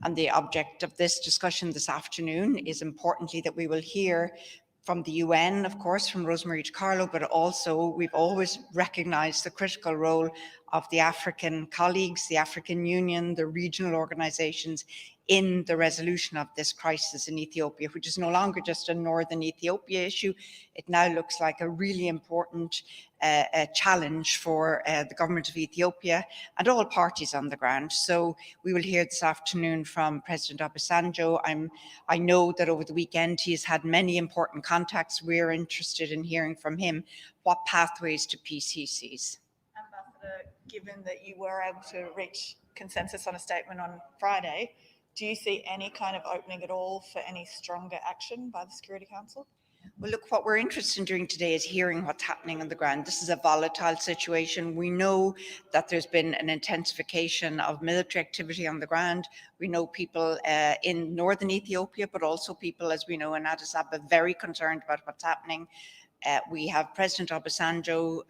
And the object of this discussion this afternoon is importantly that we will hear from the UN, of course, from Rosemary DiCarlo, but also we've always recognized the critical role of the African colleagues, the African Union, the regional organizations in the resolution of this crisis in Ethiopia, which is no longer just a northern Ethiopia issue. It now looks like a really important challenge for the government of Ethiopia and all parties on the ground. So we will hear this afternoon from President Obasanjo. I know that over the weekend he has had many important contacts. We're interested in hearing from him what pathways to peace he sees. Ambassador, given that you were able to reach consensus on a statement on Friday, do you see any kind of opening at all for any stronger action by the Security Council? Well, look, what we're interested in doing today is hearing what's happening on the ground. This is a volatile situation. We know that there's been an intensification of military activity on the ground. We know people in northern Ethiopia, but also people, as we know, in Addis Ababa, very concerned about what's happening. We have President Obasanjo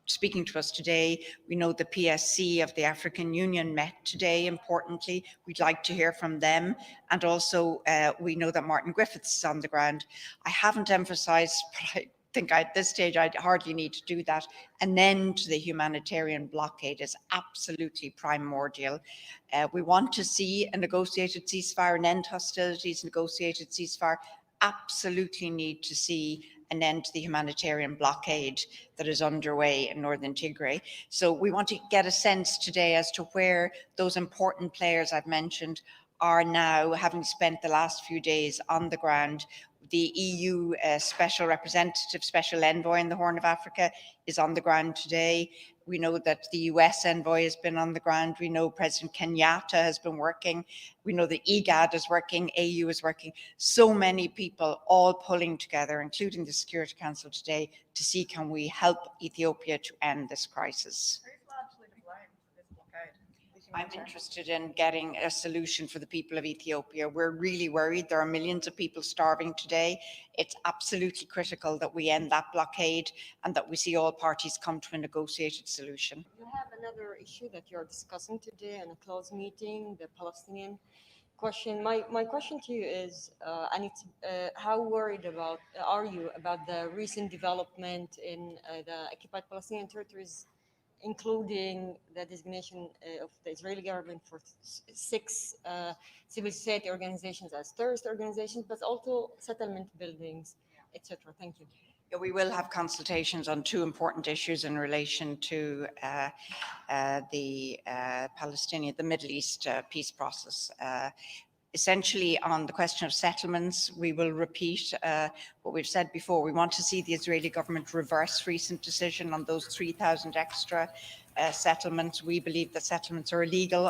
speaking to us today. We know the PSC of the African Union met today, importantly. We'd like to hear from them. And also, we know that Martin Griffiths is on the ground. I haven't emphasised, but I think at this stage I hardly need to do that. An end to the humanitarian blockade is absolutely primordial. We want to see a negotiated ceasefire, an end to hostilities, negotiated ceasefire. Absolutely need to see an end to the humanitarian blockade that is underway in northern Tigray. So we want to get a sense today as to where those important players I've mentioned are now, having spent the last few days on the ground. The EU special representative, special envoy in the Horn of Africa is on the ground today. We know that the US envoy has been on the ground. We know President Kenyatta has been working. We know the IGAD is working, AU is working. So many people all pulling together, including the Security Council today, to see can we help Ethiopia to end this crisis. I'm interested in getting a solution for the people of Ethiopia. We're really worried. There are millions of people starving today. It's absolutely critical that we end that blockade and that we see all parties come to a negotiated solution. You have another issue that you're discussing today in a closed meeting, the Palestinian question. My question to you is, how worried are you about the recent development in the occupied Palestinian territories, including the designation of the Israeli government for 6 civil society organizations as terrorist organizations, but also settlement buildings, etc. Thank you. Yeah, we will have consultations on 2 important issues in relation to the Middle East peace process. Essentially, on the question of settlements, we will repeat what we've said before. We want to see the Israeli government reverse recent decision on those 3,000 extra settlements. We believe that settlements are illegal.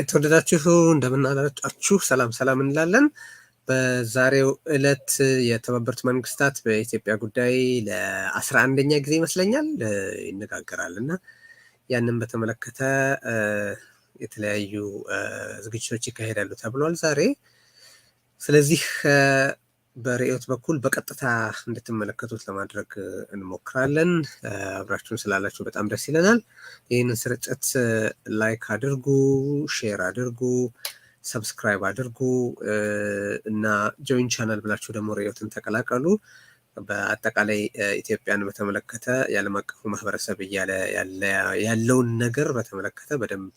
ተወደዳችሁ እንደምናላችሁ ሰላም እንላለን። በዛሬው ዕለት የተባበሩት መንግስታት በኢትዮጵያ ጉዳይ ለ11ኛ ጊዜ ይመስለኛል ይነጋገራልና ያንን በተመለከተ የተለያዩ ዝግጅቶች ይካሄዳሉ ተብሏል ዛሬ። ስለዚህ በሪዮት በኩል በቀጥታ እንድትመለከቱት ለማድረግ እንሞክራለን። አብራችሁን ስላላችሁ በጣም ደስ ይለናል። ይህንን ስርጭት ላይክ አድርጉ፣ ሼር አድርጉ፣ ሰብስክራይብ አድርጉ እና ጆይን ቻናል ብላችሁ ደግሞ ሪዮትን ተቀላቀሉ። በአጠቃላይ ኢትዮጵያን በተመለከተ የዓለም አቀፉ ማህበረሰብ ያለውን ነገር በተመለከተ በደንብ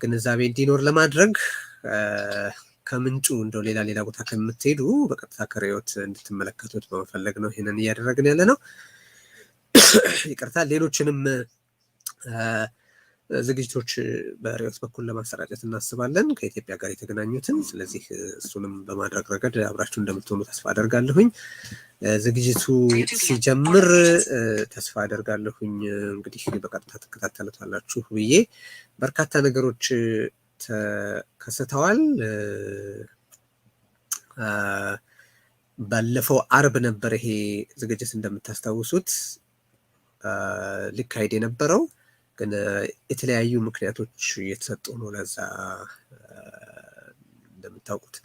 ግንዛቤ እንዲኖር ለማድረግ ከምንጩ እንደው ሌላ ቦታ ከምትሄዱ በቀጥታ ከሪዮት እንድትመለከቱት በመፈለግ ነው ይሄንን እያደረግን ያለ ነው። ይቅርታ፣ ሌሎችንም ዝግጅቶች በሪዮት በኩል ለማሰራጨት እናስባለን ከኢትዮጵያ ጋር የተገናኙትን። ስለዚህ እሱንም በማድረግ ረገድ አብራችሁ እንደምትሆኑ ተስፋ አደርጋለሁኝ። ዝግጅቱ ሲጀምር ተስፋ አደርጋለሁኝ እንግዲህ በቀጥታ ተከታተሉታላችሁ ብዬ። በርካታ ነገሮች ተከስተዋል። ባለፈው አርብ ነበር ይሄ ዝግጅት እንደምታስታውሱት ሊካሄድ የነበረው፣ ግን የተለያዩ ምክንያቶች እየተሰጡ ነው። ለዛ እንደምታውቁት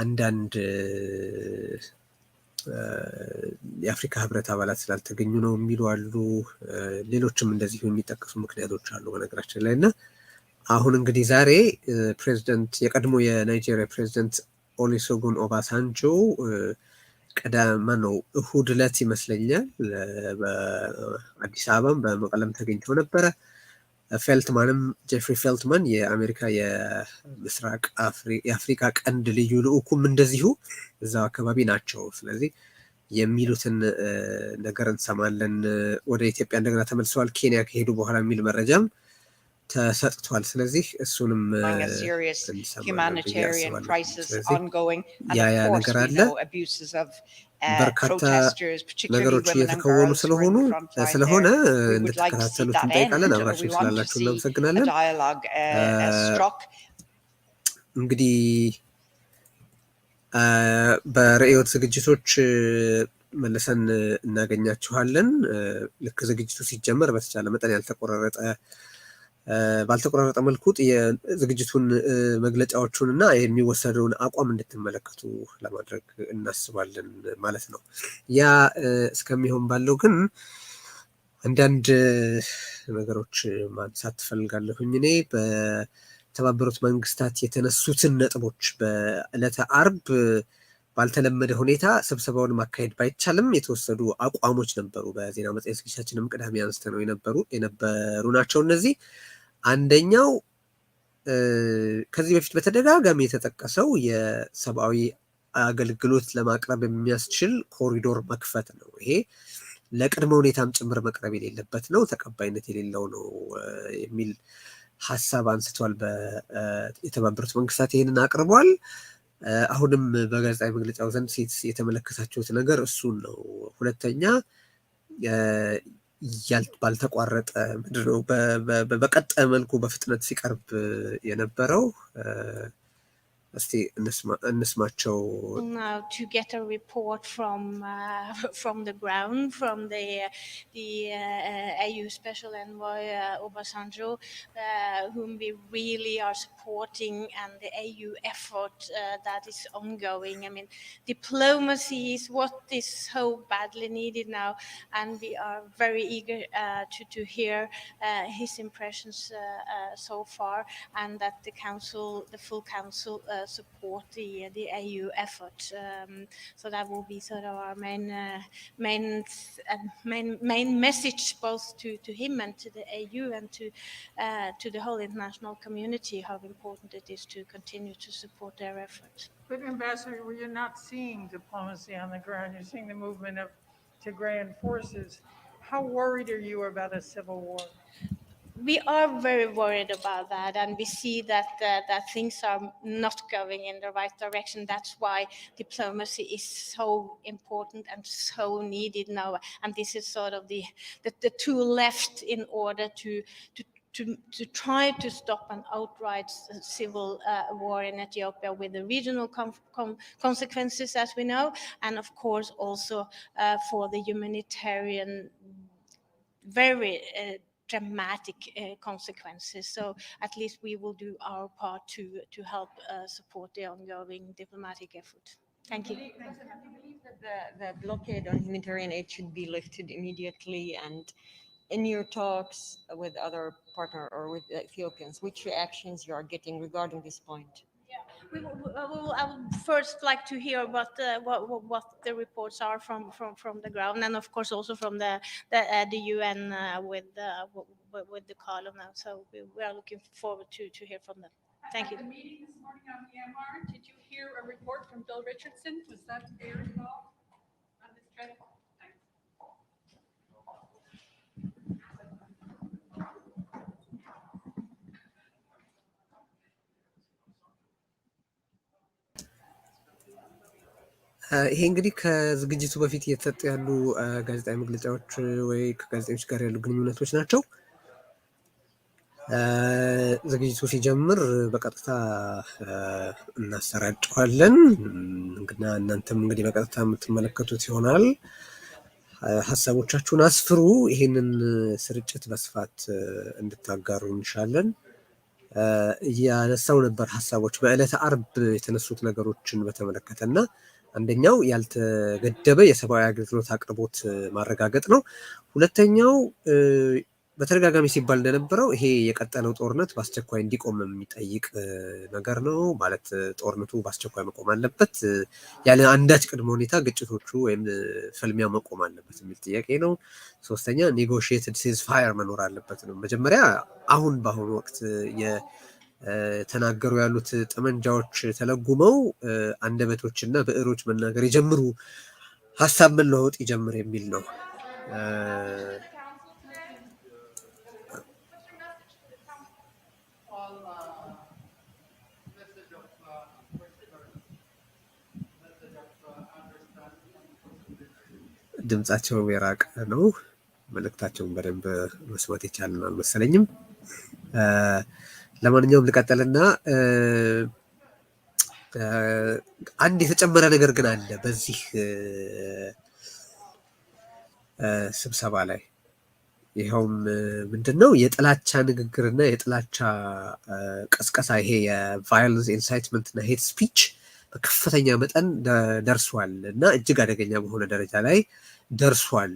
አንዳንድ የአፍሪካ ህብረት አባላት ስላልተገኙ ነው የሚሉ አሉ። ሌሎችም እንደዚህ የሚጠቀሱ ምክንያቶች አሉ በነገራችን ላይ እና አሁን እንግዲህ ዛሬ ፕሬዚደንት የቀድሞ የናይጄሪያ ፕሬዚደንት ኦሉሴጉን ኦባሳንጆ ቀዳማ ነው እሁድ ዕለት ይመስለኛል በአዲስ አበባም በመቀለም ተገኝተው ነበረ። ፌልትማንም ጄፍሪ ፌልትማን የአሜሪካ የምስራቅ የአፍሪካ ቀንድ ልዩ ልዑኩም እንደዚሁ እዛው አካባቢ ናቸው። ስለዚህ የሚሉትን ነገር እንሰማለን። ወደ ኢትዮጵያ እንደገና ተመልሰዋል ኬንያ ከሄዱ በኋላ የሚል መረጃም ተሰጥቷል። ስለዚህ እሱንም ያ ነገር አለ። በርካታ ነገሮች እየተከወኑ ስለሆነ እንድትከታተሉት እንጠይቃለን። አብራችሁ ስላላችሁ እናመሰግናለን። እንግዲህ በርዕዮት ዝግጅቶች መልሰን እናገኛችኋለን። ልክ ዝግጅቱ ሲጀመር በተቻለ መጠን ባልተቆራረጠ መልኩ የዝግጅቱን መግለጫዎቹን እና የሚወሰደውን አቋም እንድትመለከቱ ለማድረግ እናስባለን ማለት ነው። ያ እስከሚሆን ባለው ግን አንዳንድ ነገሮች ማንሳት ትፈልጋለሁኝ። እኔ በተባበሩት መንግስታት የተነሱትን ነጥቦች በዕለተ አርብ ባልተለመደ ሁኔታ ስብሰባውን ማካሄድ ባይቻልም የተወሰዱ አቋሞች ነበሩ። በዜና መጽሔት ዝግጅታችንም ቅዳሜ አንስተ ነው የነበሩ ናቸው። እነዚህ አንደኛው ከዚህ በፊት በተደጋጋሚ የተጠቀሰው የሰብአዊ አገልግሎት ለማቅረብ የሚያስችል ኮሪዶር መክፈት ነው። ይሄ ለቅድመ ሁኔታም ጭምር መቅረብ የሌለበት ነው፣ ተቀባይነት የሌለው ነው የሚል ሀሳብ አንስቷል። የተባበሩት መንግስታት ይህንን አቅርቧል። አሁንም በጋዜጣዊ መግለጫው ዘንድ የተመለከታችሁት ነገር እሱን ነው። ሁለተኛ ባልተቋረጠ ምንድነው በቀጣይ መልኩ በፍጥነት ሲቀርብ የነበረው እስቲ እንስማቸው። Now to get a report from the ground, from the AU Special Envoy Obasanjo, whom we really are supporting, and the AU effort that is ongoing. I mean, diplomacy is what is so badly needed now, and we are very eager to hear his impressions so far, and that the council, the full council, support the AU effort. So that will be sort of our main message, both to him and to the AU and to the whole international community, how important it is to continue to support their efforts. But Ambassador, you're not seeing diplomacy on the ground. You're seeing the movement of Tigrayan forces. How worried are you about a civil war? We are very worried about that, and we see that things are not going in the right direction. That's why diplomacy is so important and so needed now. And this is sort of the tool left in order to try to stop an outright civil war in Ethiopia with the regional consequences, as we know, and of course also for the humanitarian very dramatic consequences. So at least we will do our part to help support the ongoing diplomatic effort. Thank you. Do you believe that the blockade on humanitarian aid should be lifted immediately? And in your talks with other partners or with the Ethiopians, which reactions you are getting regarding this point? I would first like to hear what the reports are from the ground, and of course also from the UN with the column now. So we are looking forward to hear from them. Thank you. At the meeting this morning on Myanmar, did you hear a report from Bill Richardson? Was that there involved on this trip? ይሄ እንግዲህ ከዝግጅቱ በፊት እየተሰጡ ያሉ ጋዜጣዊ መግለጫዎች ወይ ከጋዜጠኞች ጋር ያሉ ግንኙነቶች ናቸው። ዝግጅቱ ሲጀምር በቀጥታ እናሰራጨዋለን። እናንተም እንግዲህ በቀጥታ የምትመለከቱት ይሆናል። ሀሳቦቻችሁን አስፍሩ። ይህንን ስርጭት በስፋት እንድታጋሩ እንሻለን። ያነሳው ነበር ሀሳቦች በዕለተ አርብ የተነሱት ነገሮችን በተመለከተና አንደኛው ያልተገደበ የሰብአዊ አገልግሎት አቅርቦት ማረጋገጥ ነው። ሁለተኛው በተደጋጋሚ ሲባል እንደነበረው ይሄ የቀጠለው ጦርነት በአስቸኳይ እንዲቆም የሚጠይቅ ነገር ነው። ማለት ጦርነቱ በአስቸኳይ መቆም አለበት፣ ያለ አንዳች ቅድመ ሁኔታ ግጭቶቹ ወይም ፍልሚያው መቆም አለበት የሚል ጥያቄ ነው። ሶስተኛ ኔጎሽየትድ ሲዝ ፋየር መኖር አለበት ነው። መጀመሪያ አሁን በአሁኑ ወቅት የተናገሩ ያሉት ጠመንጃዎች ተለጉመው አንደበቶችና ብዕሮች መናገር ይጀምሩ፣ ሀሳብ መለወጥ ይጀምር የሚል ነው። ድምጻቸው የራቀ ነው። መልእክታቸውን በደንብ መስማት የቻልን አልመሰለኝም። ለማንኛውም ልቀጥልና አንድ የተጨመረ ነገር ግን አለ በዚህ ስብሰባ ላይ። ይኸውም ምንድነው? የጥላቻ ንግግርና የጥላቻ ቀስቀሳ፣ ይሄ የቫዮለንስ ኢንሳይትመንት እና ሄት ስፒች በከፍተኛ መጠን ደርሷል እና እጅግ አደገኛ በሆነ ደረጃ ላይ ደርሷል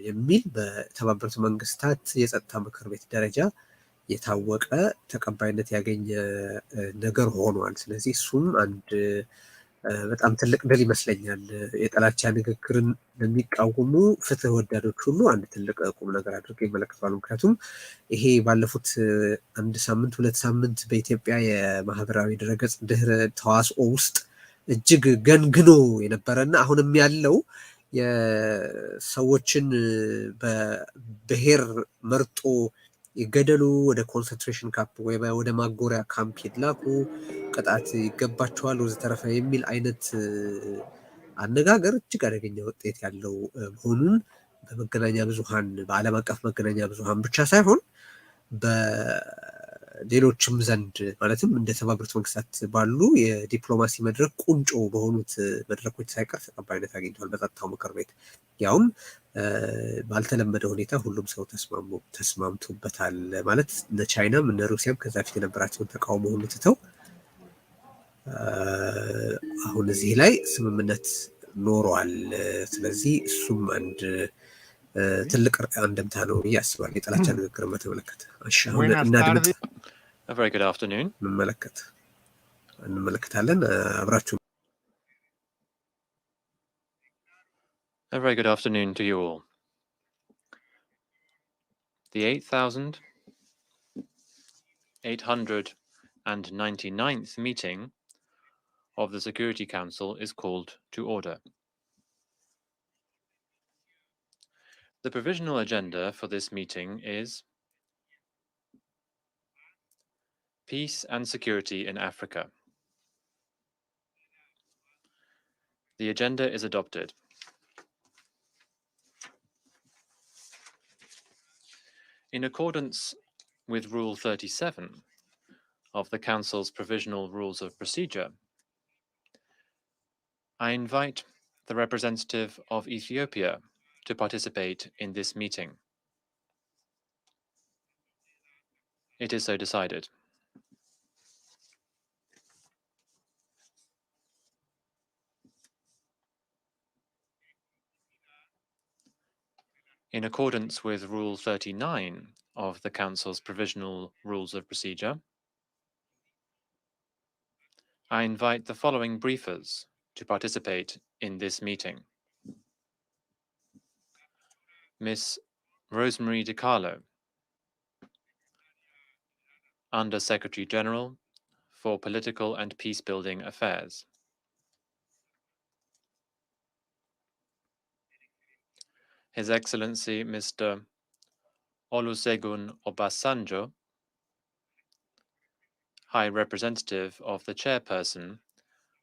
የሚል በተባበሩት መንግስታት የጸጥታ ምክር ቤት ደረጃ የታወቀ ተቀባይነት ያገኘ ነገር ሆኗል። ስለዚህ እሱም አንድ በጣም ትልቅ ድል ይመስለኛል። የጥላቻ ንግግርን ለሚቃወሙ ፍትህ ወዳዶች ሁሉ አንድ ትልቅ ቁም ነገር አድርገው ይመለከታሉ። ምክንያቱም ይሄ ባለፉት አንድ ሳምንት 2 ሳምንት በኢትዮጵያ የማህበራዊ ድረገጽ ድህረ ተዋስኦ ውስጥ እጅግ ገንግኖ የነበረና አሁንም ያለው የሰዎችን በብሔር መርጦ ይገደሉ፣ ወደ ኮንሰንትሬሽን ካምፕ ወይ ወደ ማጎሪያ ካምፕ ይላኩ፣ ቅጣት ይገባቸዋል ወዘተረፈ የሚል አይነት አነጋገር እጅግ አደገኛ ውጤት ያለው መሆኑን በመገናኛ ብዙሃን በዓለም አቀፍ መገናኛ ብዙሃን ብቻ ሳይሆን በሌሎችም ዘንድ ማለትም እንደ ተባበሩት መንግስታት ባሉ የዲፕሎማሲ መድረክ ቁንጮ በሆኑት መድረኮች ሳይቀር ተቀባይነት አግኝቷል በጸጥታው ምክር ቤት። ያውም ባልተለመደ ሁኔታ ሁሉም ሰው ተስማምቶበታል። ማለት እነ ቻይናም እነ ሩሲያም ከዛ ፊት የነበራቸውን ተቃውሞ ሁሉ ትተው አሁን እዚህ ላይ ስምምነት ኖሯል። ስለዚህ እሱም አንድ ትልቅ አንድምታ ነው ብዬ አስባለሁ የጥላቻ ንግግር በተመለከተ። እሺ አሁን እናድምጥ። A very good afternoon. እንመለከታለን አብራችሁ። A very good afternoon to you all. The 8,899th meeting of the Security Council is called to order. The provisional agenda for this meeting is Peace and Security in Africa. The agenda is adopted. In accordance with Rule 37 of the Council's Provisional Rules of Procedure, I invite the representative of Ethiopia to participate in this meeting. It is so decided. In accordance with Rule 39 of the Council's Provisional Rules of Procedure, I invite the following briefers to participate in this meeting. Ms. Rosemary DiCarlo, Under Secretary General for Political and Peacebuilding Affairs. His Excellency Mr. Olusegun Obasanjo, High Representative of the Chairperson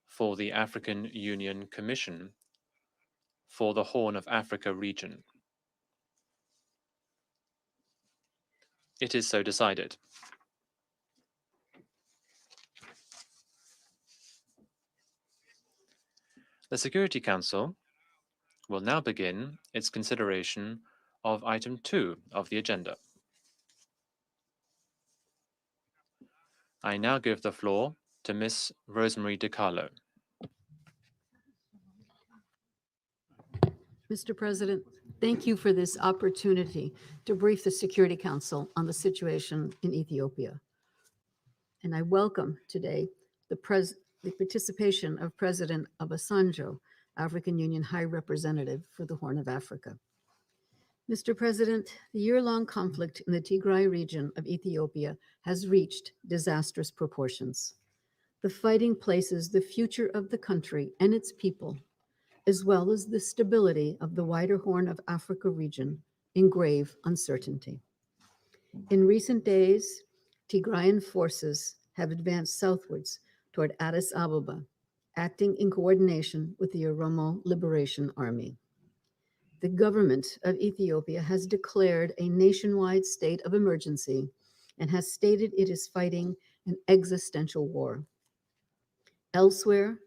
for the African Union Commission for the Horn of Africa region. It is so decided. The Security Council will now begin its consideration of item 2 of the agenda. I now give the floor to Ms. Rosemary DiCarlo. Mr. President, thank you for this opportunity to brief the Security Council on the situation in Ethiopia. And I welcome today the participation of President Obasanjo, African Union High Representative for the Horn of Africa. Mr. President, the year-long conflict in the Tigray region of Ethiopia has reached disastrous proportions. The fighting places the future of the country and its people, as well as the stability of the wider Horn of Africa region, in grave uncertainty. In recent days, Tigrayan forces have advanced southwards toward Addis Ababa, acting in coordination with the Oromo Liberation Army. The government of Ethiopia has declared a nationwide state of emergency and has stated it is fighting an existential war. Elsewhere,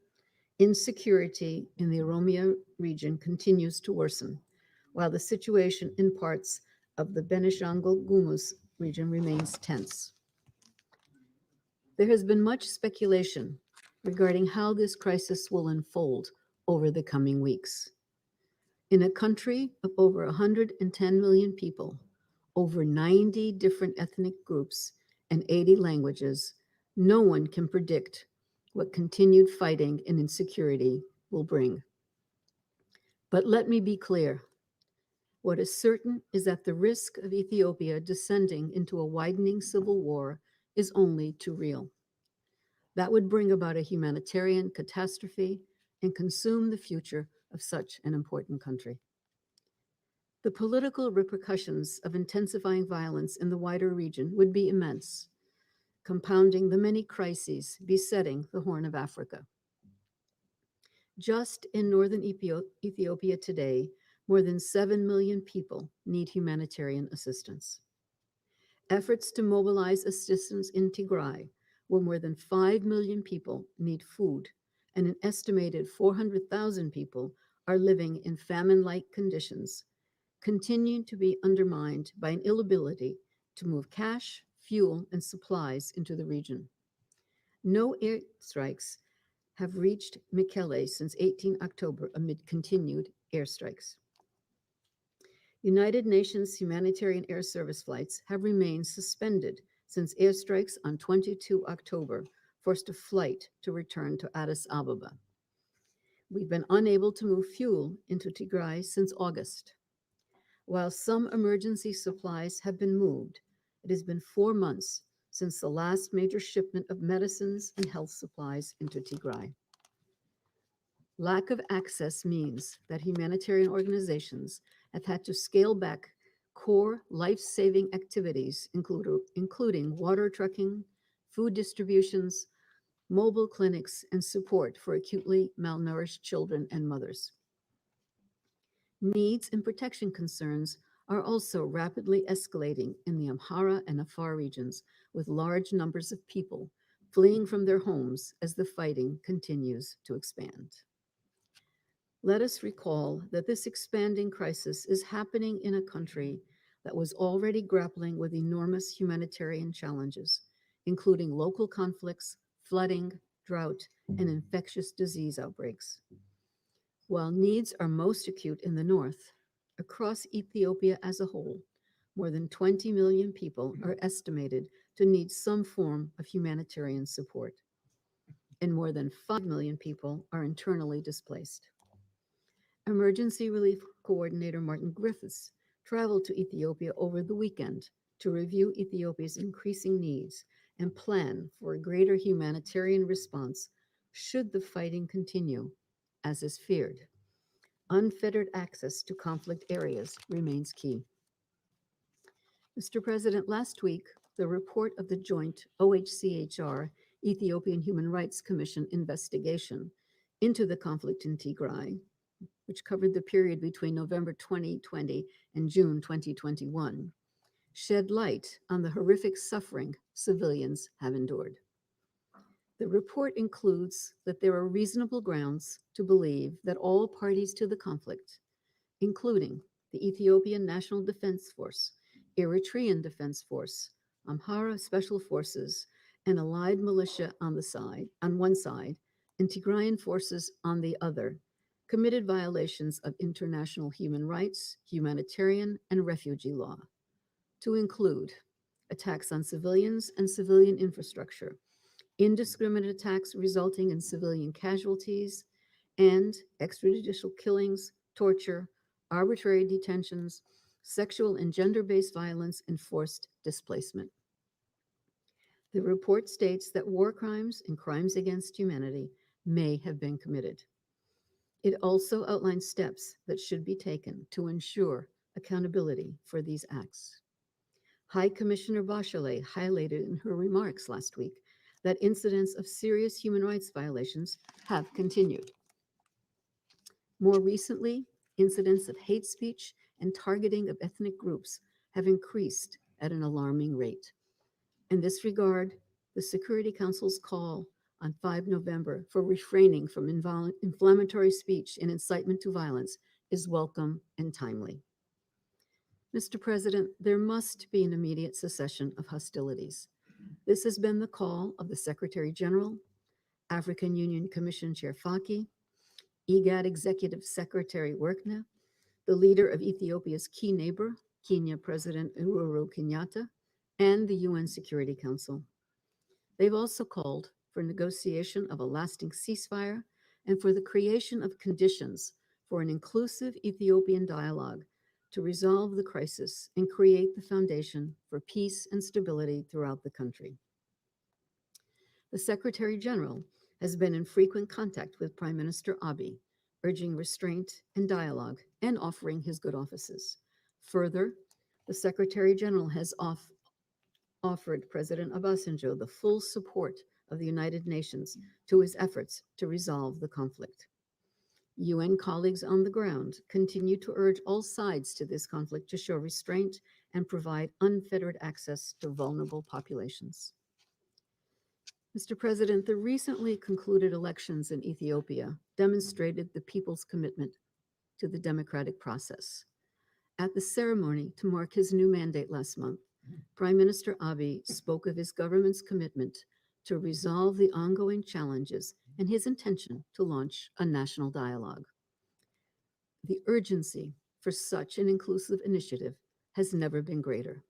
insecurity in the Oromia region continues to worsen, while the situation in parts of the Benishangul Gumuz region remains tense. There has been much speculation regarding how this crisis will unfold over the coming weeks. In a country of over 110 million people, over 90 different ethnic groups, and 80 languages, no one can predict what continued fighting and insecurity will bring. But let me be clear. What is certain is that the risk of Ethiopia descending into a widening civil war is only too real. That would bring about a humanitarian catastrophe and consume the future of such an important country. The political repercussions of intensifying violence in the wider region would be immense, compounding the many crises besetting the Horn of Africa. Just in northern Ethiopia today, more than 7 million people need humanitarian assistance. Efforts to mobilize assistance in Tigray, where more than 5 million people need food, and an estimated 400,000 people are living in famine-like conditions, continue to be undermined by an inability to move cash, fuel, and supplies into the region. No airstrikes have reached Mekelle since 18 October amid continued airstrikes. United Nations humanitarian air service flights have remained suspended since airstrikes on 22 October forced a flight to return to Addis Ababa. We've been unable to move fuel into Tigray since August. While some emergency supplies have been moved, it has been 4 months since the last major shipment of medicines and health supplies into Tigray. Lack of access means that humanitarian organizations have had to scale back core life-saving activities, including water trucking, food distributions, mobile clinics, and support for acutely malnourished children and mothers. Needs and protection concerns are also rapidly escalating in the Amhara and Afar regions, with large numbers of people fleeing from their homes as the fighting continues to expand. Let us recall that this expanding crisis is happening in a country that was already grappling with enormous humanitarian challenges, including local conflicts, flooding, drought, and infectious disease outbreaks. While needs are most acute in the north, across Ethiopia as a whole, more than 20 million people are estimated to need some form of humanitarian support, and more than 5 million people are internally displaced. Emergency Relief Coordinator Martin Griffiths traveled to Ethiopia over the weekend to review Ethiopia's increasing needs and plan for a greater humanitarian response should the fighting continue, as is feared. Unfettered access to conflict areas remains key. Mr. President, last week, the report of the joint OHCHR Ethiopian Human Rights Commission investigation into the conflict in Tigray, which covered the period between November 2020 and June 2021, shed light on the horrific suffering civilians have endured. The report includes that there are reasonable grounds to believe that all parties to the conflict, including the Ethiopian National Defense Force, Eritrean Defense Force, Amhara Special Forces, and allied militia on one side, and Tigrayan forces on the other, committed violations of international human rights, humanitarian, and refugee law, to include attacks on civilians and civilian infrastructure, indiscriminate attacks resulting in civilian casualties, and extrajudicial killings, torture, arbitrary detentions, sexual and gender-based violence, and forced displacement. The report states that war crimes and crimes against humanity may have been committed. It also outlines steps that should be taken to ensure accountability for these acts. High Commissioner Bachelet highlighted in her remarks last week that incidents of serious human rights violations have continued. More recently, incidents of hate speech and targeting of ethnic groups have increased at an alarming rate. In this regard, the Security Council's call on 5 November for refraining from inflammatory speech and incitement to violence is welcome and timely. Mr. President, there must be an immediate cessation of hostilities. This has been the call of the Secretary General, African Union Commission Chair Faki, IGAD Executive Secretary Workna, the leader of Ethiopia's key neighbor, Kenya President Uhuru Kenyatta, and the UN Security Council. They've also called for negotiation of a lasting ceasefire and for the creation of conditions for an inclusive Ethiopian dialogue to resolve the crisis and create the foundation for peace and stability throughout the country. The Secretary General has been in frequent contact with Prime Minister Abiy, urging restraint and dialogue and offering his good offices. Further, the Secretary General has offered President Obasanjo the full support of the United Nations to his efforts to resolve the conflict. UN colleagues on the ground continue to urge all sides to this conflict to show restraint and provide unfettered access to vulnerable populations. Mr. President, the recently concluded elections in Ethiopia demonstrated the people's commitment to the democratic process. At the ceremony to mark his new mandate last month, Prime Minister Abiy spoke of his government's commitment to resolve the ongoing challenges and his intention to launch a national dialogue. The urgency for such an inclusive initiative has never been greater.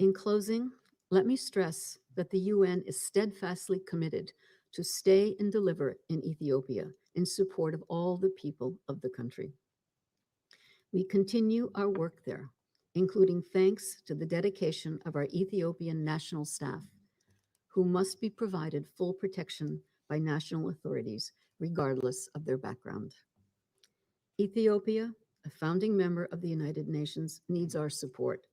In closing, let me stress that the UN is steadfastly committed to stay and deliver in Ethiopia in support of all the people of the country. We continue our work there, including thanks to the dedication of our Ethiopian national staff, who must be provided full protection by national authorities, regardless of their background. Ethiopia, a founding member of the United Nations, needs our support.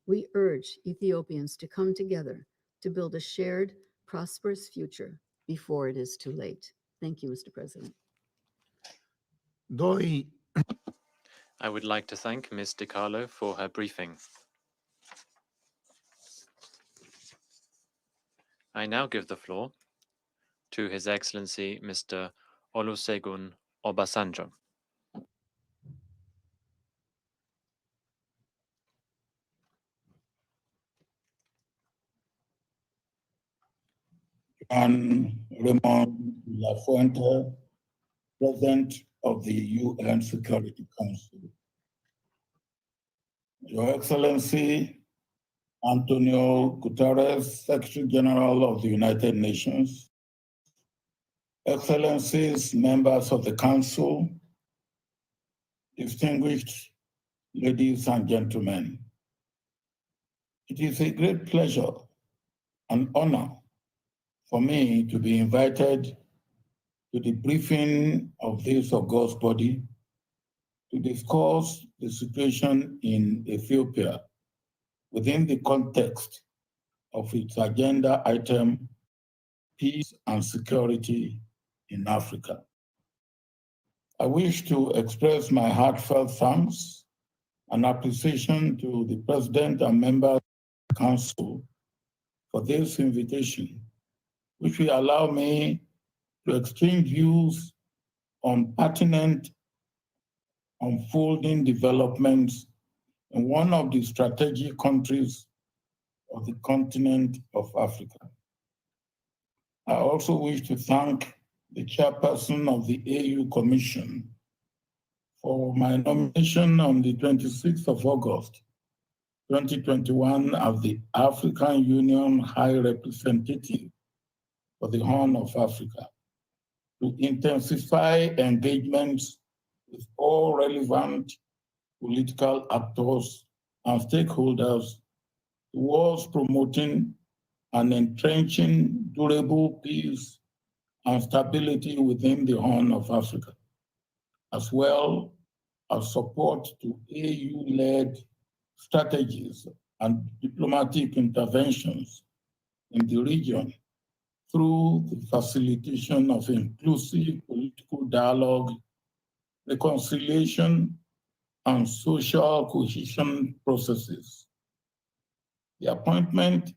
We urge Ethiopians to come together to build a shared, prosperous future before it is too late. Thank you, Mr. President. I would like to thank Ms. DiCarlo for her briefing. I now give the floor to His Excellency Mr. Olusegun Obasanjo. And Raymond Lafuente, President of the UN Security Council. Your Excellency Antonio Guterres, Secretary General of the United Nations, Excellencies, members of the Council, distinguished ladies and gentlemen, it is a great pleasure and honor for me to be invited to the briefing of this august body to discuss the situation in Ethiopia within the context of its agenda item, peace and security in Africa. I wish to express my heartfelt thanks and appreciation to the President and members of the Council for this invitation, which will allow me to exchange views on pertinent unfolding developments in one of the strategic countries of the continent of Africa. I also wish to thank the chairperson of the AU Commission, for my nomination on the 26th of August, 2021 as the African Union High Representative for the Horn of Africa, to intensify engagements with all relevant political actors and stakeholders towards promoting and entrenching durable peace and stability within the Horn of Africa, as well as support to AU-led strategies and diplomatic interventions in the region through the facilitation of inclusive political dialogue, reconciliation, and social cohesion processes. The appointment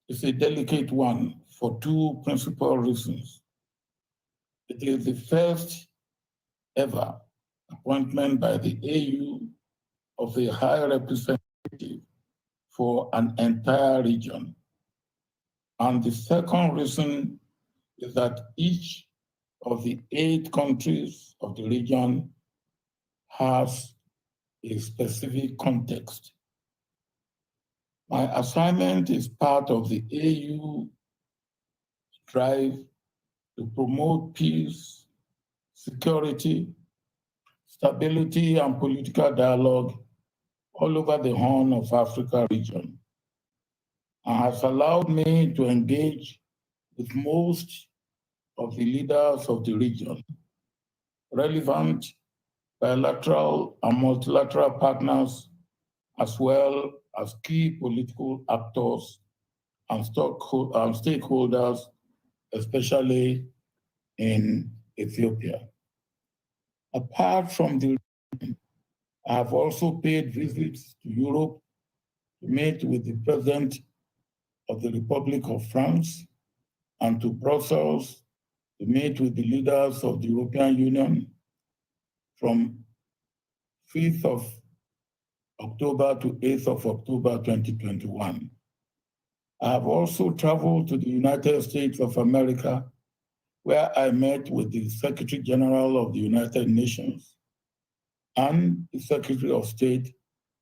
is a delicate one for two principal reasons. It is the first ever appointment by the AU of a high representative for an entire region. And the second reason is that each of the 8 countries of the region has a specific context. My assignment is part of the AU drive to promote peace, security, stability, and political dialogue all over the Horn of Africa region, and has allowed me to engage with most of the leaders of the region, relevant bilateral and multilateral partners, as well as key political actors and stakeholders, especially in Ethiopia. Apart from the region, I have also paid visits to Europe to meet with the President of the Republic of France and to Brussels to meet with the leaders of the European Union from 5th of October to 8th of October 2021. I have also traveled to the United States of America, where I met with the Secretary General of the United Nations and the Secretary of State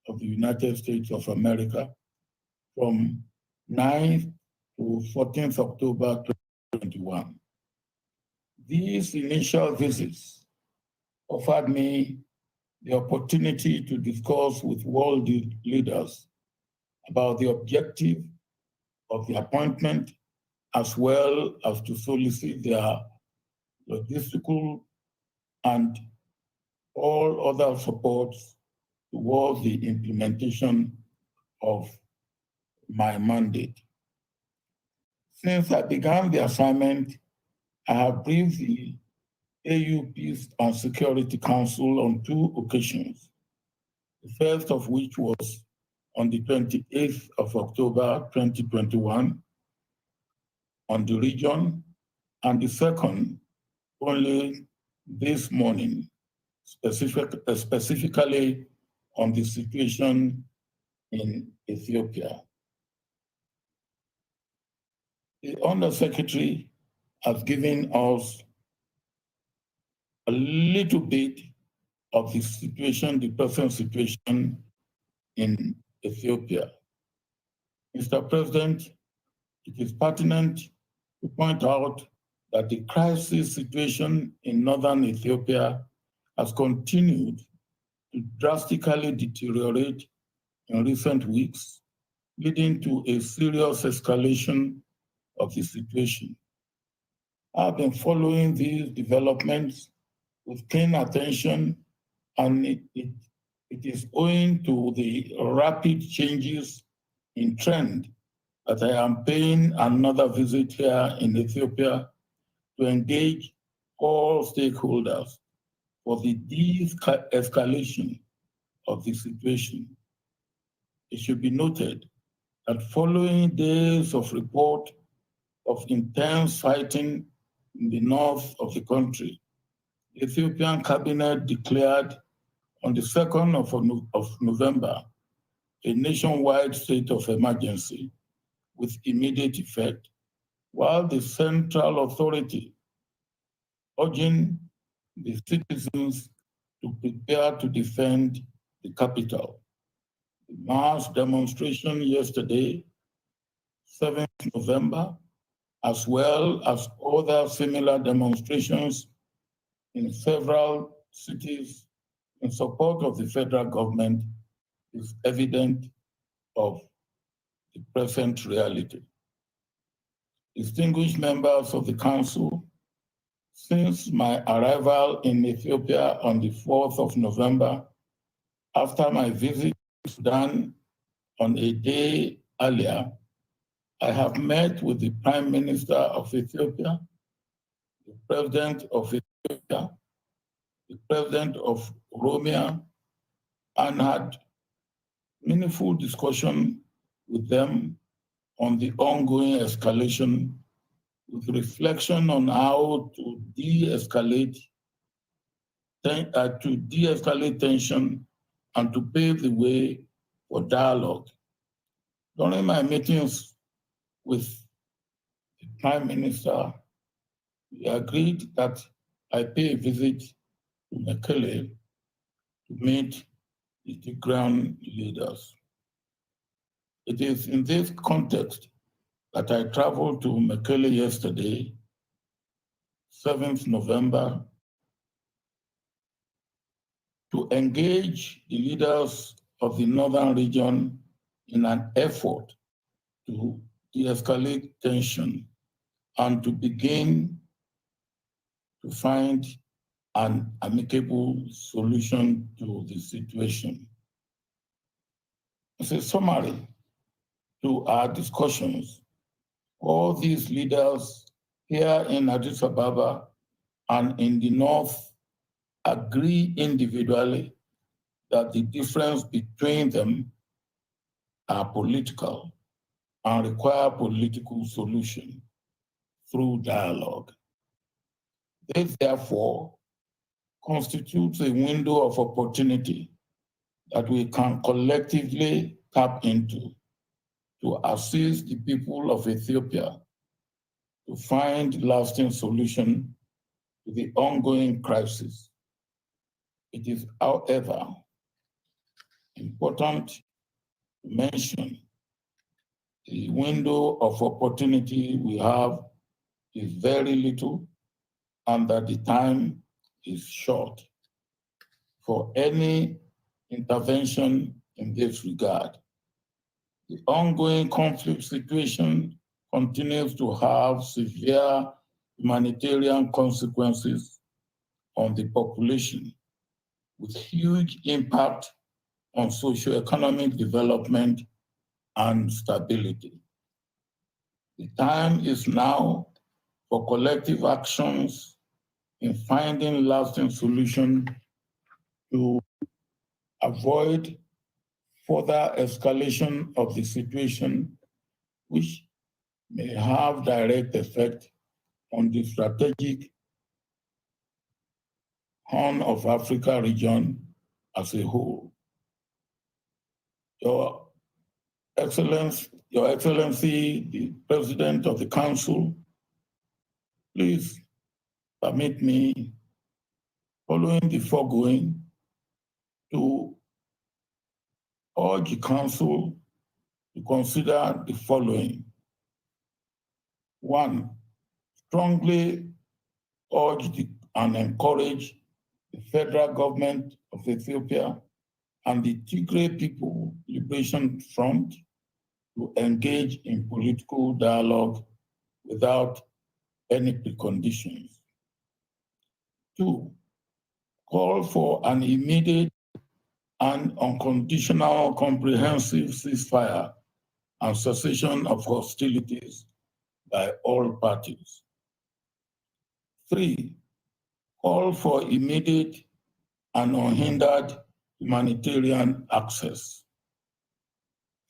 of the United States of America from 9th to 14th October 2021. These initial visits offered me the opportunity to discuss with world leaders about the objective of the appointment, as well as to solicit their logistical and all other supports towards the implementation of my mandate. Since I began the assignment, I have briefed the AU Peace and Security Council on 2 occasions, the first of which was on the 28th of October 2021 on the region, and the second only this morning, specifically on the situation in Ethiopia. The Undersecretary has given us a little bit of the situation, the present situation in Ethiopia. Mr. President, it is pertinent to point out that the crisis situation in northern Ethiopia has continued to drastically deteriorate in recent weeks, leading to a serious escalation of the situation. I've been following these developments with keen attention, and it is owing to the rapid changes in trend that I am paying another visit here in Ethiopia to engage all stakeholders for the de-escalation of the situation. It should be noted that following days of report of intense fighting in the north of the country, the Ethiopian cabinet declared on the 2nd of November a nationwide state of emergency with immediate effect, while the central authority urging the citizens to prepare to defend the capital. The mass demonstration yesterday, 7th November, as well as other similar demonstrations in several cities in support of the federal government, is evident of the present reality. Distinguished members of the Council, since my arrival in Ethiopia on the 4th of November, after my visit to Sudan on a day earlier, I have met with the Prime Minister of Ethiopia, the President of Ethiopia, the President of Oromia, and had meaningful discussion with them on the ongoing escalation, with reflection on how to de-escalate tension and to pave the way for dialogue. During my meetings with the Prime Minister, we agreed that I pay a visit to Mekelle to meet the Tigrayan leaders. It is in this context that I traveled to Mekelle yesterday, 7th November, to engage the leaders of the northern region in an effort to de-escalate tension and to begin to find an amicable solution to the situation. As a summary to our discussions, all these leaders here in Addis Ababa and in the north agree individually that the difference between them are political and require political solution through dialogue. This therefore constitutes a window of opportunity that we can collectively tap into to assist the people of Ethiopia to find lasting solution to the ongoing crisis. It is, however, important to mention the window of opportunity we have is very little and that the time is short for any intervention in this regard. The ongoing conflict situation continues to have severe humanitarian consequences on the population, with huge impact on socioeconomic development and stability. The time is now for collective actions in finding lasting solutions to avoid further escalation of the situation, which may have direct effect on the strategic Horn of Africa region as a whole. Your Excellency, the President of the Council, please permit me, following the foregoing, to urge the Council to consider the following. One, strongly urge and encourage the federal government of Ethiopia and the Tigray People Liberation Front to engage in political dialogue without any preconditions. Two, call for an immediate and unconditional comprehensive ceasefire and cessation of hostilities by all parties. Three, call for immediate and unhindered humanitarian access.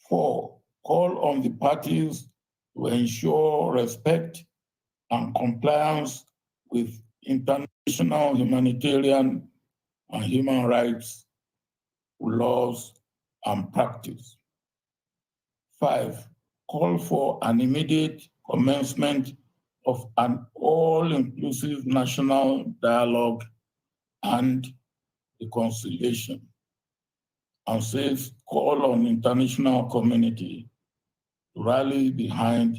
Four, call on the parties to ensure respect and compliance with international humanitarian and human rights laws and practice. Five, call for an immediate commencement of an all-inclusive national dialogue and reconciliation, and says call on international community to rally behind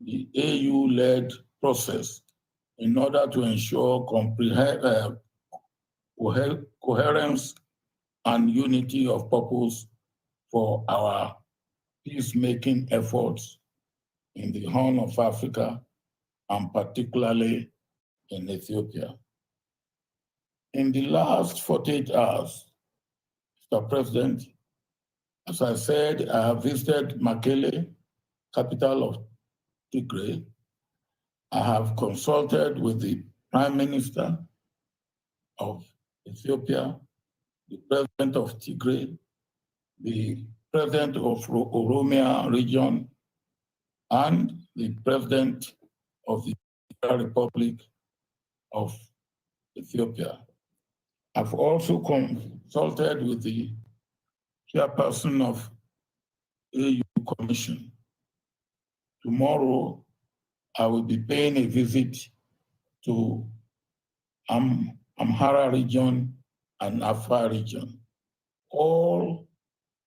the AU-led process in order to ensure coherence and unity of purpose for our peacemaking efforts in the Horn of Africa, and particularly in Ethiopia. In the last 48 hours, Mr. President, as I said, I have visited Mekelle, capital of Tigray. I have consulted with the Prime Minister of Ethiopia, the President of Tigray, the President of Oromia region, and the President of the Republic of Ethiopia. I've also consulted with the chairperson of AU Commission. Tomorrow, I will be paying a visit to Amhara region and Afar region, all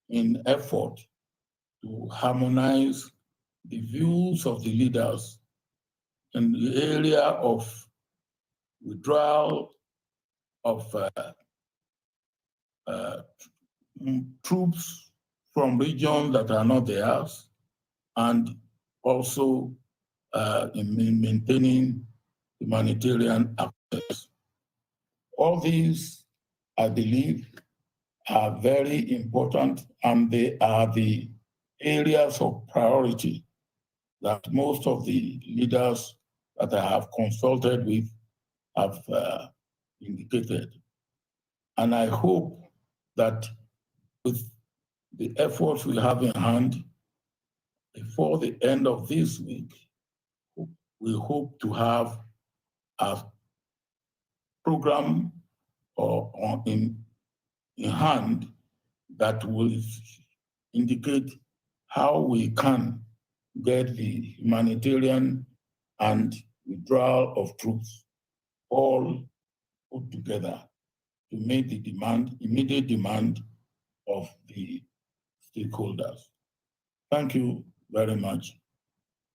in effort to harmonize the views of the leaders in the area of withdrawal of troops from regions that are not theirs, and also in maintaining humanitarian access. All these, I believe, are very important, and they are the areas of priority that most of the leaders that I have consulted with have indicated. And I hope that with the efforts we have in hand, before the end of this week, we hope to have a program in hand that will indicate how we can get the humanitarian and withdrawal of troops all put together to meet the immediate demand of the stakeholders. Thank you very much,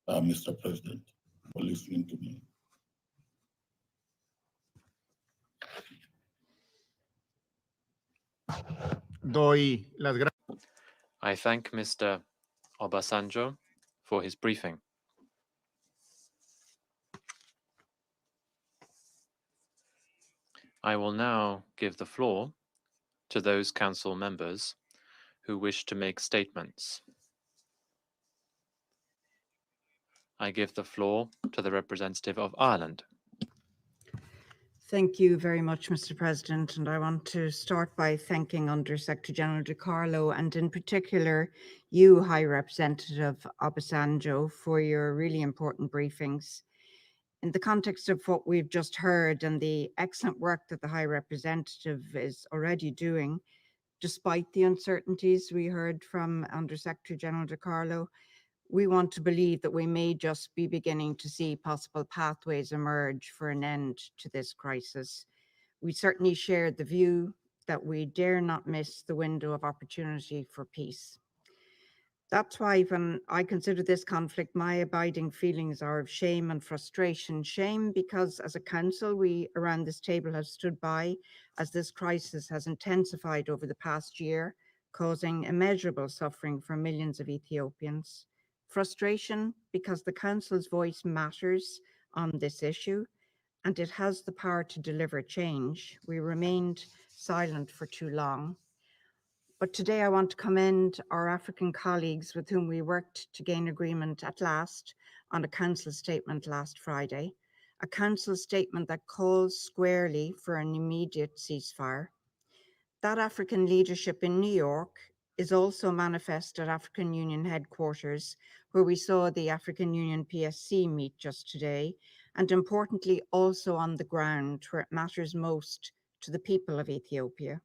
Mr. President, for listening to me. I thank Mr. Obasanjo for his briefing. I will now give the floor to those council members who wish to make statements. I give the floor to the representative of Ireland. Thank you very much, Mr. President. And I want to start by thanking Under Secretary General De Carlo, and in particular, you, High Representative Obasanjo, for your really important briefings. In the context of what we've just heard and the excellent work that the High Representative is already doing, despite the uncertainties we heard from Under Secretary General De Carlo, we want to believe that we may just be beginning to see possible pathways emerge for an end to this crisis. We certainly shared the view that we dare not miss the window of opportunity for peace. That's why when I consider this conflict, my abiding feelings are of shame and frustration. Shame because as a council, we around this table have stood by as this crisis has intensified over the past year, causing immeasurable suffering for millions of Ethiopians. Frustration because the council's voice matters on this issue and it has the power to deliver change. We remained silent for too long. But today I want to commend our African colleagues with whom we worked to gain agreement at last on a council statement last Friday, a council statement that calls squarely for an immediate ceasefire. That African leadership in New York is also manifest at African Union headquarters, where we saw the African Union PSC meet just today, and importantly also on the ground where it matters most to the people of Ethiopia.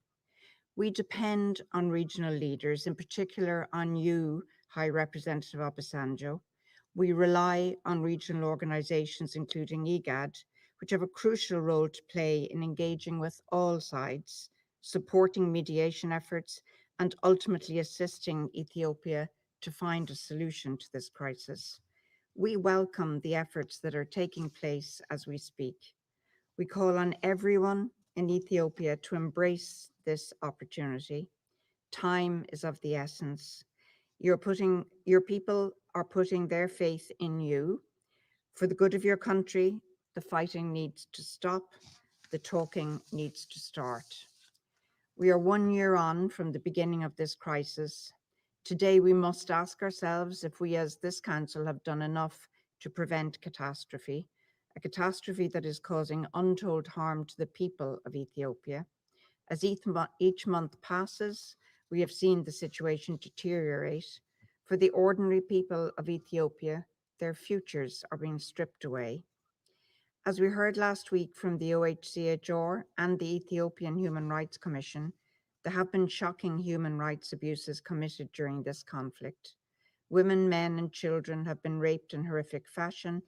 We depend on regional leaders, in particular on you, High Representative Obasanjo. We rely on regional organizations, including IGAD, which have a crucial role to play in engaging with all sides, supporting mediation efforts, and ultimately assisting Ethiopia to find a solution to this crisis. We welcome the efforts that are taking place as we speak. We call on everyone in Ethiopia to embrace this opportunity. Time is of the essence. Your people are putting their faith in you. For the good of your country, the fighting needs to stop. The talking needs to start. We are 1 year on from the beginning of this crisis. Today, we must ask ourselves if we as this council have done enough to prevent catastrophe, a catastrophe that is causing untold harm to the people of Ethiopia. As each month passes, we have seen the situation deteriorate. For the ordinary people of Ethiopia, their futures are being stripped away. As we heard last week from the OHCHR and the Ethiopian Human Rights Commission, there have been shocking human rights abuses committed during this conflict. Women, men, and children have been raped in horrific fashion,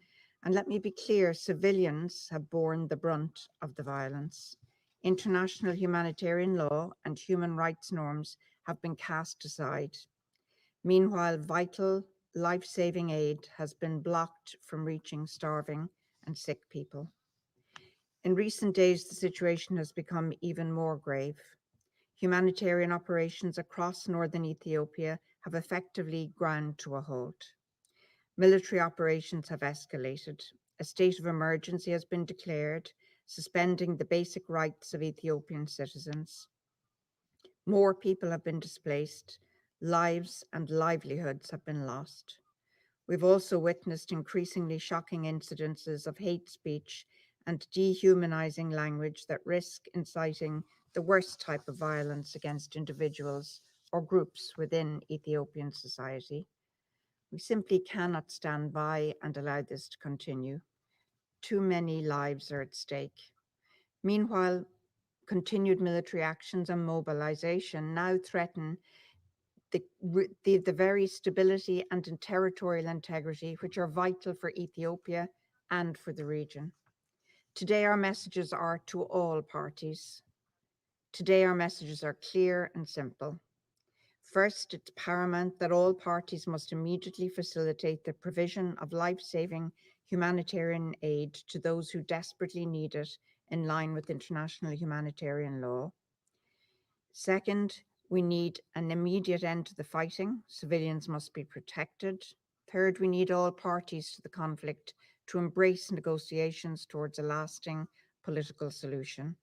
and let me be clear, civilians have borne the brunt of the violence. International humanitarian law and human rights norms have been cast aside. Meanwhile, vital, life-saving aid has been blocked from reaching starving and sick people. In recent days, the situation has become even more grave. Humanitarian operations across northern Ethiopia have effectively ground to a halt. Military operations have escalated. A state of emergency has been declared, suspending the basic rights of Ethiopian citizens. More people have been displaced. Lives and livelihoods have been lost. We've also witnessed increasingly shocking incidences of hate speech and dehumanizing language that risk inciting the worst type of violence against individuals or groups within Ethiopian society. We simply cannot stand by and allow this to continue. Too many lives are at stake. Meanwhile, continued military actions and mobilization now threaten the very stability and territorial integrity which are vital for Ethiopia and for the region. Today, our messages are to all parties. Today, our messages are clear and simple. First, it's paramount that all parties must immediately facilitate the provision of life-saving humanitarian aid to those who desperately need it in line with international humanitarian law. Second, we need an immediate end to the fighting. Civilians must be protected. Third, we need all parties to the conflict to embrace negotiations towards a lasting political solution.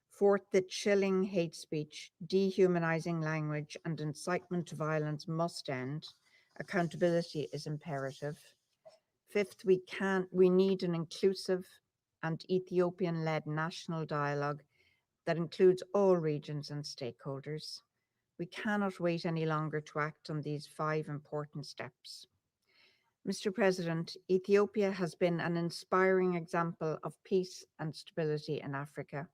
Fourth, the chilling hate speech, dehumanizing language, and incitement to violence must end. Accountability is imperative. Fifth, we need an inclusive and Ethiopian-led national dialogue that includes all regions and stakeholders. We cannot wait any longer to act on these 5 important steps. Mr. President, Ethiopia has been an inspiring example of peace and stability in Africa.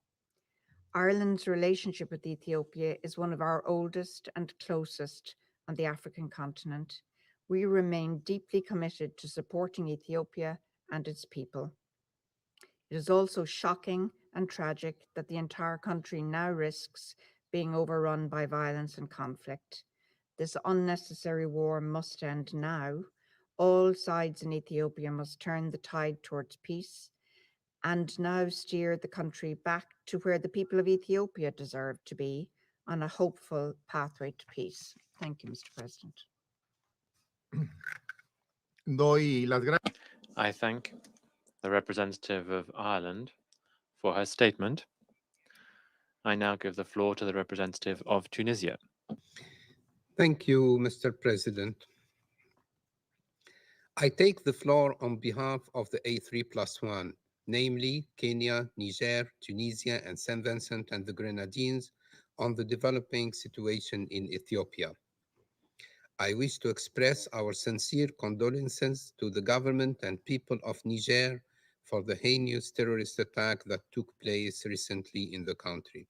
Ireland's relationship with Ethiopia is one of our oldest and closest on the African continent. We remain deeply committed to supporting Ethiopia and its people. It is also shocking and tragic that the entire country now risks being overrun by violence and conflict. This unnecessary war must end now. All sides in Ethiopia must turn the tide towards peace and now steer the country back to where the people of Ethiopia deserve to be, on a hopeful pathway to peace. Thank you, Mr. President. I thank the representative of Ireland for her statement. I now give the floor to the representative of Tunisia. Thank you, Mr. President. I take the floor on behalf of the A3+1, namely Kenya, Niger, Tunisia, and St. Vincent and the Grenadines, on the developing situation in Ethiopia. I wish to express our sincere condolences to the government and people of Niger for the heinous terrorist attack that took place recently in the country.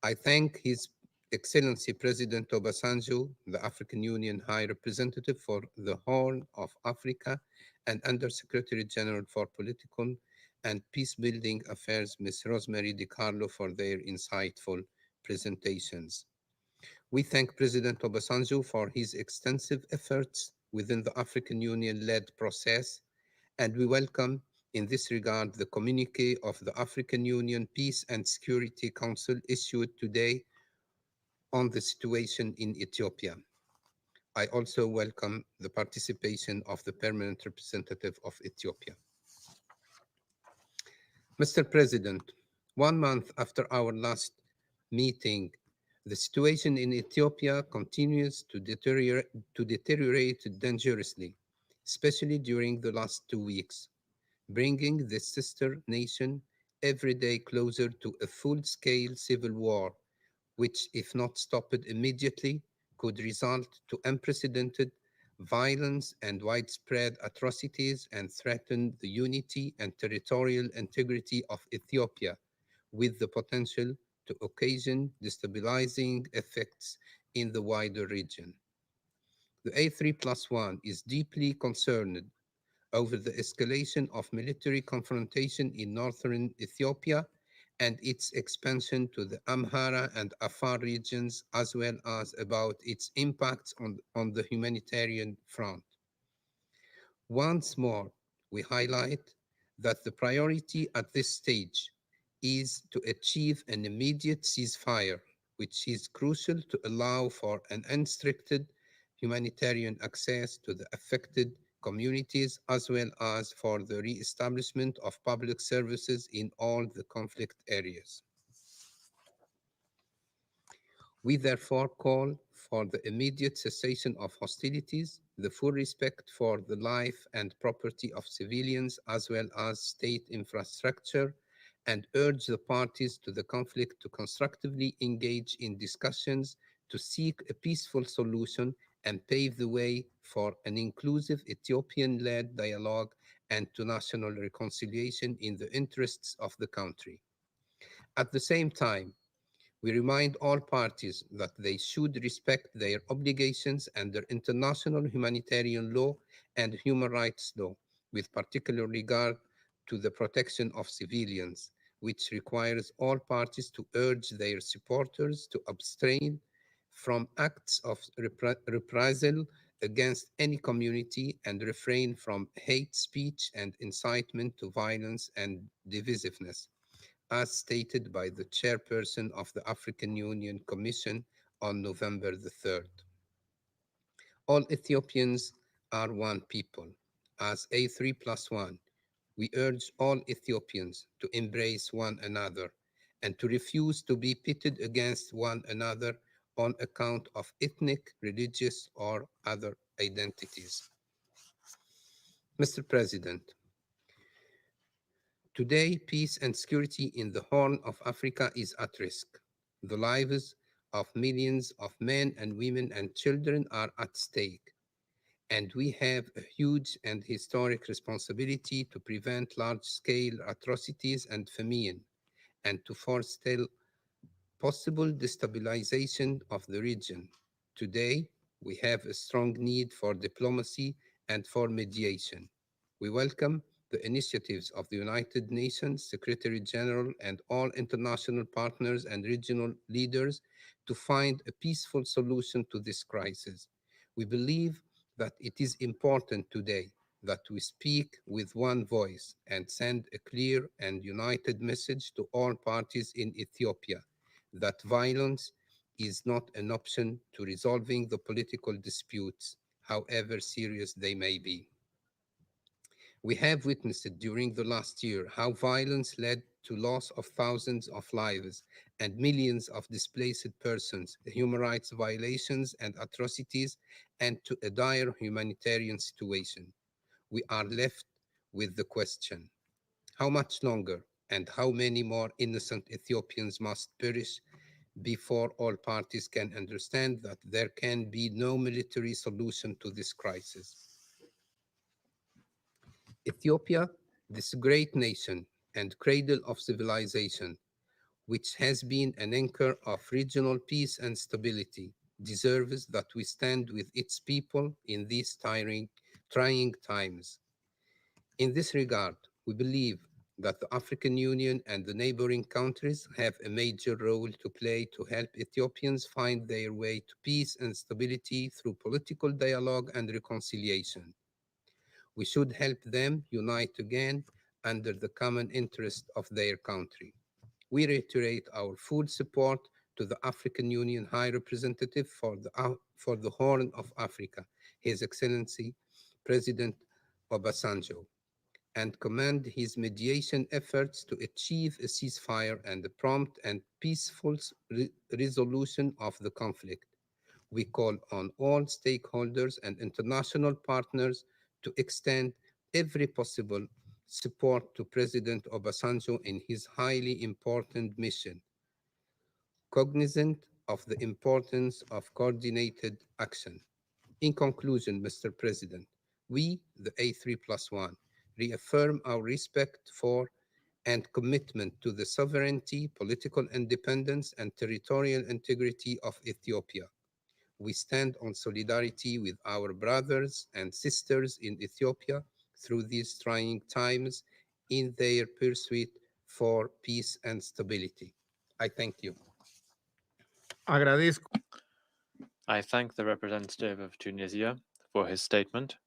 I thank His Excellency President Obasanjo, the African Union High Representative for the Horn of Africa and Under Secretary General for Political and Peacebuilding Affairs, Ms. Rosemary DiCarlo, for their insightful presentations. We thank President Obasanjo for his extensive efforts within the African Union-led process, and we welcome in this regard the communique of the African Union Peace and Security Council issued today on the situation in Ethiopia. I also welcome the participation of the permanent representative of Ethiopia. Mr. President, 1 month after our last meeting, the situation in Ethiopia continues to deteriorate dangerously, especially during the last 2 weeks, bringing the sister nation every day closer to a full-scale civil war, which, if not stopped immediately, could result to unprecedented violence and widespread atrocities and threaten the unity and territorial integrity of Ethiopia, with the potential to occasion destabilizing effects in the wider region. The A3+1 is deeply concerned over the escalation of military confrontation in northern Ethiopia and its expansion to the Amhara and Afar regions, as well as about its impacts on the humanitarian front. Once more, we highlight that the priority at this stage is to achieve an immediate ceasefire, which is crucial to allow for an unrestricted humanitarian access to the affected communities, as well as for the re-establishment of public services in all the conflict areas. We therefore call for the immediate cessation of hostilities, the full respect for the life and property of civilians, as well as state infrastructure, and urge the parties to the conflict to constructively engage in discussions to seek a peaceful solution and pave the way for an inclusive Ethiopian-led dialogue and to national reconciliation in the interests of the country. At the same time, we remind all parties that they should respect their obligations under international humanitarian law and human rights law, with particular regard to the protection of civilians, which requires all parties to urge their supporters to abstain from acts of reprisal against any community and refrain from hate speech and incitement to violence and divisiveness, as stated by the chairperson of the African Union Commission on November the 3rd. All Ethiopians are one people. As A3+1, we urge all Ethiopians to embrace one another and to refuse to be pitted against one another on account of ethnic, religious, or other identities. Mr. President, today, peace and security in the Horn of Africa is at risk. The lives of millions of men and women and children are at stake, and we have a huge and historic responsibility to prevent large-scale atrocities and famine, and to forestall possible destabilization of the region. Today, we have a strong need for diplomacy and for mediation. We welcome the initiatives of the United Nations Secretary General and all international partners and regional leaders to find a peaceful solution to this crisis. We believe that it is important today that we speak with one voice and send a clear and united message to all parties in Ethiopia that violence is not an option to resolving the political disputes, however serious they may be. We have witnessed during the last year how violence led to loss of thousands of lives and millions of displaced persons, human rights violations and atrocities, and to a dire humanitarian situation. We are left with the question, how much longer and how many more innocent Ethiopians must perish before all parties can understand that there can be no military solution to this crisis? Ethiopia, this great nation and cradle of civilization, which has been an anchor of regional peace and stability, deserves that we stand with its people in these trying times. In this regard, we believe that the African Union and the neighboring countries have a major role to play to help Ethiopians find their way to peace and stability through political dialogue and reconciliation. We should help them unite again under the common interest of their country. We reiterate our full support to the African Union High Representative for the Horn of Africa, His Excellency President Obasanjo, and commend his mediation efforts to achieve a ceasefire and a prompt and peaceful resolution of the conflict. We call on all stakeholders and international partners to extend every possible support to President Obasanjo in his highly important mission, cognizant of the importance of coordinated action. In conclusion, Mr. President, we, the A3+1, reaffirm our respect for and commitment to the sovereignty, political independence, and territorial integrity of Ethiopia. We stand on solidarity with our brothers and sisters in Ethiopia through these trying times in their pursuit for peace and stability. I thank you. Agradezco. I thank the representative of Tunisia for his statement,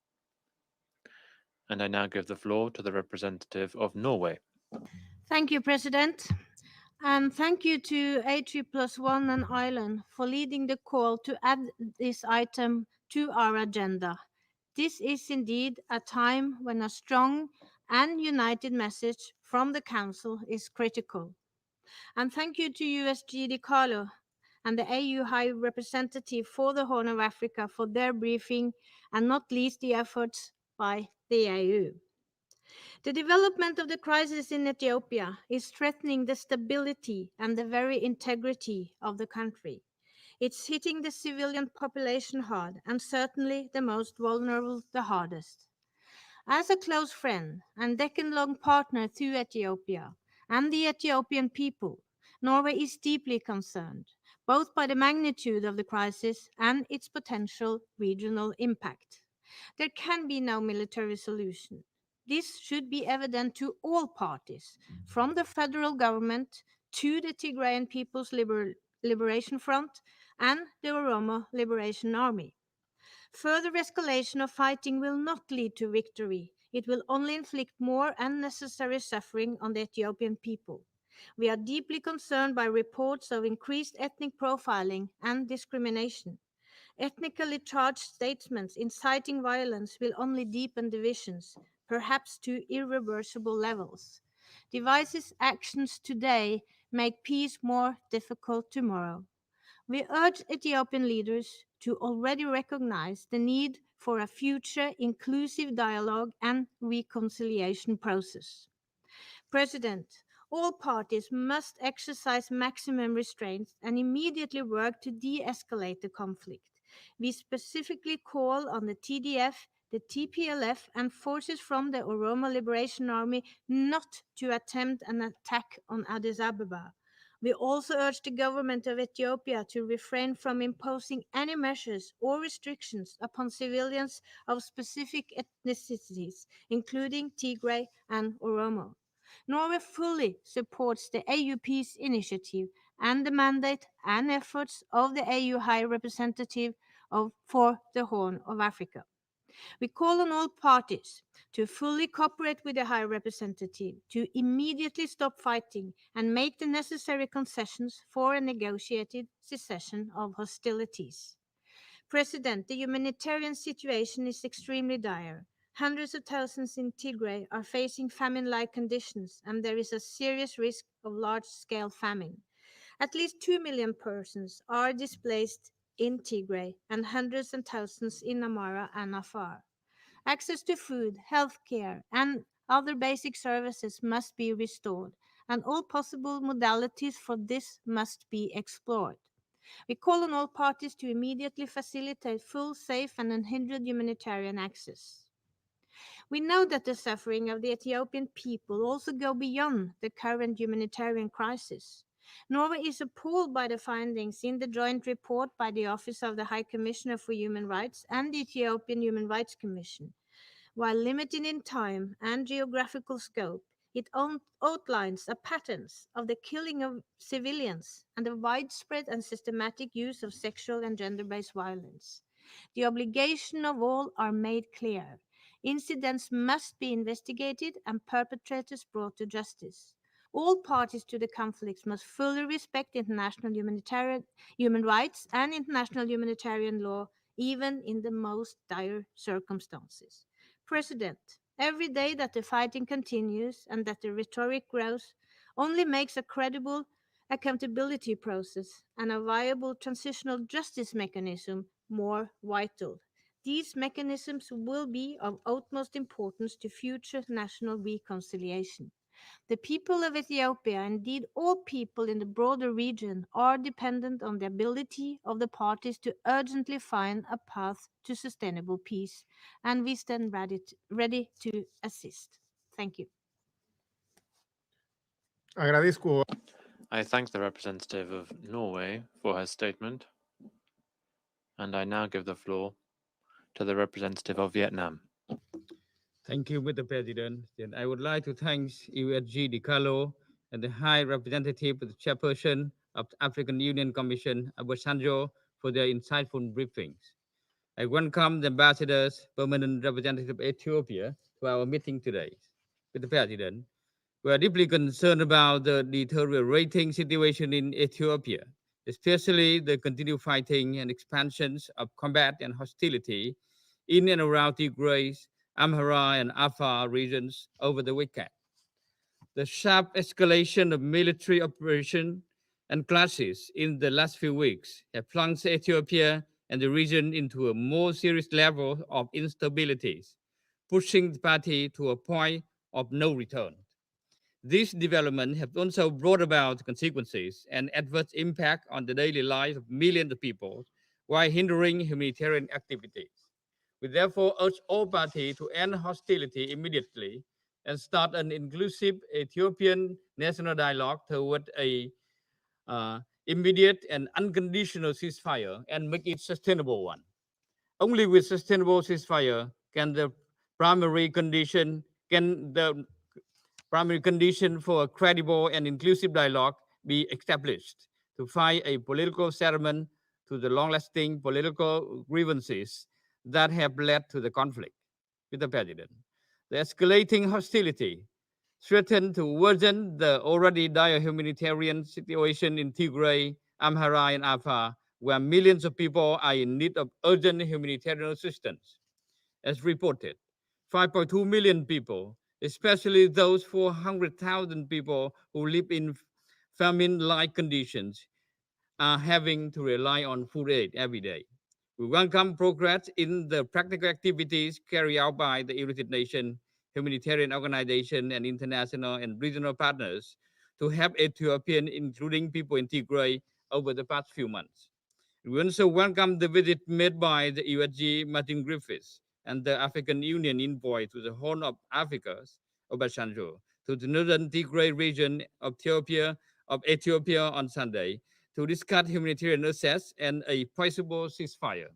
and I now give the floor to the representative of Norway. Thank you, President. And thank you to A3+1 and Ireland for leading the call to add this item to our agenda. This is indeed a time when a strong and united message from the Council is critical. And thank you to USG Di Carlo and the AU High Representative for the Horn of Africa for their briefing, and not least the efforts by the AU. The development of the crisis in Ethiopia is threatening the stability and the very integrity of the country. It's hitting the civilian population hard, and certainly the most vulnerable the hardest. As a close friend and decade-long partner to Ethiopia and the Ethiopian people, Norway is deeply concerned, both by the magnitude of the crisis and its potential regional impact. There can be no military solution. This should be evident to all parties, from the federal government to the Tigrayan People's Liberation Front and the Oromo Liberation Army. Further escalation of fighting will not lead to victory. It will only inflict more unnecessary suffering on the Ethiopian people. We are deeply concerned by reports of increased ethnic profiling and discrimination. Ethnically charged statements inciting violence will only deepen divisions, perhaps to irreversible levels. Divisive actions today make peace more difficult tomorrow. We urge Ethiopian leaders to already recognize the need for a future inclusive dialogue and reconciliation process. President, all parties must exercise maximum restraint and immediately work to de-escalate the conflict. We specifically call on the TDF, the TPLF, and forces from the Oromo Liberation Army not to attempt an attack on Addis Ababa. We also urge the government of Ethiopia to refrain from imposing any measures or restrictions upon civilians of specific ethnicities, including Tigray and Oromo. Norway fully supports the AU Peace Initiative and the mandate and efforts of the AU High Representative for the Horn of Africa. We call on all parties to fully cooperate with the High Representative to immediately stop fighting and make the necessary concessions for a negotiated cessation of hostilities. President, the humanitarian situation is extremely dire. Hundreds of thousands in Tigray are facing famine-like conditions, and there is a serious risk of large-scale famine. At least 2 million persons are displaced in Tigray and hundreds and thousands in Amara and Afar. Access to food, health care, and other basic services must be restored, and all possible modalities for this must be explored. We call on all parties to immediately facilitate full, safe, and unhindered humanitarian access. We know that the suffering of the Ethiopian people also go beyond the current humanitarian crisis. Norway is appalled by the findings in the joint report by the Office of the High Commissioner for Human Rights and the Ethiopian Human Rights Commission. While limited in time and geographical scope, it outlines a patterns of the killing of civilians and the widespread and systematic use of sexual and gender-based violence. The obligation of all are made clear. Incidents must be investigated and perpetrators brought to justice. All parties to the conflicts must fully respect international human rights and international humanitarian law, even in the most dire circumstances. President, every day that the fighting continues and that the rhetoric grows only makes a credible accountability process and a viable transitional justice mechanism more vital. These mechanisms will be of utmost importance to future national reconciliation. The people of Ethiopia, indeed all people in the broader region, are dependent on the ability of the parties to urgently find a path to sustainable peace, and we stand ready to assist. Thank you. Agradezco. I thank the representative of Norway for her statement, and I now give the floor to the representative of Vietnam. Thank you, Mr. President. And I would like to thank USG DiCarlo and the High Representative, the Chairperson of the African Union Commission, Obasanjo, for their insightful briefings. I welcome the ambassadors, permanent representative of Ethiopia, to our meeting today. Mr. President, we are deeply concerned about the deteriorating situation in Ethiopia, especially the continued fighting and expansions of combat and hostility in and around Tigray, Amhara, and Afar regions over the weekend. The sharp escalation of military operation and clashes in the last few weeks have plunged Ethiopia and the region into a more serious level of instabilities, pushing the party to a point of no return. These developments have also brought about consequences and adverse impact on the daily lives of millions of people while hindering humanitarian activities. We therefore urge all parties to end hostility immediately and start an inclusive Ethiopian national dialogue toward a immediate and unconditional ceasefire and make it sustainable one. Only with sustainable ceasefire can the primary condition for a credible and inclusive dialogue be established to find a political settlement to the long-lasting political grievances that have led to the conflict. Mr. President, the escalating hostility threatened to worsen the already dire humanitarian situation in Tigray, Amhara, and Afar, where millions of people are in need of urgent humanitarian assistance. As reported, 5.2 million people, especially those 400,000 people who live in famine-like conditions, are having to rely on food aid every day. We welcome progress in the practical activities carried out by the United Nations, humanitarian organizations, and international and regional partners to help Ethiopians, including people in Tigray, over the past few months. We also welcome the visit made by the USG Martin Griffiths and the African Union envoy to the Horn of Africa, Obasanjo, to the northern Tigray region of Ethiopia on Sunday to discuss humanitarian access and a possible ceasefire.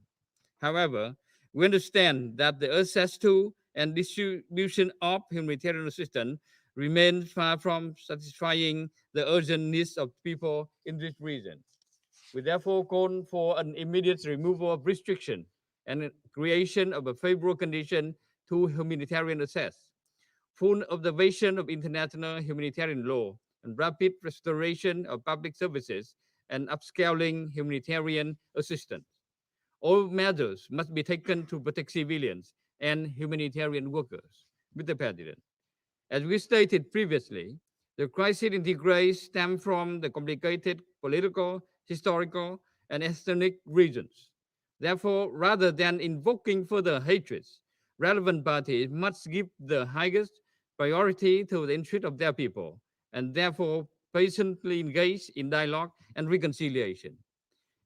However, we understand that the access to and distribution of humanitarian assistance remains far from satisfying the urgent needs of people in this region. We therefore call for an immediate removal of restriction and creation of a favorable condition to humanitarian access, full observation of international humanitarian law, and rapid restoration of public services and upscaling humanitarian assistance. All measures must be taken to protect civilians and humanitarian workers. Mr. President, as we stated previously, the crisis in Tigray stems from the complicated political, historical, and ethnic regions. Therefore, rather than invoking further hatreds, relevant parties must give the highest priority to the interest of their people, and therefore patiently engage in dialogue and reconciliation.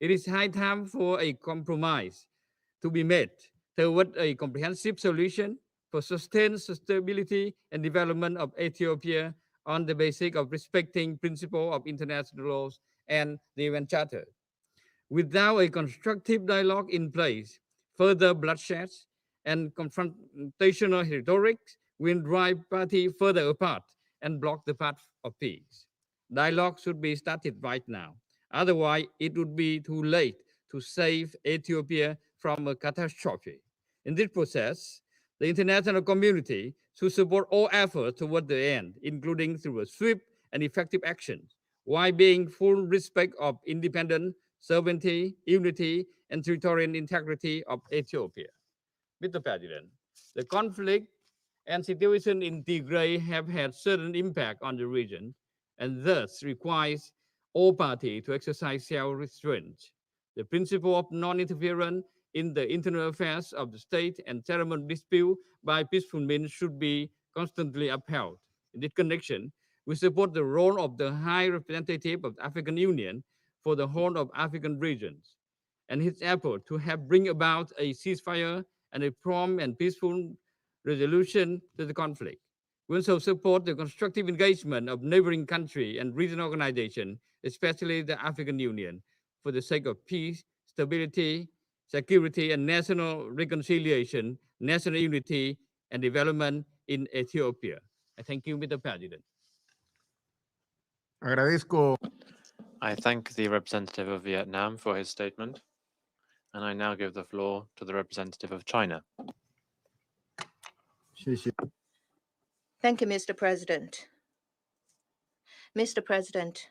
It is high time for a compromise to be made toward a comprehensive solution for sustained stability and development of Ethiopia on the basis of respecting principle of international laws and the UN Charter. Without a constructive dialogue in place, further bloodshed and confrontational rhetoric will drive parties further apart and block the path of peace. Dialogue should be started right now. Otherwise, it would be too late to save Ethiopia from a catastrophe. In this process, the international community should support all efforts toward the end, including through a swift and effective action, while being full respect of independence, sovereignty, unity, and territorial integrity of Ethiopia. Mr. President, the conflict and situation in Tigray have had certain impact on the region and thus requires all parties to exercise self-restraint. The principle of non-interference in the internal affairs of the state and settlement dispute by peaceful means should be constantly upheld. In this connection, we support the role of the High Representative of the African Union for the Horn of African regions and his effort to have bring about a ceasefire and a prompt and peaceful resolution to the conflict. We also support the constructive engagement of neighboring countries and regional organizations, especially the African Union, for the sake of peace, stability, security, and national reconciliation, national unity, and development in Ethiopia. I thank you, Mr. President. Agradezco. I thank the representative of Vietnam for his statement, and I now give the floor to the representative of China. Thank you, Mr. President. Mr. President,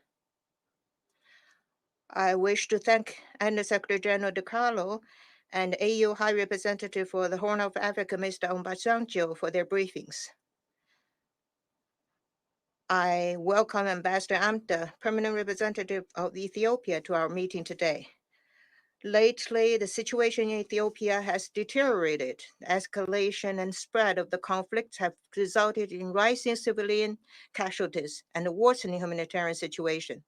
I wish to thank Under-Secretary General De Carlo and AU High Representative for the Horn of Africa, Mr. Obasanjo, for their briefings. I welcome Ambassador Amta, Permanent Representative of Ethiopia, to our meeting today. Lately, the situation in Ethiopia has deteriorated. The escalation and spread of the conflicts have resulted in rising civilian casualties and a worsening humanitarian situation.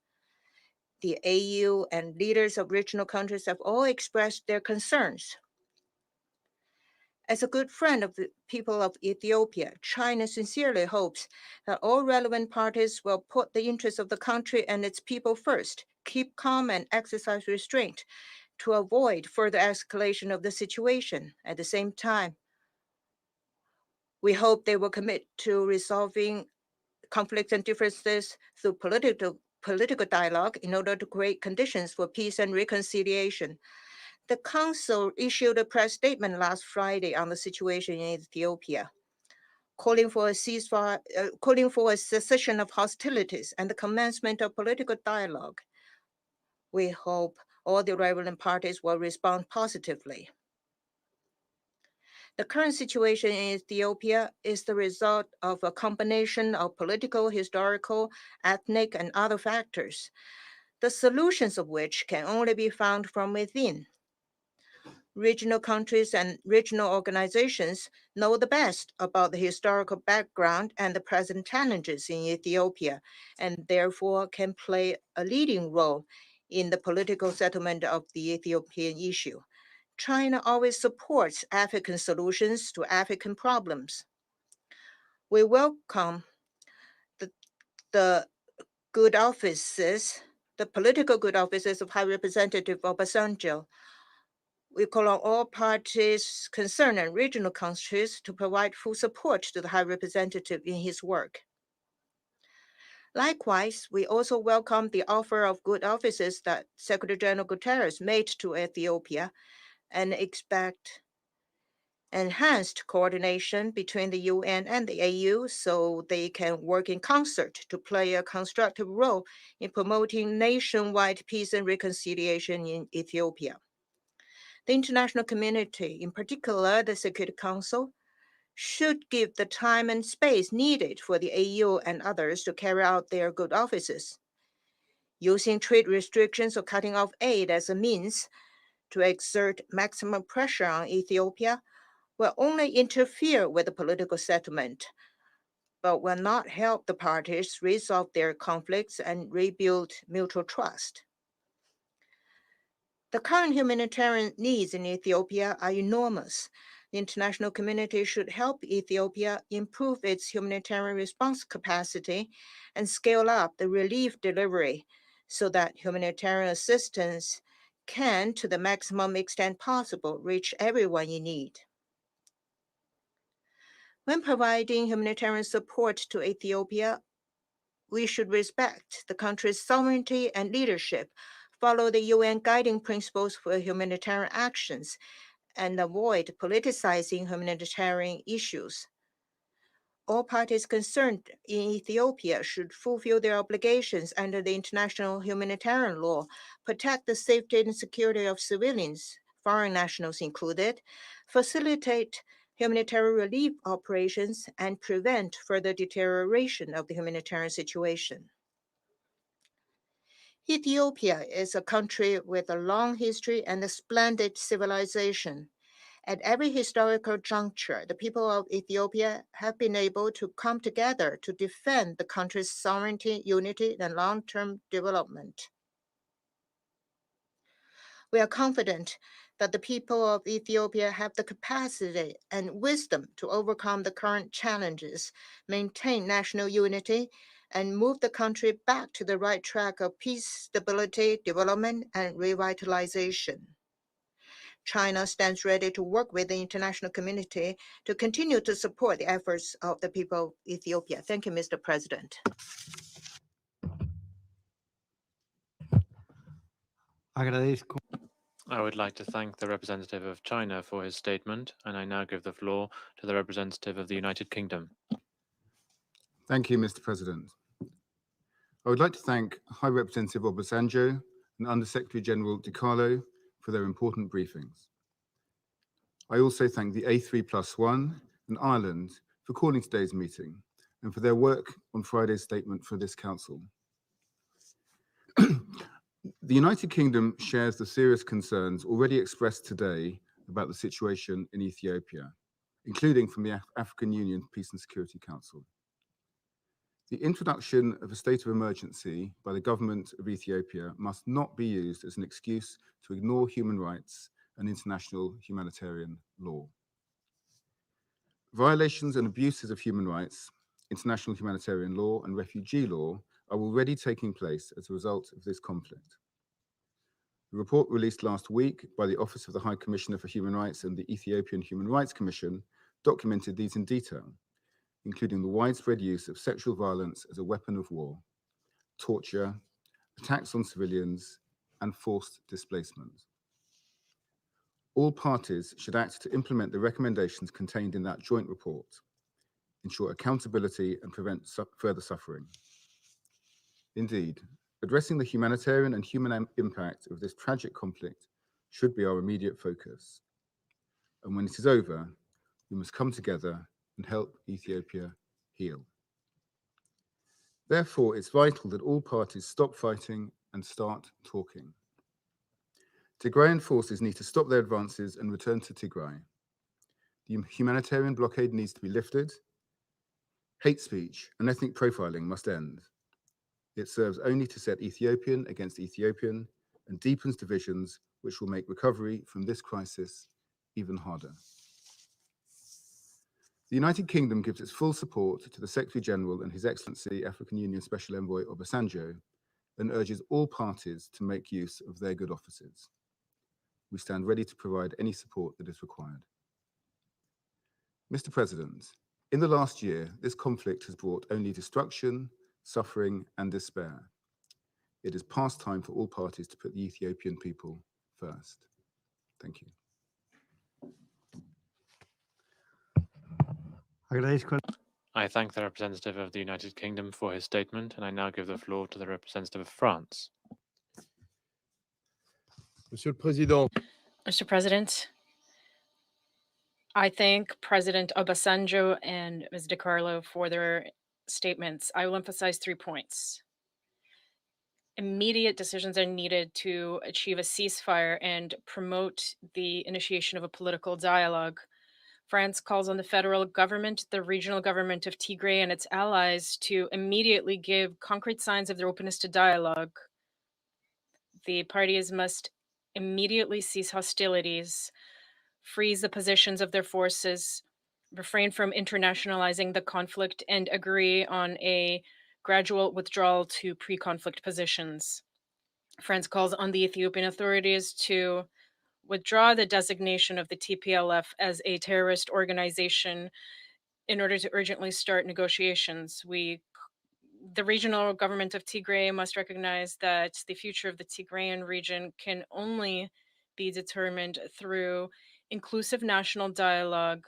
The AU and leaders of regional countries have all expressed their concerns. As a good friend of the people of Ethiopia, China sincerely hopes that all relevant parties will put the interests of the country and its people first, keep calm and exercise restraint to avoid further escalation of the situation. At the same time, we hope they will commit to resolving conflicts and differences through political dialogue in order to create conditions for peace and reconciliation. The Council issued a press statement last Friday on the situation in Ethiopia, calling for a ceasefire, calling for a cessation of hostilities and the commencement of political dialogue. We hope all the relevant parties will respond positively. The current situation in Ethiopia is the result of a combination of political, historical, ethnic, and other factors, the solutions of which can only be found from within. Regional countries and regional organizations know the best about the historical background and the present challenges in Ethiopia, and therefore can play a leading role in the political settlement of the Ethiopian issue. China always supports African solutions to African problems. We welcome the good offices, the political good offices of High Representative Obasanjo. We call on all parties concerned and regional countries to provide full support to the High Representative in his work. Likewise, we also welcome the offer of good offices that Secretary General Guterres made to Ethiopia and expect enhanced coordination between the UN and the AU so they can work in concert to play a constructive role in promoting nationwide peace and reconciliation in Ethiopia. The international community, in particular the Security Council, should give the time and space needed for the AU and others to carry out their good offices. Using trade restrictions or cutting off aid as a means to exert maximum pressure on Ethiopia will only interfere with the political settlement, but will not help the parties resolve their conflicts and rebuild mutual trust. The current humanitarian needs in Ethiopia are enormous. The international community should help Ethiopia improve its humanitarian response capacity and scale up the relief delivery so that humanitarian assistance can, to the maximum extent possible, reach everyone in need. When providing humanitarian support to Ethiopia, we should respect the country's sovereignty and leadership, follow the UN guiding principles for humanitarian actions, and avoid politicizing humanitarian issues. All parties concerned in Ethiopia should fulfill their obligations under the international humanitarian law, protect the safety and security of civilians, foreign nationals included, facilitate humanitarian relief operations, and prevent further deterioration of the humanitarian situation. Ethiopia is a country with a long history and a splendid civilization. At every historical juncture, the people of Ethiopia have been able to come together to defend the country's sovereignty, unity, and long-term development. We are confident that the people of Ethiopia have the capacity and wisdom to overcome the current challenges, maintain national unity, and move the country back to the right track of peace, stability, development, and revitalization. China stands ready to work with the international community to continue to support the efforts of the people of Ethiopia. Thank you, Mr. President. I would like to thank the representative of China for his statement, and I now give the floor to the representative of the United Kingdom. Thank you, Mr. President. I would like to thank High Representative Obasanjo and Undersecretary General Di Carlo for their important briefings. I also thank the A3+1 and Ireland for calling today's meeting and for their work on Friday's statement for this Council. The United Kingdom shares the serious concerns already expressed today about the situation in Ethiopia, including from the African Union Peace and Security Council. The introduction of a state of emergency by the government of Ethiopia must not be used as an excuse to ignore human rights and international humanitarian law. Violations and abuses of human rights, international humanitarian law, and refugee law are already taking place as a result of this conflict. The report released last week by the Office of the High Commissioner for Human Rights and the Ethiopian Human Rights Commission documented these in detail, including the widespread use of sexual violence as a weapon of war, torture, attacks on civilians, and forced displacement. All parties should act to implement the recommendations contained in that joint report, ensure accountability, and prevent further suffering. Indeed, addressing the humanitarian and human impact of this tragic conflict should be our immediate focus. And when it is over, we must come together and help Ethiopia heal. Therefore, it's vital that all parties stop fighting and start talking. Tigrayan forces need to stop their advances and return to Tigray. The humanitarian blockade needs to be lifted. Hate speech and ethnic profiling must end. It serves only to set Ethiopian against Ethiopian and deepens divisions, which will make recovery from this crisis even harder. The United Kingdom gives its full support to the Secretary General and His Excellency African Union Special Envoy Obasanjo and urges all parties to make use of their good offices. We stand ready to provide any support that is required. Mr. President, in the last year, this conflict has brought only destruction, suffering, and despair. It is past time for all parties to put the Ethiopian people first. Thank you. I thank the representative of the United Kingdom for his statement, and I now give the floor to the representative of France. Mr. President, I thank President Obasanjo and Ms. Di Carlo for their statements. I will emphasize 3 points. Immediate decisions are needed to achieve a ceasefire and promote the initiation of a political dialogue. France calls on the federal government, the regional government of Tigray, and its allies to immediately give concrete signs of their openness to dialogue. The parties must immediately cease hostilities. freeze the positions of their forces, refrain from internationalizing the conflict, and agree on a gradual withdrawal to pre-conflict positions. France calls on the Ethiopian authorities to withdraw the designation of the TPLF as a terrorist organization in order to urgently start negotiations. The regional government of Tigray must recognize that the future of the Tigrayan region can only be determined through inclusive national dialogue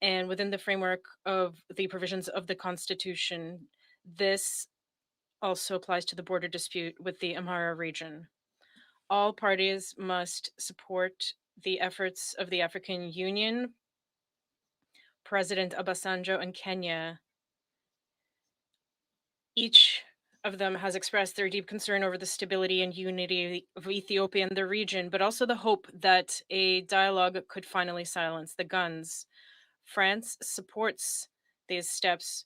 and within the framework of the provisions of the Constitution. This also applies to the border dispute with the Amhara region. All parties must support the efforts of the African Union, President Obasanjo, and Kenya. Each of them has expressed their deep concern over the stability and unity of Ethiopia and the region, but also the hope that a dialogue could finally silence the guns. France supports these steps,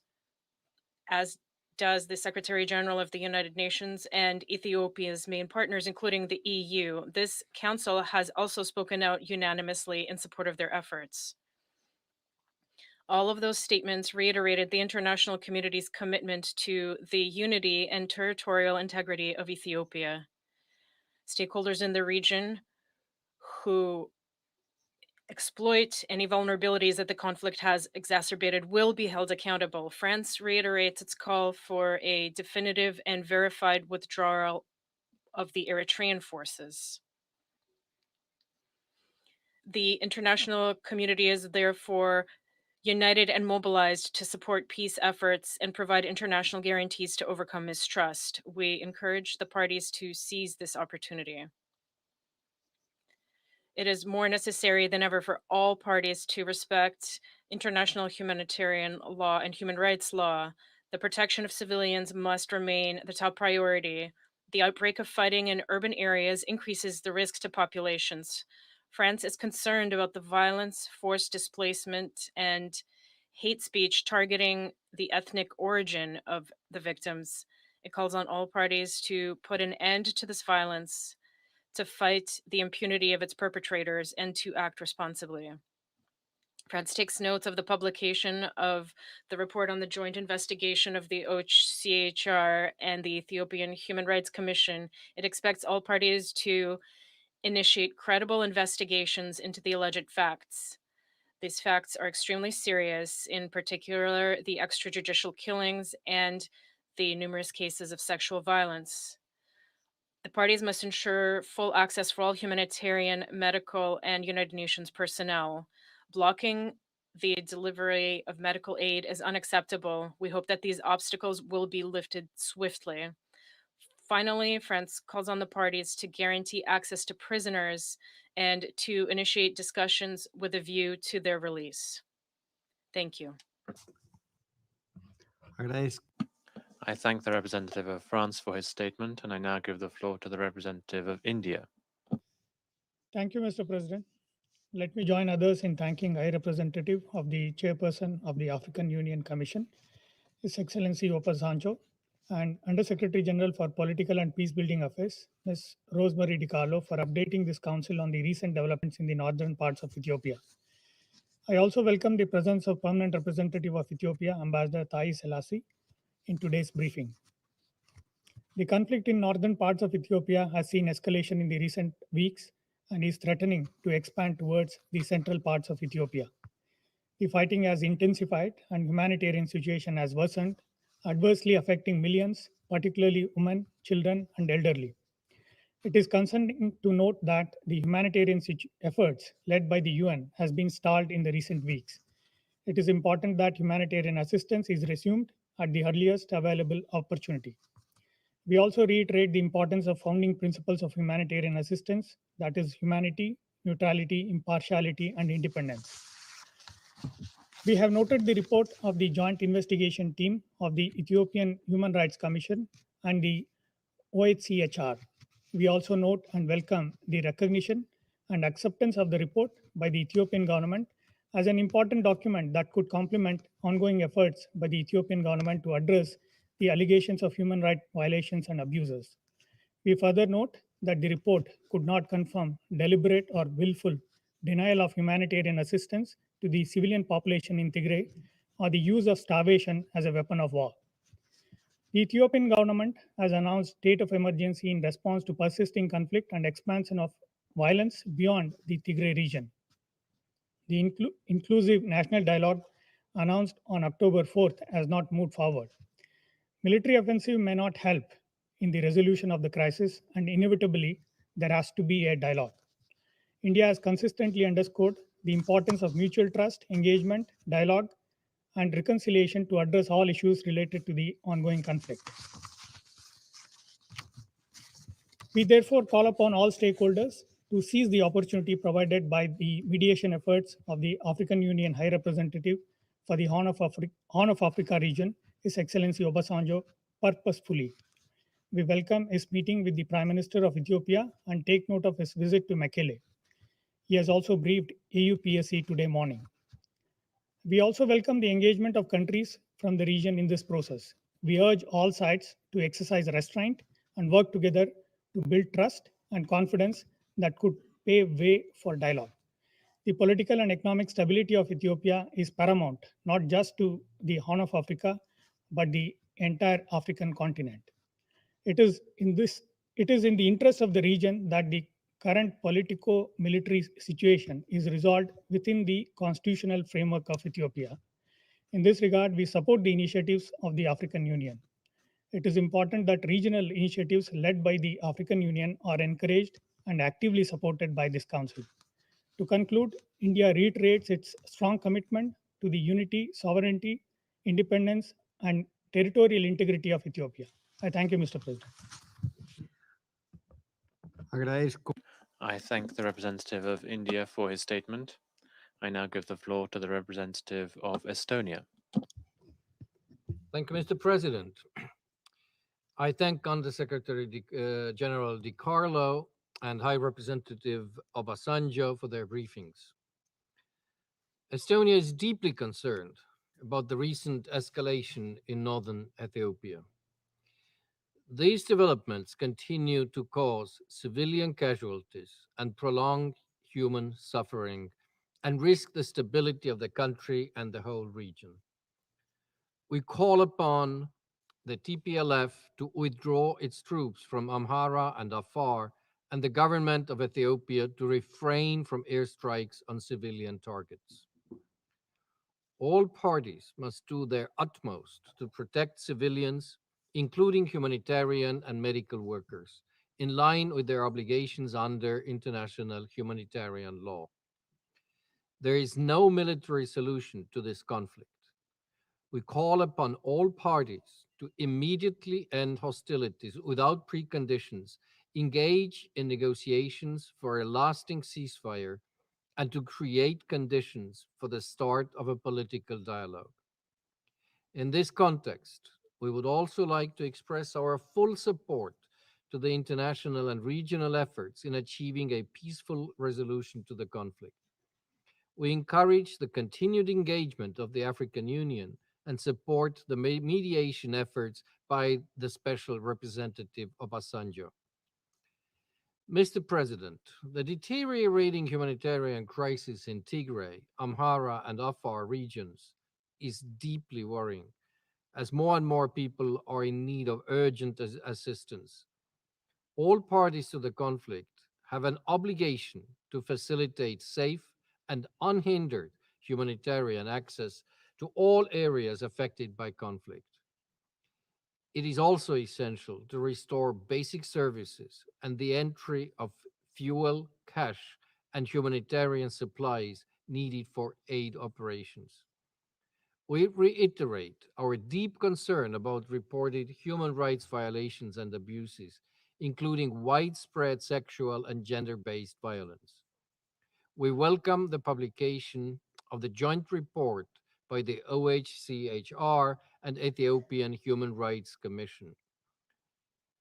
as does the Secretary General of the United Nations and Ethiopia's main partners, including the EU. This council has also spoken out unanimously in support of their efforts. All of those statements reiterated the international community's commitment to the unity and territorial integrity of Ethiopia. Stakeholders in the region who exploit any vulnerabilities that the conflict has exacerbated will be held accountable. France reiterates its call for a definitive and verified withdrawal of the Eritrean forces. The international community is therefore united and mobilized to support peace efforts and provide international guarantees to overcome mistrust. We encourage the parties to seize this opportunity. It is more necessary than ever for all parties to respect international humanitarian law and human rights law. The protection of civilians must remain the top priority. The outbreak of fighting in urban areas increases the risk to populations. France is concerned about the violence, forced displacement, and hate speech targeting the ethnic origin of the victims. It calls on all parties to put an end to this violence, to fight the impunity of its perpetrators, and to act responsibly. France takes notes of the publication of the report on the joint investigation of the OHCHR and the Ethiopian Human Rights Commission. It expects all parties to initiate credible investigations into the alleged facts. These facts are extremely serious, in particular, the extrajudicial killings and the numerous cases of sexual violence. The parties must ensure full access for all humanitarian, medical, and United Nations personnel. Blocking the delivery of medical aid is unacceptable. We hope that these obstacles will be lifted swiftly. Finally, France calls on the parties to guarantee access to prisoners and to initiate discussions with a view to their release. Thank you. I thank the representative of France for his statement, and I now give the floor to the representative of India. Thank you, Mr. President. Let me join others in thanking High Representative of the Chairperson of the African Union Commission, His Excellency Obasanjo, and Undersecretary General for Political and Peacebuilding Affairs, Ms. Rosemary DiCarlo, for updating this council on the recent developments in the northern parts of Ethiopia. I also welcome the presence of Permanent Representative of Ethiopia, Ambassador Thai Selassie, in today's briefing. The conflict in northern parts of Ethiopia has seen escalation in the recent weeks and is threatening to expand towards the central parts of Ethiopia. The fighting has intensified and humanitarian situation has worsened, adversely affecting millions, particularly women, children, and elderly. It is concerning to note that the humanitarian efforts led by the UN has been stalled in the recent weeks. It is important that humanitarian assistance is resumed at the earliest available opportunity. We also reiterate the importance of founding principles of humanitarian assistance, that is humanity, neutrality, impartiality, and independence. We have noted the report of the joint investigation team of the Ethiopian Human Rights Commission and the OHCHR. We also note and welcome the recognition and acceptance of the report by the Ethiopian government as an important document that could complement ongoing efforts by the Ethiopian government to address the allegations of human rights violations and abuses. We further note that the report could not confirm deliberate or willful denial of humanitarian assistance to the civilian population in Tigray, or the use of starvation as a weapon of war. The Ethiopian government has announced state of emergency in response to persisting conflict and expansion of violence beyond the Tigray region. The inclusive national dialogue announced on October 4th has not moved forward. Military offensive may not help in the resolution of the crisis, and inevitably there has to be a dialogue. India has consistently underscored the importance of mutual trust, engagement, dialogue, and reconciliation to address all issues related to the ongoing conflict. We therefore call upon all stakeholders to seize the opportunity provided by the mediation efforts of the African Union High Representative for the Horn of Africa region, His Excellency Obasanjo, purposefully. We welcome his meeting with the Prime Minister of Ethiopia and take note of his visit to Mekelle. He has also briefed AUPSC today morning. We also welcome the engagement of countries from the region in this process. We urge all sides to exercise restraint and work together to build trust and confidence that could pave way for dialogue. The political and economic stability of Ethiopia is paramount, not just to the Horn of Africa, but the entire African continent. It is in the interest of the region that the current politico-military situation is resolved within the constitutional framework of Ethiopia. In this regard, we support the initiatives of the African Union. It is important that regional initiatives led by the African Union are encouraged and actively supported by this Council. To conclude, India reiterates its strong commitment to the unity, sovereignty, independence, and territorial integrity of Ethiopia. I thank you, Mr. President. I thank the representative of India for his statement. I now give the floor to the representative of Estonia. Thank you, Mr. President. I thank Undersecretary General Di Carlo and High Representative Obasanjo for their briefings. Estonia is deeply concerned about the recent escalation in northern Ethiopia. These developments continue to cause civilian casualties and prolong human suffering and risk the stability of the country and the whole region. We call upon the TPLF to withdraw its troops from Amhara and Afar and the government of Ethiopia to refrain from airstrikes on civilian targets. All parties must do their utmost to protect civilians, including humanitarian and medical workers, in line with their obligations under international humanitarian law. There is no military solution to this conflict. We call upon all parties to immediately end hostilities without preconditions, engage in negotiations for a lasting ceasefire, and to create conditions for the start of a political dialogue. In this context, we would also like to express our full support to the international and regional efforts in achieving a peaceful resolution to the conflict. We encourage the continued engagement of the African Union and support the mediation efforts by the Special Representative Obasanjo. Mr. President, the deteriorating humanitarian crisis in Tigray, Amhara, and Afar regions is deeply worrying, as more and more people are in need of urgent assistance. All parties to the conflict have an obligation to facilitate safe and unhindered humanitarian access to all areas affected by conflict. It is also essential to restore basic services and the entry of fuel, cash, and humanitarian supplies needed for aid operations. We reiterate our deep concern about reported human rights violations and abuses, including widespread sexual and gender-based violence. We welcome the publication of the joint report by the OHCHR and Ethiopian Human Rights Commission.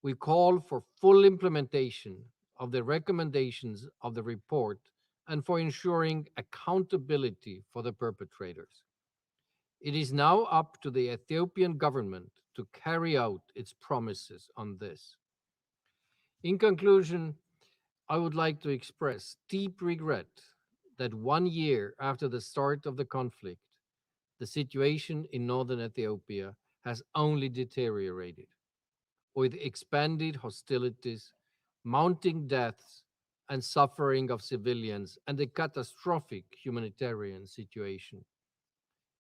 We call for full implementation of the recommendations of the report and for ensuring accountability for the perpetrators. It is now up to the Ethiopian government to carry out its promises on this. In conclusion, I would like to express deep regret that 1 year after the start of the conflict, the situation in northern Ethiopia has only deteriorated, with expanded hostilities, mounting deaths and suffering of civilians, and a catastrophic humanitarian situation.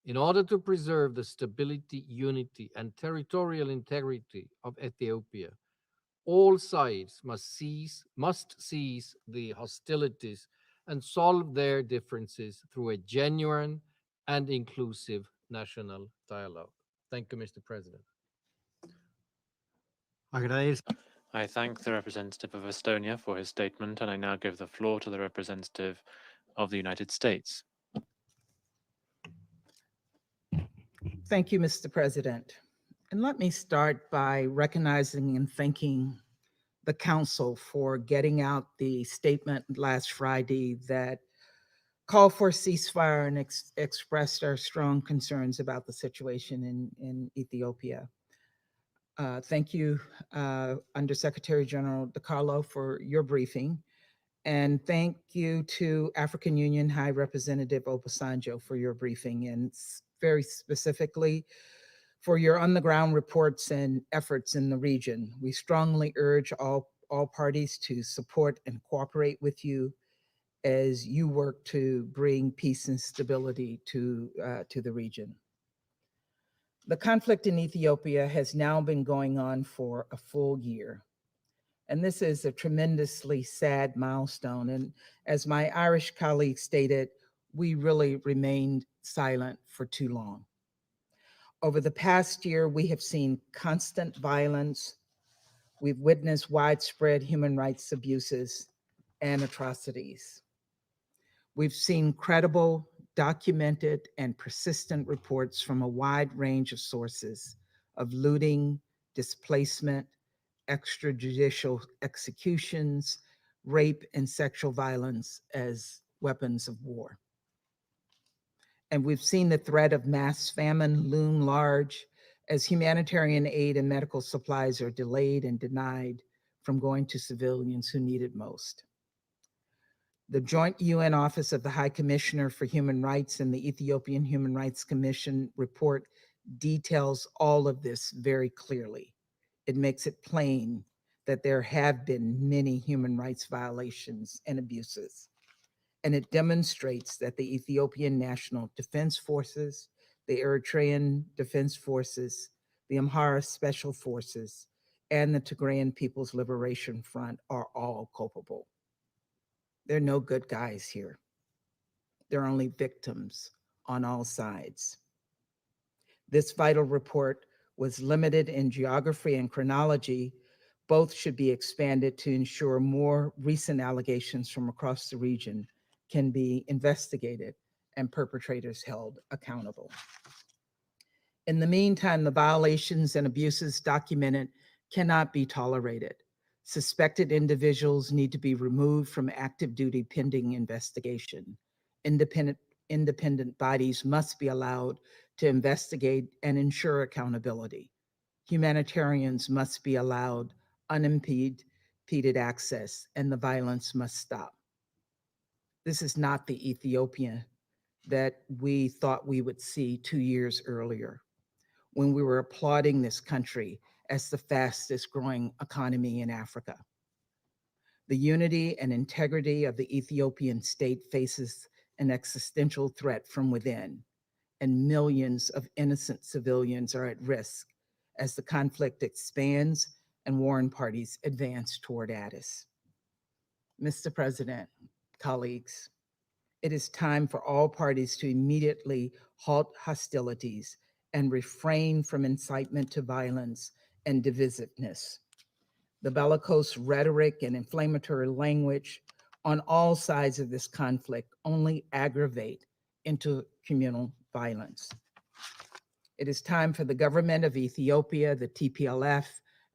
In order to preserve the stability, unity, and territorial integrity of Ethiopia, all sides must cease the hostilities and solve their differences through a genuine and inclusive national dialogue. Thank you, Mr. President. I thank the representative of Estonia for his statement, and I now give the floor to the representative of the United States. Thank you, Mr. President. And let me start by recognizing and thanking the Council for getting out the statement last Friday that called for a ceasefire and expressed our strong concerns about the situation in Ethiopia. Thank you, Undersecretary General DiCarlo, for your briefing. And thank you to African Union High Representative Obasanjo for your briefing, and very specifically for your on-the-ground reports and efforts in the region. We strongly urge all parties to support and cooperate with you as you work to bring peace and stability to the region. The conflict in Ethiopia has now been going on for a full year. And this is a tremendously sad milestone. And as my Irish colleague stated, we really remained silent for too long. Over the past year, we have seen constant violence. We've witnessed widespread human rights abuses and atrocities. We've seen credible, documented, and persistent reports from a wide range of sources of looting, displacement, extrajudicial executions, rape, and sexual violence as weapons of war. And we've seen the threat of mass famine loom large as humanitarian aid and medical supplies are delayed and denied from going to civilians who need it most. The Joint UN Office of the High Commissioner for Human Rights and the Ethiopian Human Rights Commission report details all of this very clearly. It makes it plain that there have been many human rights violations and abuses. And it demonstrates that the Ethiopian National Defense Forces, the Eritrean Defense Forces, the Amhara Special Forces, and the Tigrayan People's Liberation Front are all culpable. There are no good guys here. There are only victims on all sides. This vital report was limited in geography and chronology. Both should be expanded to ensure more recent allegations from across the region can be investigated and perpetrators held accountable. In the meantime, the violations and abuses documented cannot be tolerated. Suspected individuals need to be removed from active duty pending investigation. Independent bodies must be allowed to investigate and ensure accountability. Humanitarians must be allowed unimpeded access, and the violence must stop. This is not the Ethiopia that we thought we would see 2 years earlier, when we were applauding this country as the fastest growing economy in Africa. The unity and integrity of the Ethiopian state faces an existential threat from within, and millions of innocent civilians are at risk as the conflict expands and warring parties advance toward Addis. Mr. President, colleagues, it is time for all parties to immediately halt hostilities and refrain from incitement to violence and divisiveness. The bellicose rhetoric and inflammatory language on all sides of this conflict only aggravate intercommunal violence. It is time for the government of Ethiopia, the TPLF,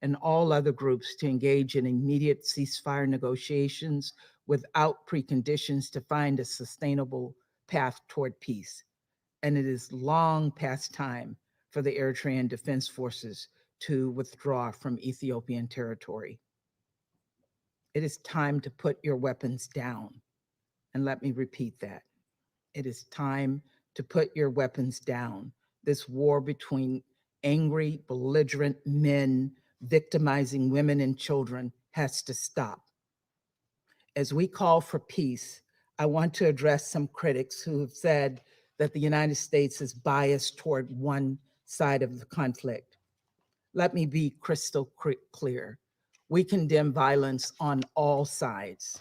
and all other groups to engage in immediate ceasefire negotiations without preconditions to find a sustainable path toward peace. And it is long past time for the Eritrean Defense Forces to withdraw from Ethiopian territory. It is time to put your weapons down. And let me repeat that. It is time to put your weapons down. This war between angry, belligerent men victimizing women and children has to stop. As we call for peace, I want to address some critics who have said that the United States is biased toward one side of the conflict. Let me be crystal clear. We condemn violence on all sides.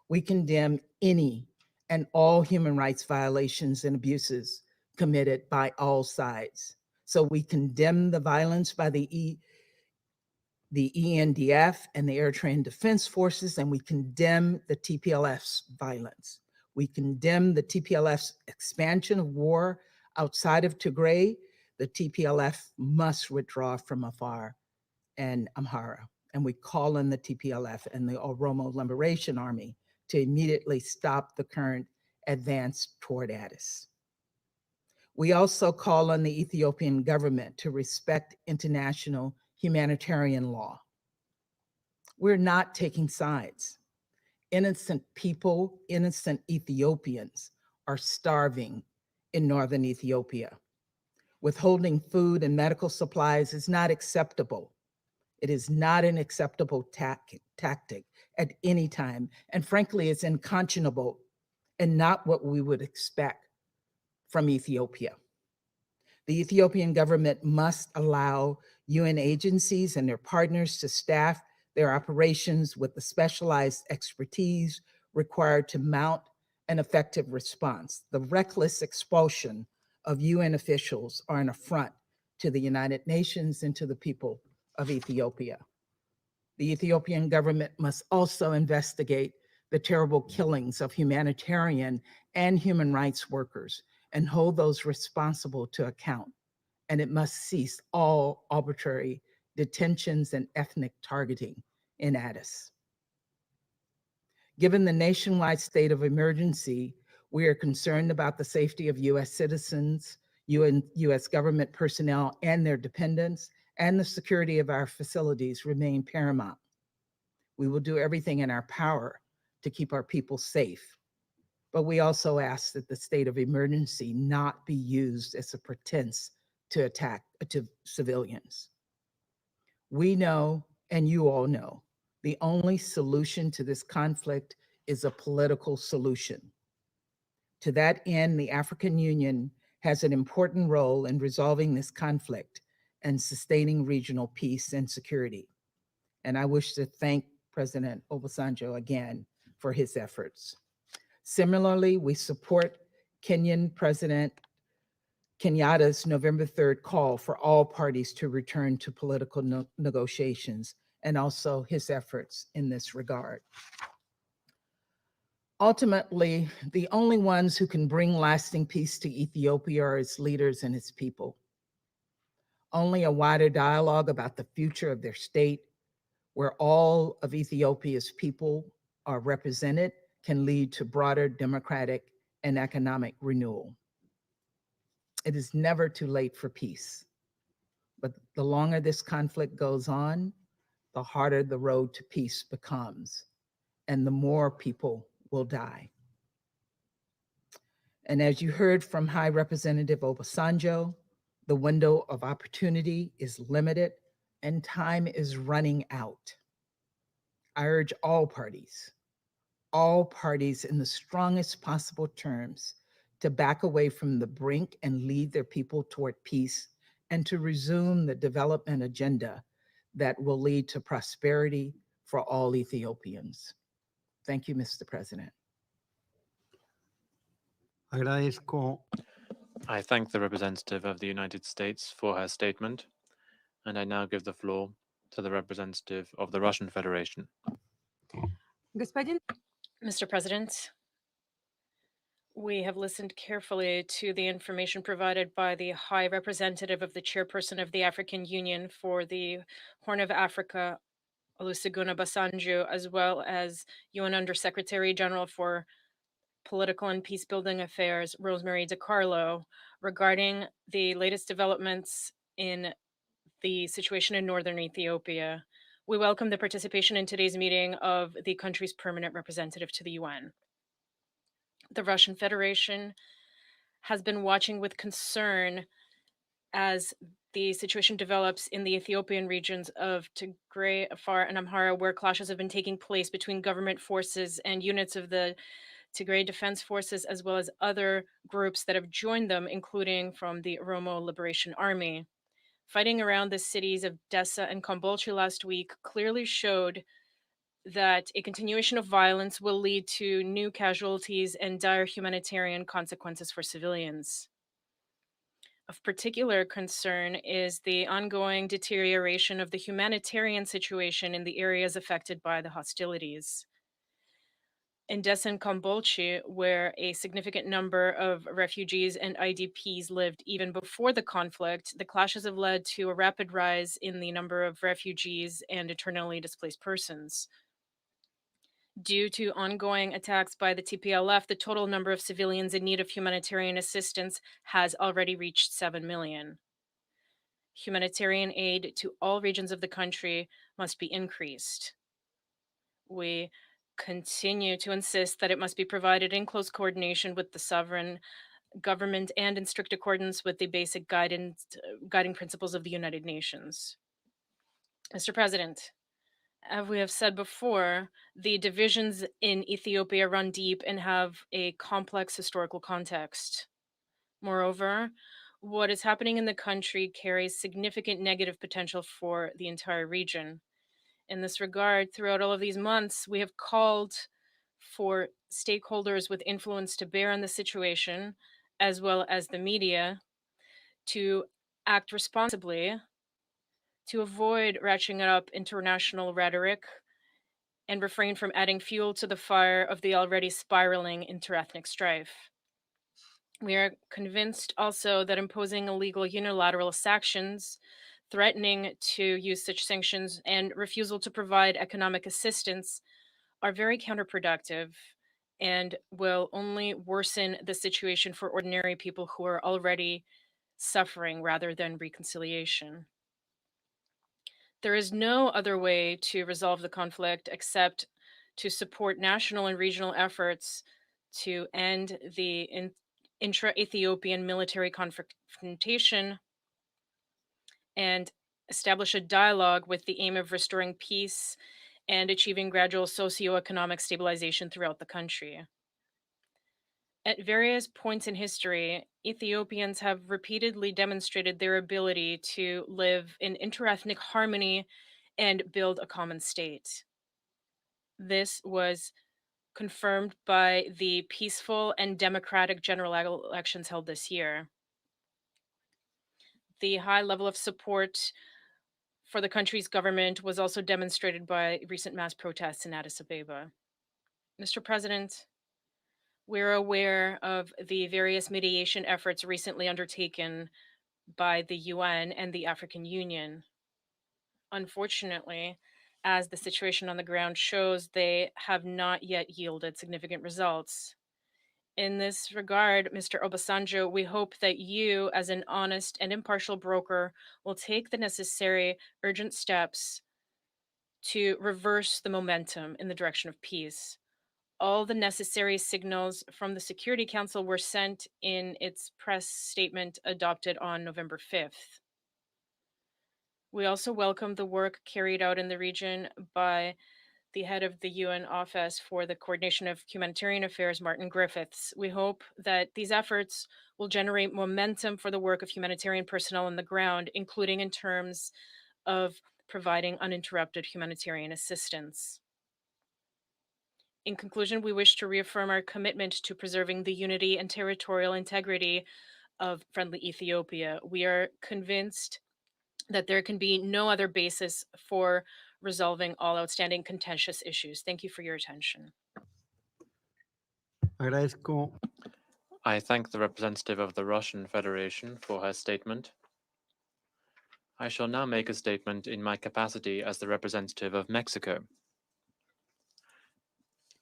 We condemn any and all human rights violations and abuses committed by all sides. So we condemn the violence by the ENDF and the Eritrean Defense Forces, and we condemn the TPLF's violence. We condemn the TPLF's expansion of war outside of Tigray. The TPLF must withdraw from Afar and Amhara. And we call on the TPLF and the Oromo Liberation Army to immediately stop the current advance toward Addis. We also call on the Ethiopian government to respect international humanitarian law. We're not taking sides. Innocent people, innocent Ethiopians are starving in northern Ethiopia. Withholding food and medical supplies is not acceptable. It is not an acceptable tactic at any time. And frankly, it's unconscionable and not what we would expect from Ethiopia. The Ethiopian government must allow UN agencies and their partners to staff their operations with the specialized expertise required to mount an effective response. The reckless expulsion of UN officials are an affront to the United Nations and to the people of Ethiopia. The Ethiopian government must also investigate the terrible killings of humanitarian and human rights workers and hold those responsible to account. And it must cease all arbitrary detentions and ethnic targeting in Addis. Given the nationwide state of emergency, we are concerned about the safety of US citizens, US government personnel and their dependents, and the security of our facilities remain paramount. We will do everything in our power to keep our people safe, but we also ask that the state of emergency not be used as a pretense to attack civilians. We know, and you all know, the only solution to this conflict is a political solution. To that end, the African Union has an important role in resolving this conflict and sustaining regional peace and security. And I wish to thank President Obasanjo again for his efforts. Similarly, we support Kenyan President Kenyatta's November 3rd call for all parties to return to political negotiations and also his efforts in this regard. Ultimately, the only ones who can bring lasting peace to Ethiopia are its leaders and its people. Only a wider dialogue about the future of their state, where all of Ethiopia's people are represented, can lead to broader democratic and economic renewal. It is never too late for peace, but the longer this conflict goes on, the harder the road to peace becomes, and the more people will die. And as you heard from High Representative Obasanjo, the window of opportunity is limited and time is running out. I urge all parties in the strongest possible terms to back away from the brink and lead their people toward peace and to resume the development agenda that will lead to prosperity for all Ethiopians. Thank you, Mr. President. I thank the representative of the United States for her statement, and I now give the floor to the representative of the Russian Federation. Mr. President, we have listened carefully to the information provided by the High Representative of the Chairperson of the African Union for the Horn of Africa, Olusegun Obasanjo, as well as UN Undersecretary General for Political and Peacebuilding Affairs, Rosemary DiCarlo, regarding the latest developments in the situation in northern Ethiopia. We welcome the participation in today's meeting of the country's permanent representative to the UN. The Russian Federation has been watching with concern as the situation develops in the Ethiopian regions of Tigray, Afar, and Amhara, where clashes have been taking place between government forces and units of the Tigray Defense Forces, as well as other groups that have joined them, including from the Oromo Liberation Army. Fighting around the cities of Dessa and Kombolchi last week clearly showed that a continuation of violence will lead to new casualties and dire humanitarian consequences for civilians. Of particular concern is the ongoing deterioration of the humanitarian situation in the areas affected by the hostilities. In Dessa and Kombolchi, where a significant number of refugees and IDPs lived even before the conflict, the clashes have led to a rapid rise in the number of refugees and internally displaced persons. Due to ongoing attacks by the TPLF, the total number of civilians in need of humanitarian assistance has already reached 7 million. Humanitarian aid to all regions of the country must be increased. We continue to insist that it must be provided in close coordination with the sovereign government and in strict accordance with the basic guiding principles of the United Nations. Mr. President, as we have said before, the divisions in Ethiopia run deep and have a complex historical context. Moreover, what is happening in the country carries significant negative potential for the entire region. In this regard, throughout all of these months, we have called for stakeholders with influence to bear on the situation, as well as the media, to act responsibly, to avoid ratcheting up international rhetoric, and refrain from adding fuel to the fire of the already spiraling interethnic strife. We are convinced also that imposing illegal unilateral sanctions, threatening to use such sanctions, and refusal to provide economic assistance are very counterproductive and will only worsen the situation for ordinary people who are already suffering rather than reconciliation. There is no other way to resolve the conflict except to support national and regional efforts to end the intra-Ethiopian military confrontation and establish a dialogue with the aim of restoring peace and achieving gradual socioeconomic stabilization throughout the country. At various points in history, Ethiopians have repeatedly demonstrated their ability to live in interethnic harmony and build a common state. This was confirmed by the peaceful and democratic general elections held this year. The high level of support for the country's government was also demonstrated by recent mass protests in Addis Ababa. Mr. President, we're aware of the various mediation efforts recently undertaken by the UN and the African Union. Unfortunately, as the situation on the ground shows, they have not yet yielded significant results. In this regard, Mr. Obasanjo, we hope that you, as an honest and impartial broker, will take the necessary urgent steps to reverse the momentum in the direction of peace. All the necessary signals from the Security Council were sent in its press statement adopted on November 5th. We also welcome the work carried out in the region by the head of the UN Office for the Coordination of Humanitarian Affairs, Martin Griffiths. We hope that these efforts will generate momentum for the work of humanitarian personnel on the ground, including in terms of providing uninterrupted humanitarian assistance. In conclusion, we wish to reaffirm our commitment to preserving the unity and territorial integrity of friendly Ethiopia. We are convinced that there can be no other basis for resolving all outstanding contentious issues. Thank you for your attention. I thank the representative of the Russian Federation for her statement. I shall now make a statement in my capacity as the representative of Mexico.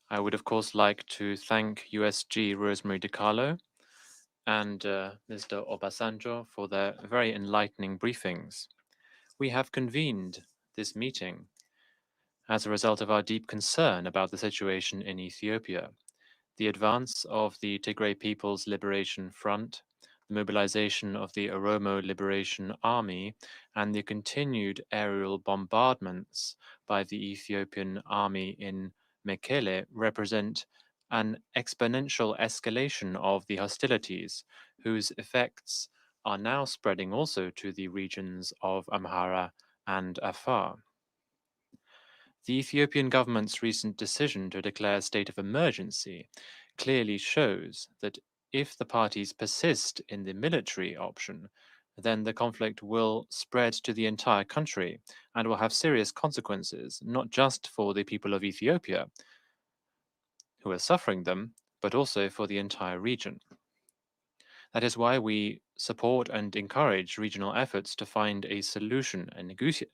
I would, of course, like to thank USG Rosemary DiCarlo and Mr. Obasanjo for their very enlightening briefings. We have convened this meeting as a result of our deep concern about the situation in Ethiopia. the advance of the Tigray People's Liberation Front, the mobilization of the Oromo Liberation Army, and the continued aerial bombardments by the Ethiopian army in Mekele represent an exponential escalation of the hostilities, whose effects are now spreading also to the regions of Amhara and Afar. The Ethiopian government's recent decision to declare a state of emergency clearly shows that if the parties persist in the military option, then the conflict will spread to the entire country and will have serious consequences, not just for the people of Ethiopia who are suffering them, but also for the entire region. That is why we support and encourage regional efforts to find a solution,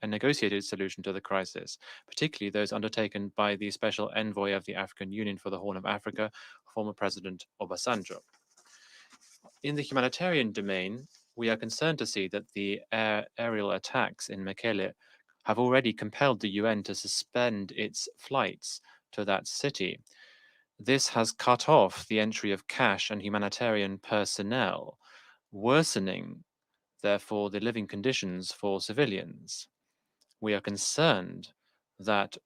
a negotiated solution to the crisis, particularly those undertaken by the Special Envoy of the African Union for the Horn of Africa, former President Obasanjo. In the humanitarian domain, we are concerned to see that the aerial attacks in Mekele have already compelled the UN to suspend its flights to that city. This has cut off the entry of cash and humanitarian personnel, worsening, therefore, the living conditions for civilians. We are concerned that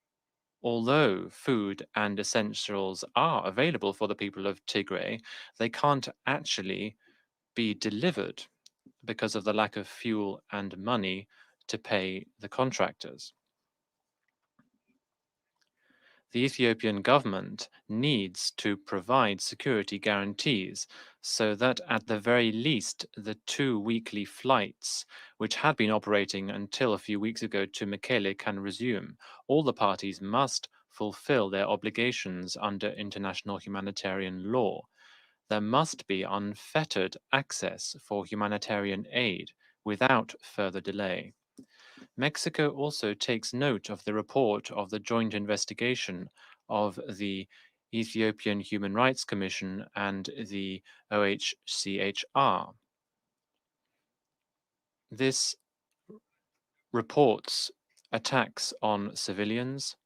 although food and essentials are available for the people of Tigray, they can't actually be delivered because of the lack of fuel and money to pay the contractors. The Ethiopian government needs to provide security guarantees so that at the very least the 2 weekly flights which had been operating until a few weeks ago to Mekele can resume. All the parties must fulfill their obligations under international humanitarian law. There must be unfettered access for humanitarian aid without further delay. Mexico also takes note of the report of the joint investigation of the Ethiopian Human Rights Commission and the OHCHR. This reports attacks on civilians,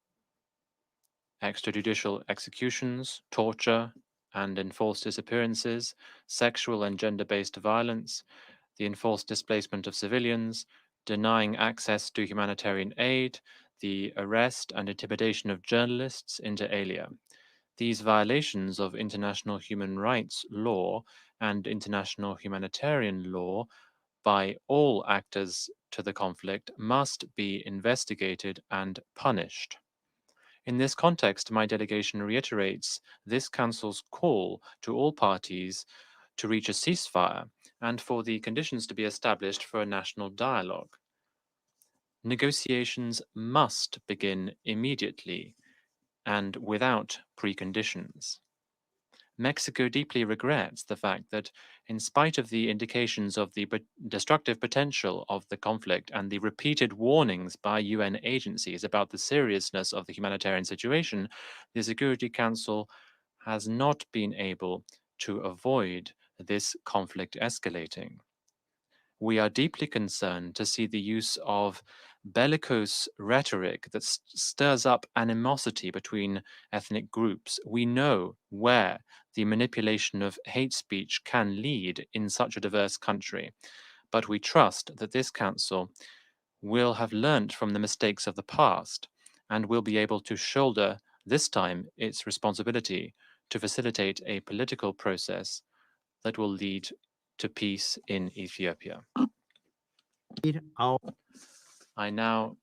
extrajudicial executions, torture, and enforced disappearances, sexual and gender-based violence, the enforced displacement of civilians, denying access to humanitarian aid, the arrest and intimidation of journalists, inter alia. These violations of international human rights law and international humanitarian law by all actors to the conflict must be investigated and punished. In this context, my delegation reiterates this Council's call to all parties to reach a ceasefire and for the conditions to be established for a national dialogue. Negotiations must begin immediately and without preconditions. Mexico deeply regrets the fact that, in spite of the indications of the destructive potential of the conflict and the repeated warnings by UN agencies about the seriousness of the humanitarian situation, the Security Council has not been able to avoid this conflict escalating. We are deeply concerned to see the use of bellicose rhetoric that stirs up animosity between ethnic groups. We know where the manipulation of hate speech can lead in such a diverse country, but we trust that this Council will have learnt from the mistakes of the past and will be able to shoulder this time its responsibility to facilitate a political process that will lead to peace in Ethiopia. I now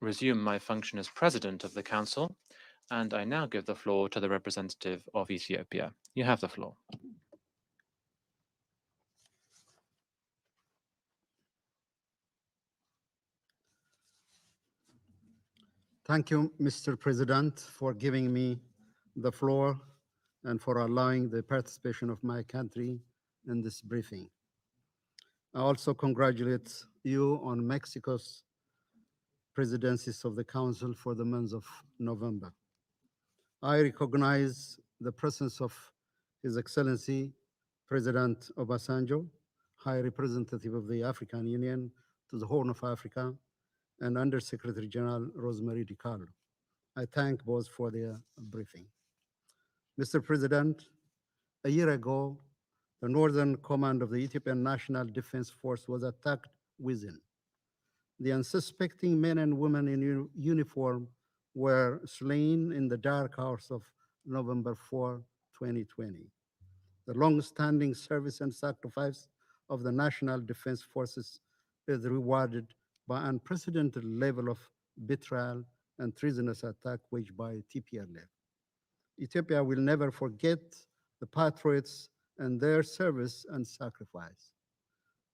resume my function as President of the Council, and I now give the floor to the representative of Ethiopia. You have the floor. Thank you, Mr. President, for giving me the floor and for allowing the participation of my country in this briefing. I also congratulate you on Mexico's presidencies of the Council for the month of November. I recognize the presence of His Excellency President Obasanjo, High Representative of the African Union to the Horn of Africa, and Under Secretary General Rosemary DiCarlo. I thank both for their briefing. Mr. President, A year ago, the Northern Command of the Ethiopian National Defense Force was attacked within. The unsuspecting men and women in uniform were slain in the dark hours of November 4, 2020. The long-standing service and sacrifice of the National Defense Forces is rewarded by unprecedented level of betrayal and treasonous attack waged by TPLF. Ethiopia will never forget the patriots and their service and sacrifice.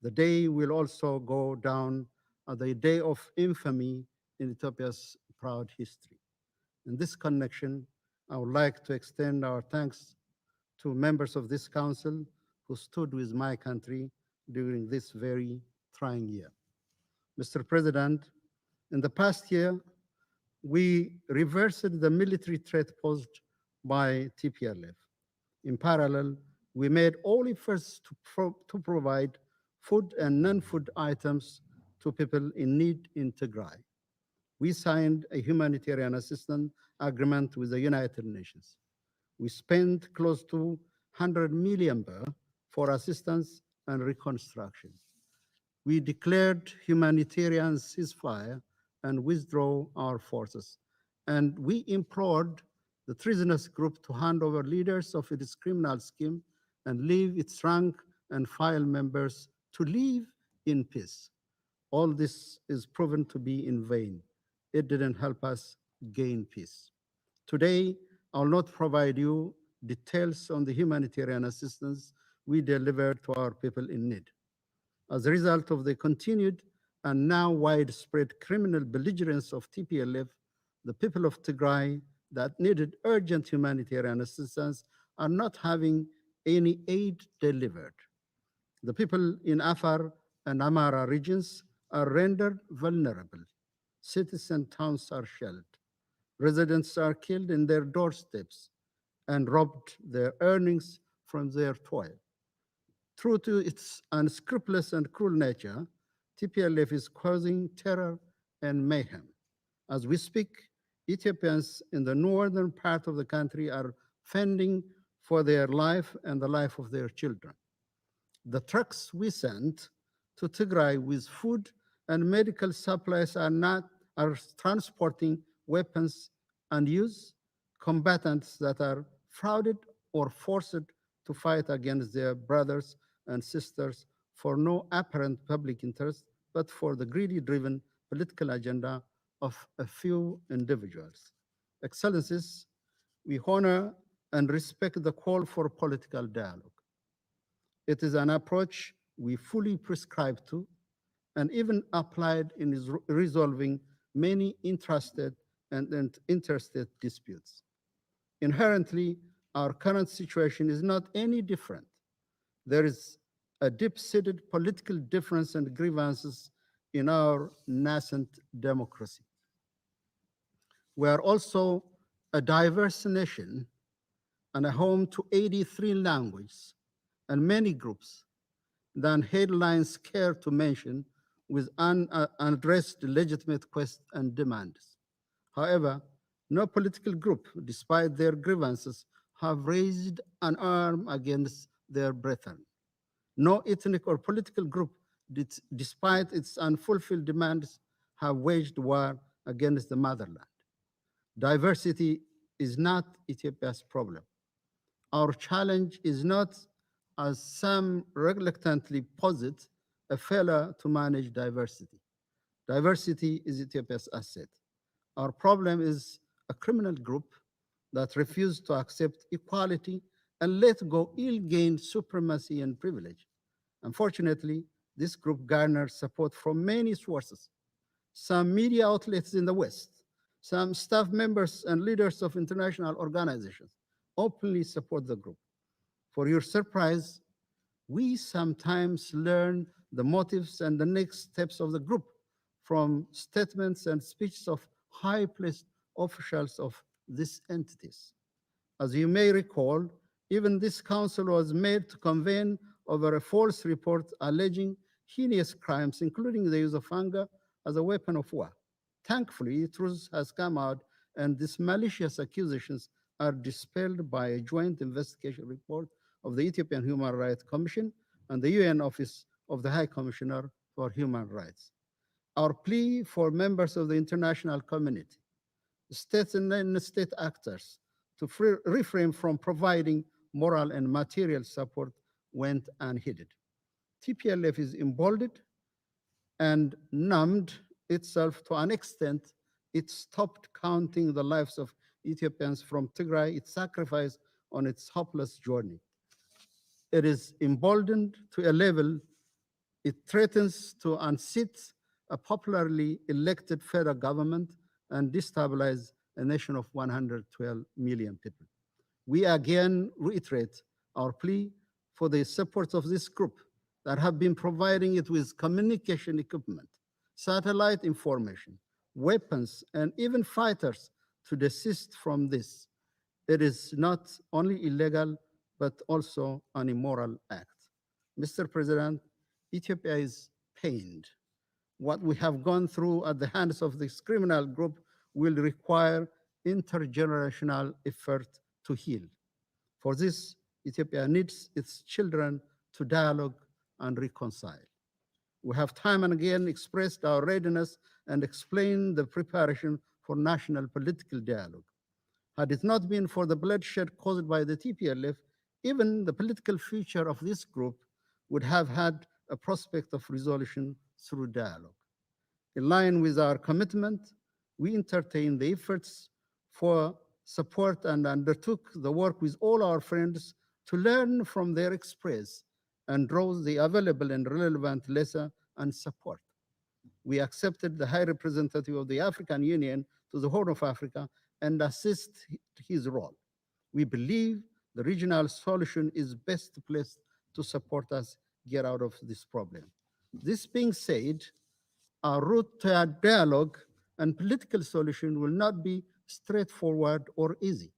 The day will also go down as a day of infamy in Ethiopia's proud history. In this connection, I would like to extend our thanks to members of this council who stood with my country during this very trying year. Mr. President, in the past year, we reversed the military threat posed by TPLF. In parallel, we made all efforts to provide food and non-food items to people in need in Tigray. We signed a humanitarian assistance agreement with the United Nations. We spent close to 100 million for assistance and reconstruction. We declared humanitarian ceasefire and withdraw our forces. And we implored the treasonous group to hand over leaders of its criminal scheme and leave its rank and file members to live in peace. All this is proven to be in vain. It didn't help us gain peace. Today, I'll not provide you details on the humanitarian assistance we delivered to our people in need. As a result of the continued and now widespread criminal belligerence of TPLF, the people of Tigray that needed urgent humanitarian assistance are not having any aid delivered. The people in Afar and Amara regions are rendered vulnerable. Cities and towns are shelled. Residents are killed in their doorsteps and robbed their earnings from their toil. True to its unscrupulous and cruel nature, TPLF is causing terror and mayhem. As we speak, Ethiopians in the northern part of the country are fending for their life and the life of their children. The trucks we sent to Tigray with food and medical supplies are transporting weapons and use combatants that are frauded or forced to fight against their brothers and sisters for no apparent public interest, but for the greedy-driven political agenda of a few individuals. Excellencies, we honor and respect the call for political dialogue. It is an approach we fully prescribe to and even applied in resolving many interested and interstate disputes. Inherently, our current situation is not any different. There is a deep-seated political difference and grievances in our nascent democracy. We are also a diverse nation and a home to 83 languages and many groups than headlines care to mention with unaddressed legitimate questions and demands. However, no political group, despite their grievances, have raised an arm against their brethren. No ethnic or political group, despite its unfulfilled demands, have waged war against the motherland. Diversity is not Ethiopia's problem. Our challenge is not, as some reluctantly posit, a failure to manage diversity. Diversity is Ethiopia's asset. Our problem is a criminal group that refused to accept equality and let go ill-gained supremacy and privilege. Unfortunately, this group garners support from many sources. Some media outlets in the West, some staff members and leaders of international organizations openly support the group. For your surprise, we sometimes learn the motives and the next steps of the group from statements and speeches of high-placed officials of these entities. As you may recall, even this council was made to convene over a false report alleging heinous crimes, including the use of anger as a weapon of war. Thankfully, truth has come out, and these malicious accusations are dispelled by a joint investigation report of the Ethiopian Human Rights Commission and the UN Office of the High Commissioner for Human Rights. Our plea for members of the international community, states and non-state actors to refrain from providing moral and material support went unheeded. TPLF is emboldened and numbed itself to an extent it stopped counting the lives of Ethiopians from Tigray, its sacrifice on its hopeless journey. It is emboldened to a level it threatens to unseat a popularly elected federal government and destabilize a nation of 112 million people. We again reiterate our plea for the support of this group that have been providing it with communication equipment, satellite information, weapons, and even fighters to desist from this. It is not only illegal, but also an immoral act. Mr. President, Ethiopia is pained. What we have gone through at the hands of this criminal group will require intergenerational effort to heal. For this, Ethiopia needs its children to dialogue and reconcile. We have time and again expressed our readiness and explained the preparation for national political dialogue. Had it not been for the bloodshed caused by the TPLF, even the political future of this group would have had a prospect of resolution through dialogue. In line with our commitment, we entertained the efforts for support and undertook the work with all our friends to learn from their experience and draw the available and relevant lesson and support. We accepted the High Representative of the African Union to the Horn of Africa and assist his role. We believe the regional solution is best placed to support us get out of this problem. This being said, our route to a dialogue and political solution will not be straightforward or easy.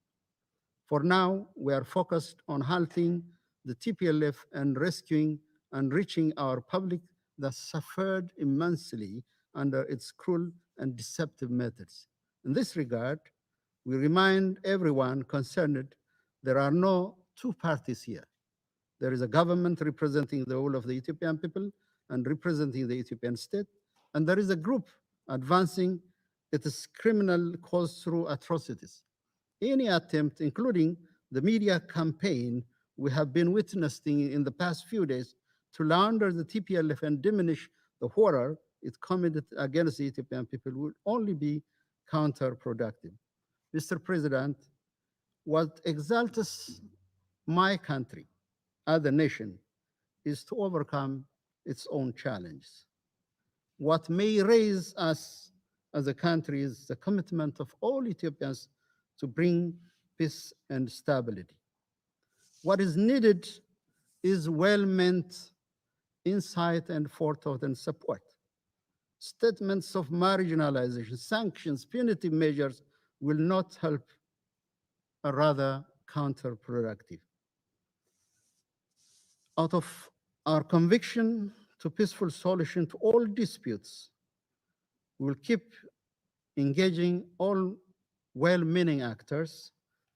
For now, we are focused on halting the TPLF and rescuing and reaching our public that suffered immensely under its cruel and deceptive methods. In this regard, we remind everyone concerned there are no two parties here. There is a government representing the whole of the Ethiopian people and representing the Ethiopian state, and there is a group advancing its criminal cause through atrocities. Any attempt, including the media campaign we have been witnessing in the past few days, to launder the TPLF and diminish the horror it committed against the Ethiopian people would only be counterproductive. Mr. President, what exalts my country as a nation is to overcome its own challenges. What may raise us as a country is the commitment of all Ethiopians to bring peace and stability. What is needed is well-meant insight and forethought and support. Statements of marginalization, sanctions, punitive measures will not help, or rather counterproductive. Out of our conviction to peaceful solution to all disputes, we will keep engaging all well-meaning actors,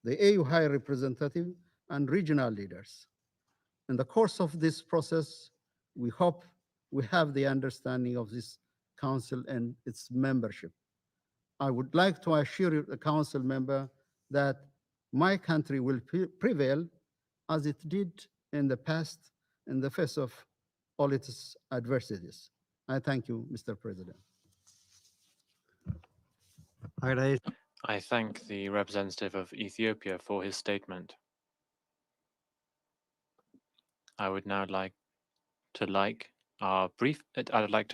the AU High Representative and regional leaders. In the course of this process, we hope we have the understanding of this council and its membership. I would like to assure you, the council member, that my country will prevail as it did in the past in the face of all its adversities. I thank you, Mr. President. I thank the representative of Ethiopia for his statement. I would now like to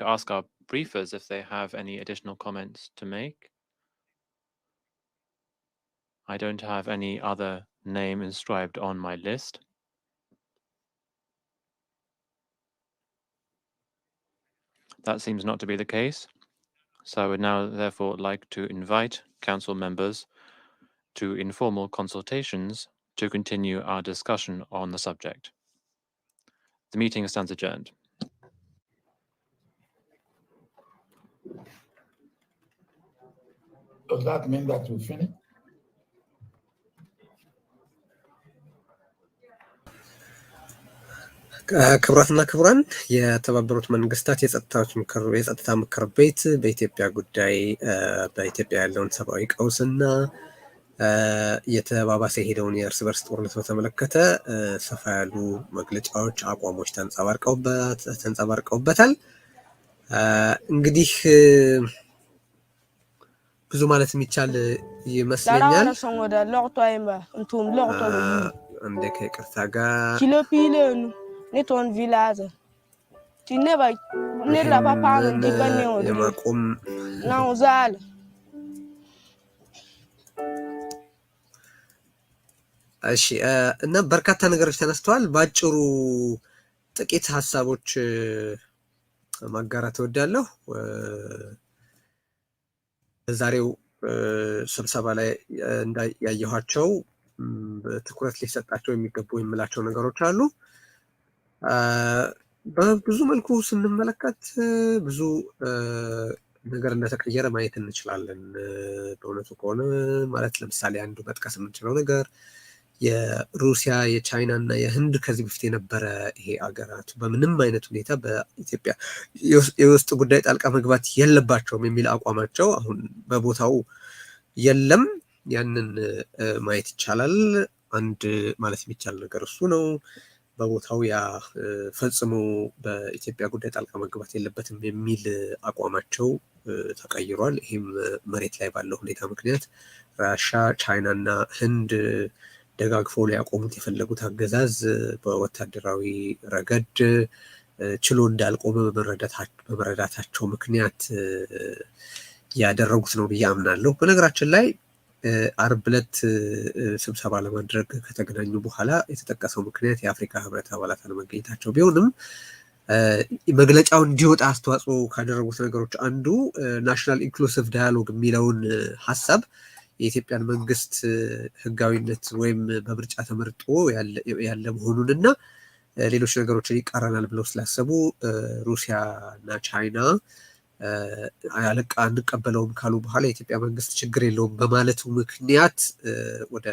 ask our briefers if they have any additional comments to make. I don't have any other name inscribed on my list. That seems not to be the case. So I would now therefore like to invite council members to informal consultations to continue our discussion on the subject. The meeting stands adjourned. Does that mean that we finished? ክቡራትና ክቡራን የተባበሩት መንግስታት የጸጥታ ምክር ቤት በኢትዮጵያ ጉዳይ በኢትዮጵያ ያለውን ሰብአዊ ቀውስና የተባባሰ የሄደውን የእርስ በርስ ጦርነት በተመለከተ ሰፋ ያሉ መግለጫዎች፣ አቋሞች ተንጸባርቀውበታል። እንግዲህ ብዙ ማለት የሚቻል ይመስለኛል። እንደ ከይቅርታ ጋር የማቆም እሺ እና በርካታ ነገሮች ተነስተዋል። ባጭሩ ጥቂት ሀሳቦች ማጋራት እወዳለሁ። በዛሬው ስብሰባ ላይ ያየኋቸው ትኩረት ሊሰጣቸው የሚገቡ የምላቸው ነገሮች አሉ። በብዙ መልኩ ስንመለከት ብዙ ነገር እንደተቀየረ ማየት እንችላለን። በእውነቱ ከሆነ ማለት ለምሳሌ አንዱ መጥቀስ የምንችለው ነገር የሩሲያ የቻይና እና የህንድ ከዚህ በፊት የነበረ ይሄ አገራቱ በምንም አይነት ሁኔታ በኢትዮጵያ የውስጥ ጉዳይ ጣልቃ መግባት የለባቸውም የሚል አቋማቸው አሁን በቦታው የለም። ያንን ማየት ይቻላል። አንድ ማለት የሚቻል ነገር እሱ ነው። በቦታው ያ ፈጽሞ በኢትዮጵያ ጉዳይ ጣልቃ መግባት የለበትም የሚል አቋማቸው ተቀይሯል። ይህም መሬት ላይ ባለው ሁኔታ ምክንያት ራሻ፣ ቻይና እና ህንድ ደጋግፎ ሊያቆሙት የፈለጉት አገዛዝ በወታደራዊ ረገድ ችሎ እንዳልቆመ በመረዳታቸው ምክንያት ያደረጉት ነው ብዬ አምናለሁ። በነገራችን ላይ አርብ ዕለት ስብሰባ ለማድረግ ከተገናኙ በኋላ የተጠቀሰው ምክንያት የአፍሪካ ህብረት አባላት አለመገኘታቸው ቢሆንም መግለጫው እንዲወጣ አስተዋጽኦ ካደረጉት ነገሮች አንዱ ናሽናል ኢንክሉሲቭ ዳያሎግ የሚለውን ሀሳብ የኢትዮጵያን መንግስት ህጋዊነት ወይም በምርጫ ተመርጦ ያለ መሆኑንና ሌሎች ነገሮችን ይቃረናል ብለው ስላሰቡ ሩሲያ እና ቻይና አለቃ እንቀበለውም ካሉ በኋላ የኢትዮጵያ መንግስት ችግር የለውም በማለቱ ምክንያት ወደ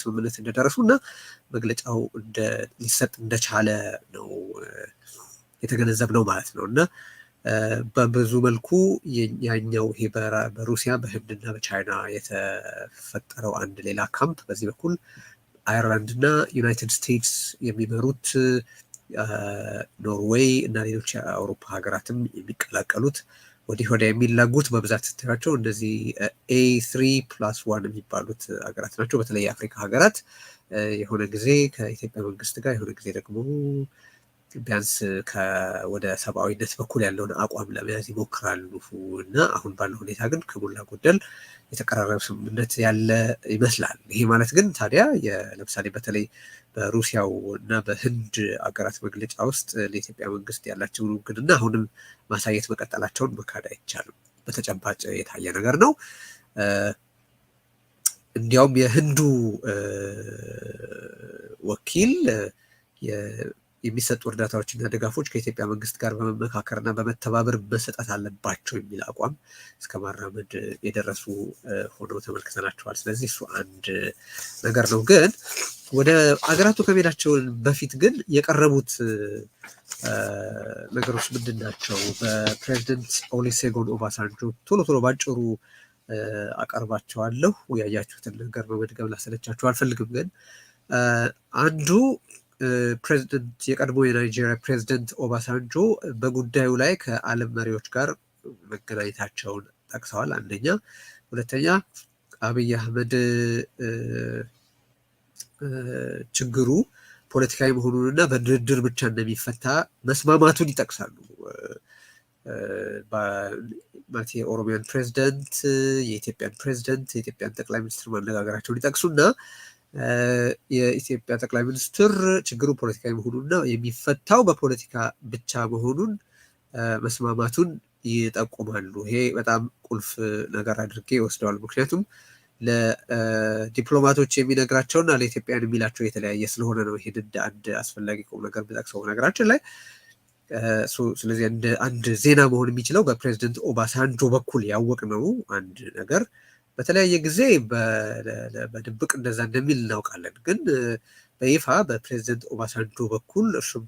ስምምነት እንደደረሱ እና መግለጫው ሊሰጥ እንደቻለ ነው የተገነዘብነው ማለት ነው። እና በብዙ መልኩ ያኛው ይሄ በሩሲያ በህንድና በቻይና የተፈጠረው አንድ ሌላ ካምፕ በዚህ በኩል አየርላንድ እና ዩናይትድ ስቴትስ የሚመሩት ኖርዌይ እና ሌሎች የአውሮፓ ሀገራትም የሚቀላቀሉት ወዲህ ወደ የሚላጉት በብዛት ስታያቸው እንደዚህ A3+1 የሚባሉት ሀገራት ናቸው። በተለይ የአፍሪካ ሀገራት የሆነ ጊዜ ከኢትዮጵያ መንግስት ጋር የሆነ ጊዜ ደግሞ ቢያንስ ወደ ሰብአዊነት በኩል ያለውን አቋም ለመያዝ ይሞክራሉ እና አሁን ባለው ሁኔታ ግን ከሞላ ጎደል የተቀራረበ ስምምነት ያለ ይመስላል። ይሄ ማለት ግን ታዲያ ለምሳሌ በተለይ በሩሲያው እና በህንድ አገራት መግለጫ ውስጥ ለኢትዮጵያ መንግስት ያላቸውን ውግንና አሁንም ማሳየት መቀጠላቸውን መካድ አይቻልም። በተጨባጭ የታየ ነገር ነው። እንዲያውም የህንዱ ወኪል የሚሰጡ እርዳታዎችና ድጋፎች ከኢትዮጵያ መንግስት ጋር በመመካከርና በመተባበር መሰጠት አለባቸው የሚል አቋም እስከ ማራመድ የደረሱ ሆነው ተመልክተናቸዋል። ስለዚህ እሱ አንድ ነገር ነው። ግን ወደ አገራቱ ከመሄዳቸው በፊት ግን የቀረቡት ነገሮች ምንድን ናቸው? በፕሬዚደንት ኦሉሴጉን ኦባሳንጆ ቶሎ ቶሎ ባጭሩ አቀርባቸዋለሁ። ያያችሁትን ነገር በመድገም ላሰለቻችሁ አልፈልግም። ግን አንዱ ፕሬዚደንት የቀድሞ የናይጄሪያ ፕሬዚደንት ኦባሳንጆ በጉዳዩ ላይ ከዓለም መሪዎች ጋር መገናኘታቸውን ጠቅሰዋል። አንደኛ። ሁለተኛ አብይ አህመድ ችግሩ ፖለቲካዊ መሆኑንና በድርድር ብቻ እንደሚፈታ መስማማቱን ይጠቅሳሉ። ማለት የኦሮሚያን ፕሬዚደንት፣ የኢትዮጵያን ፕሬዚደንት፣ የኢትዮጵያን ጠቅላይ ሚኒስትር ማነጋገራቸውን ይጠቅሱና የኢትዮጵያ ጠቅላይ ሚኒስትር ችግሩ ፖለቲካዊ መሆኑንና የሚፈታው በፖለቲካ ብቻ መሆኑን መስማማቱን ይጠቁማሉ። ይሄ በጣም ቁልፍ ነገር አድርጌ ይወስደዋል። ምክንያቱም ለዲፕሎማቶች የሚነግራቸውና ለኢትዮጵያን የሚላቸው የተለያየ ስለሆነ ነው። ይሄን እንደ አንድ አስፈላጊ ቁም ነገር ብጠቅሰው ነገራችን ላይ ስለዚህ አንድ ዜና መሆን የሚችለው በፕሬዚደንት ኦባሳንጆ በኩል ያወቅነው አንድ ነገር በተለያየ ጊዜ በድብቅ እንደዛ እንደሚል እናውቃለን። ግን በይፋ በፕሬዝደንት ኦባሳንጆ በኩል እርሱም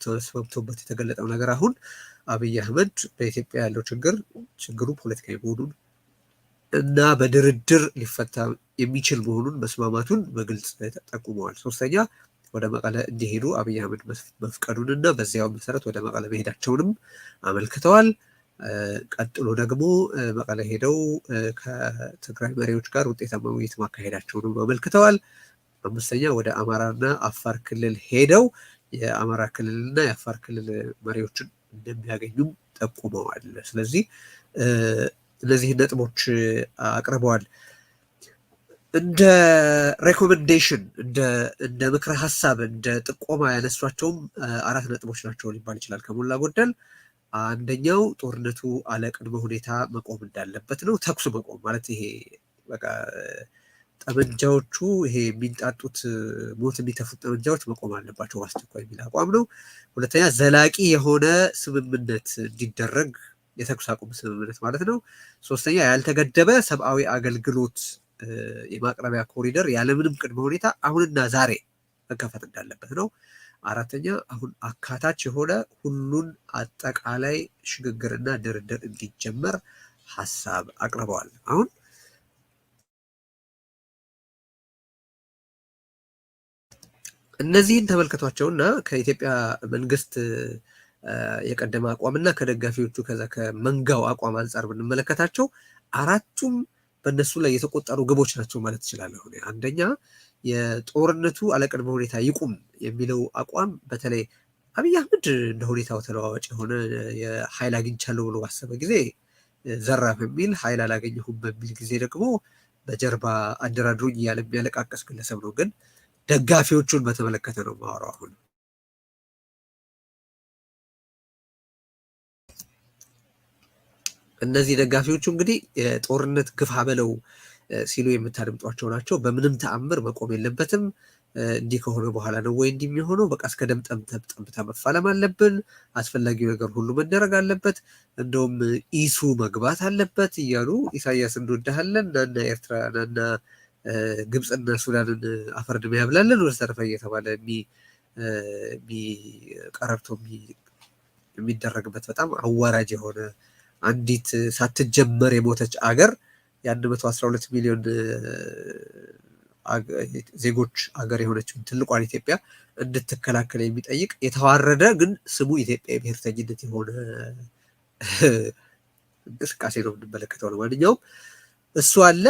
ተስማምቶበት የተገለጠው ነገር አሁን አብይ አህመድ በኢትዮጵያ ያለው ችግሩ ፖለቲካዊ መሆኑን እና በድርድር ሊፈታ የሚችል መሆኑን መስማማቱን በግልጽ ተጠቁመዋል። ሶስተኛ ወደ መቀለ እንዲሄዱ አብይ አህመድ መፍቀዱንና በዚያው መሰረት ወደ መቀለ መሄዳቸውንም አመልክተዋል። ቀጥሎ ደግሞ መቀለ ሄደው ከትግራይ መሪዎች ጋር ውጤታማ ውይይት ማካሄዳቸውንም አመልክተዋል። አምስተኛ ወደ አማራና አፋር ክልል ሄደው የአማራ ክልልና የአፋር ክልል መሪዎችን እንደሚያገኙም ጠቁመዋል። ስለዚህ እነዚህ ነጥቦች አቅርበዋል። እንደ ሬኮሜንዴሽን እንደ ምክረ ሀሳብ እንደ ጥቆማ ያነሷቸውም 4 ነጥቦች ናቸው ሊባል ይችላል ከሞላ ጎደል። አንደኛው ጦርነቱ አለ ቅድመ ሁኔታ መቆም እንዳለበት ነው። ተኩስ መቆም ማለት ይሄ በቃ ጠመንጃዎቹ ይሄ የሚንጣጡት ሞት የሚተፉት ጠመንጃዎች መቆም አለባቸው በአስቸኳይ የሚል አቋም ነው። ሁለተኛ ዘላቂ የሆነ ስምምነት እንዲደረግ የተኩስ አቁም ስምምነት ማለት ነው። ሶስተኛ ያልተገደበ ሰብአዊ አገልግሎት የማቅረቢያ ኮሪደር ያለምንም ቅድመ ሁኔታ አሁንና ዛሬ መከፈት እንዳለበት ነው። አራተኛ አሁን አካታች የሆነ ሁሉን አጠቃላይ ሽግግርና ድርድር እንዲጀመር ሀሳብ አቅርበዋል። አሁን እነዚህን ተመልከቷቸውና ከኢትዮጵያ መንግስት የቀደመ አቋምና ከደጋፊዎቹ ከዛ ከመንጋው አቋም አንጻር ብንመለከታቸው አራቱም በእነሱ ላይ የተቆጠሩ ግቦች ናቸው ማለት ይችላለሁ። አንደኛ የጦርነቱ አለቅድመ ሁኔታ ይቁም የሚለው አቋም በተለይ አብይ አህመድ እንደ ሁኔታው ተለዋዋጭ የሆነ የኃይል አግኝቻለሁ ብሎ ባሰበ ጊዜ ዘራፍ የሚል ኃይል አላገኘሁም በሚል ጊዜ ደግሞ በጀርባ አደራድሩኝ እያለ የሚያለቃቀስ ግለሰብ ነው። ግን ደጋፊዎቹን በተመለከተ ነው ማወራው። አሁን እነዚህ ደጋፊዎቹ እንግዲህ የጦርነት ግፋ በለው ሲሉ የምታደምጧቸው ናቸው። በምንም ተአምር መቆም የለበትም፣ እንዲህ ከሆነ በኋላ ነው ወይ እንዲህ የሚሆነው፣ በቃ እስከ ደም ጠብታ መፋለም አለብን፣ አስፈላጊው ነገር ሁሉ መደረግ አለበት፣ እንደውም ኢሱ መግባት አለበት እያሉ ኢሳያስ እንወድሃለን ናና ኤርትራ ናና ግብፅና ሱዳንን አፈርድሜ ያብላለን ወዘተረፈ እየተባለ ቀረርቶ የሚደረግበት በጣም አዋራጅ የሆነ አንዲት ሳትጀመር የሞተች አገር የ112 ሚሊዮን ዜጎች አገር የሆነችውን ትልቋን ኢትዮጵያ እንድትከላከል የሚጠይቅ የተዋረደ ግን ስሙ ኢትዮጵያ ብሔርተኝነት የሆነ እንቅስቃሴ ነው የምንመለከተው። ለማንኛውም እሱ አለ።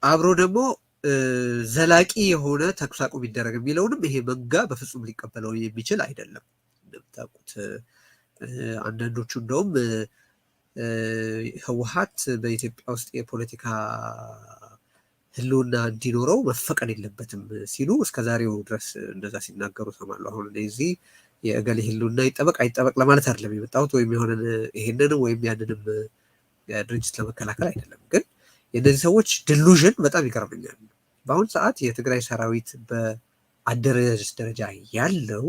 አብሮ ደግሞ ዘላቂ የሆነ ተኩስ አቁም ይደረግ የሚለውንም ይሄ መንጋ በፍጹም ሊቀበለው የሚችል አይደለም። እንደምታውቁት አንዳንዶቹ እንደውም ህወሓት በኢትዮጵያ ውስጥ የፖለቲካ ህልውና እንዲኖረው መፈቀድ የለበትም ሲሉ እስከዛሬው ድረስ እንደዛ ሲናገሩ ሰማለሁ። አሁን እዚህ የእገሌ ህልውና ይጠበቅ አይጠበቅ ለማለት አይደለም የመጣሁት፣ ወይም የሆነ ይሄንንም ወይም ያንንም ድርጅት ለመከላከል አይደለም። ግን የእነዚህ ሰዎች ድሉዥን በጣም ይገርመኛል። በአሁኑ ሰዓት የትግራይ ሰራዊት በአደረጃጀት ደረጃ ያለው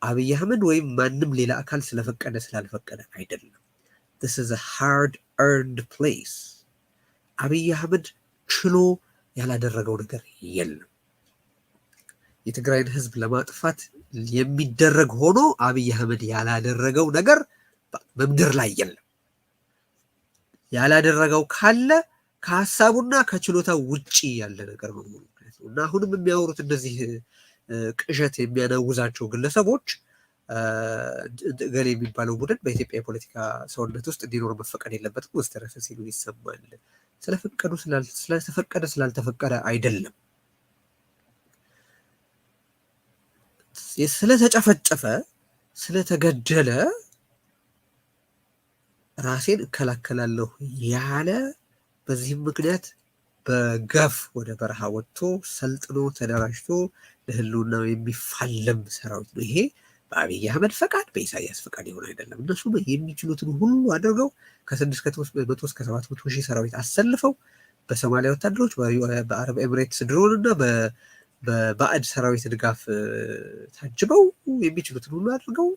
አብይ አህመድ ወይም ማንም ሌላ አካል ስለፈቀደ ስላልፈቀደ አይደለም። this is a hard earned place። አብይ አህመድ ችሎ ያላደረገው ነገር የለም። የትግራይን ህዝብ ለማጥፋት የሚደረግ ሆኖ አብይ አህመድ ያላደረገው ነገር በምድር ላይ የለም። ያላደረገው ካለ ከሀሳቡና ከችሎታ ውጪ ያለ ነገር ነው እና አሁንም የሚያወሩት እንደዚህ ቅዠት የሚያናውዛቸው ግለሰቦች ገሌ የሚባለው ቡድን በኢትዮጵያ የፖለቲካ ሰውነት ውስጥ እንዲኖር መፈቀድ የለበትም ወስተረፈ ሲሉ ይሰማል። ስለፈቀዱ ስለተፈቀደ ስላልተፈቀደ አይደለም። ስለተጨፈጨፈ ስለተገደለ ራሴን እከላከላለሁ ያለ በዚህም ምክንያት በገፍ ወደ በረሃ ወጥቶ ሰልጥኖ ተደራጅቶ ለህልውናው የሚፋለም ሰራዊት ነው። ይሄ በአብይ አህመድ ፈቃድ በኢሳያስ ፈቃድ የሆነ አይደለም። እነሱ የሚችሉትን ሁሉ አድርገው ከ600 እስከ 700 ሺህ ሰራዊት አሰልፈው በሶማሊያ ወታደሮች በአረብ ኤምሬትስ ድሮን እና በባዕድ ሰራዊት ድጋፍ ታጅበው የሚችሉትን ሁሉ አድርገው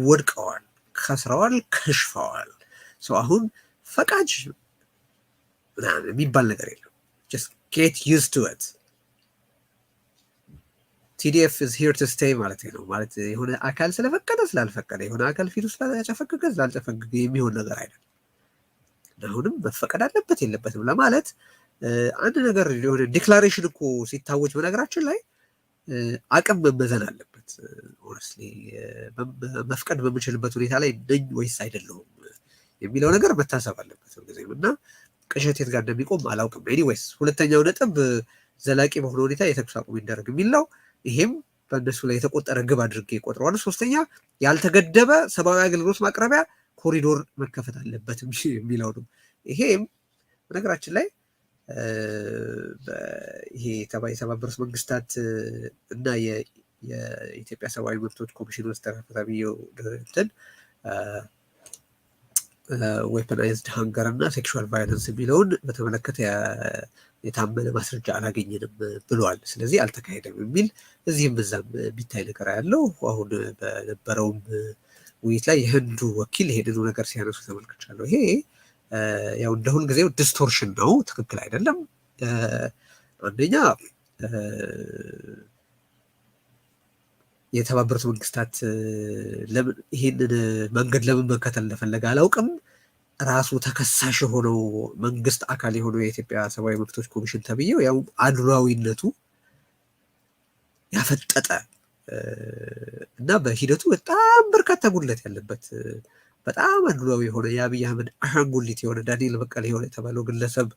ወድቀዋል፣ ከስረዋል፣ ከሽፈዋል። አሁን ፈቃጅ ምናምን የሚባል ነገር የለም። just get used to it። ቲዲኤፍ is here to stay ማለት ነው። ማለት የሆነ አካል ስለፈቀደ ስላልፈቀደ የሆነ አካል ፊቱ ስላጨፈገገ ስላልጨፈገገ የሚሆን ነገር አይደለም። አሁንም መፈቀድ አለበት የለበትም ለማለት አንድ ነገር የሆነ ዲክላሬሽን እኮ ሲታወጅ በነገራችን ላይ አቅም መመዘን አለበት። ኦነስትሊ መፍቀድ በምችልበት ሁኔታ ላይ ነኝ ወይስ አይደለሁም የሚለው ነገር መታሰብ አለበት ሁልጊዜም እና ቅዠት የት ጋር እንደሚቆም አላውቅም። ኤኒዌይስ ሁለተኛው ነጥብ ዘላቂ በሆነ ሁኔታ የተኩስ አቁም ይደረግ የሚል ነው። ይሄም በእነሱ ላይ የተቆጠረ ግብ አድርጌ ቆጥረዋል። ሶስተኛ ያልተገደበ ሰብአዊ አገልግሎት ማቅረቢያ ኮሪዶር መከፈት አለበት የሚለው ነው። ይሄም በነገራችን ላይ ይሄ የተባበሩት መንግስታት እና የኢትዮጵያ ሰብአዊ መብቶች ኮሚሽን ውስጥ ተከታታቢው እንትን ዌፐናይዝድ ሃንገር እና ሴክሹዋል ቫዮለንስ የሚለውን በተመለከተ የታመነ ማስረጃ አላገኘንም ብሏል። ስለዚህ አልተካሄደም የሚል እዚህም እዛም የሚታይ ነገር ያለው አሁን በነበረውም ውይይት ላይ የህንዱ ወኪል ይሄንኑ ነገር ሲያነሱ ተመልክቻለሁ። ይሄ ያው እንደ ሁልጊዜው ዲስቶርሽን ነው፣ ትክክል አይደለም። አንደኛ የተባበሩት መንግስታት ይሄንን መንገድ ለምን መከተል እንደፈለገ አላውቅም። ራሱ ተከሳሽ የሆነው መንግስት አካል የሆነው የኢትዮጵያ ሰብአዊ መብቶች ኮሚሽን ተብዬው ያው አድሏዊነቱ ያፈጠጠ እና በሂደቱ በጣም በርካታ ጉድለት ያለበት በጣም አድሏዊ የሆነ የአብይ አህመድ አሻንጉሊት የሆነ ዳንኤል በቀለ የሆነ የተባለው ግለሰብ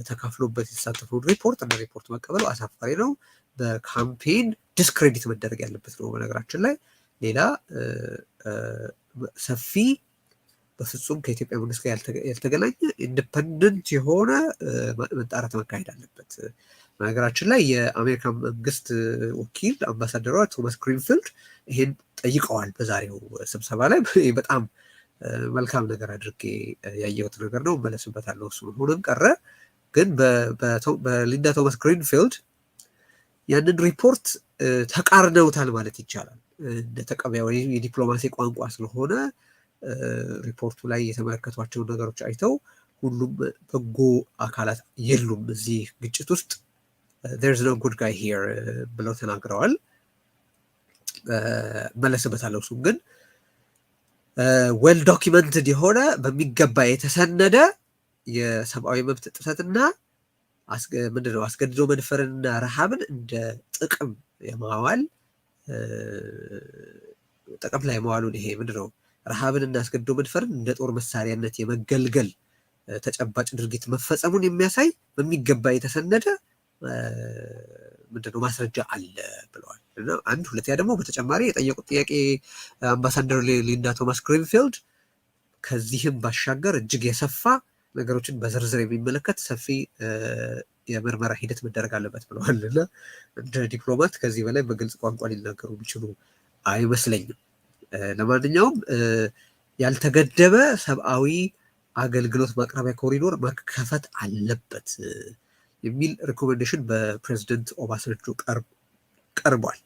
ተካፍሎበት የተሳተፈውን ሪፖርት እና ሪፖርት መቀበሉ አሳፋሪ ነው። በካምፔን ዲስክሬዲት መደረግ ያለበት ነው። በነገራችን ላይ ሌላ ሰፊ በፍጹም ከኢትዮጵያ መንግስት ጋር ያልተገናኘ ኢንዲፐንደንት የሆነ መጣራት መካሄድ አለበት። በነገራችን ላይ የአሜሪካ መንግስት ወኪል አምባሳደሯ ቶማስ ግሪንፊልድ ይሄን ጠይቀዋል በዛሬው ስብሰባ ላይ። በጣም መልካም ነገር አድርጌ ያየሁት ነገር ነው። መለስበታለሁ። እሱ ሆኖም ቀረ ግን በሊንዳ ቶማስ ግሪንፊልድ ያንን ሪፖርት ተቃርነውታል ማለት ይቻላል። እንደ ተቀባይ ወይ የዲፕሎማሲ ቋንቋ ስለሆነ ሪፖርቱ ላይ የተመለከቷቸውን ነገሮች አይተው ሁሉም በጎ አካላት የሉም እዚህ ግጭት ውስጥ there's no good guy here ብለው ተናግረዋል። መለስበታለሁ። እሱም ግን ዌል ዶኪመንትድ የሆነ በሚገባ የተሰነደ የሰብአዊ መብት ጥሰትና ምንድነው አስገድዶ መድፈርንና ረሃብን እንደ ጥቅም ላይ መዋሉን ይሄ ምንድነው ረሃብንና አስገድዶ መድፈርን እንደ ጦር መሳሪያነት የመገልገል ተጨባጭ ድርጊት መፈጸሙን የሚያሳይ በሚገባ የተሰነደ ምንድነው ማስረጃ አለ ብለዋል። እና አንድ ሁለተኛ ደግሞ በተጨማሪ የጠየቁት ጥያቄ አምባሳደር ሊንዳ ቶማስ ግሪንፊልድ ከዚህም ባሻገር እጅግ የሰፋ ነገሮችን በዝርዝር የሚመለከት ሰፊ የምርመራ ሂደት መደረግ አለበት ብለዋል። እና እንደ ዲፕሎማት ከዚህ በላይ በግልጽ ቋንቋ ሊናገሩ የሚችሉ አይመስለኝም። ለማንኛውም ያልተገደበ ሰብአዊ አገልግሎት ማቅረቢያ ኮሪዶር መከፈት አለበት የሚል ሪኮሜንዴሽን በፕሬዚደንት ኦባሳንጆ ቀርቧል።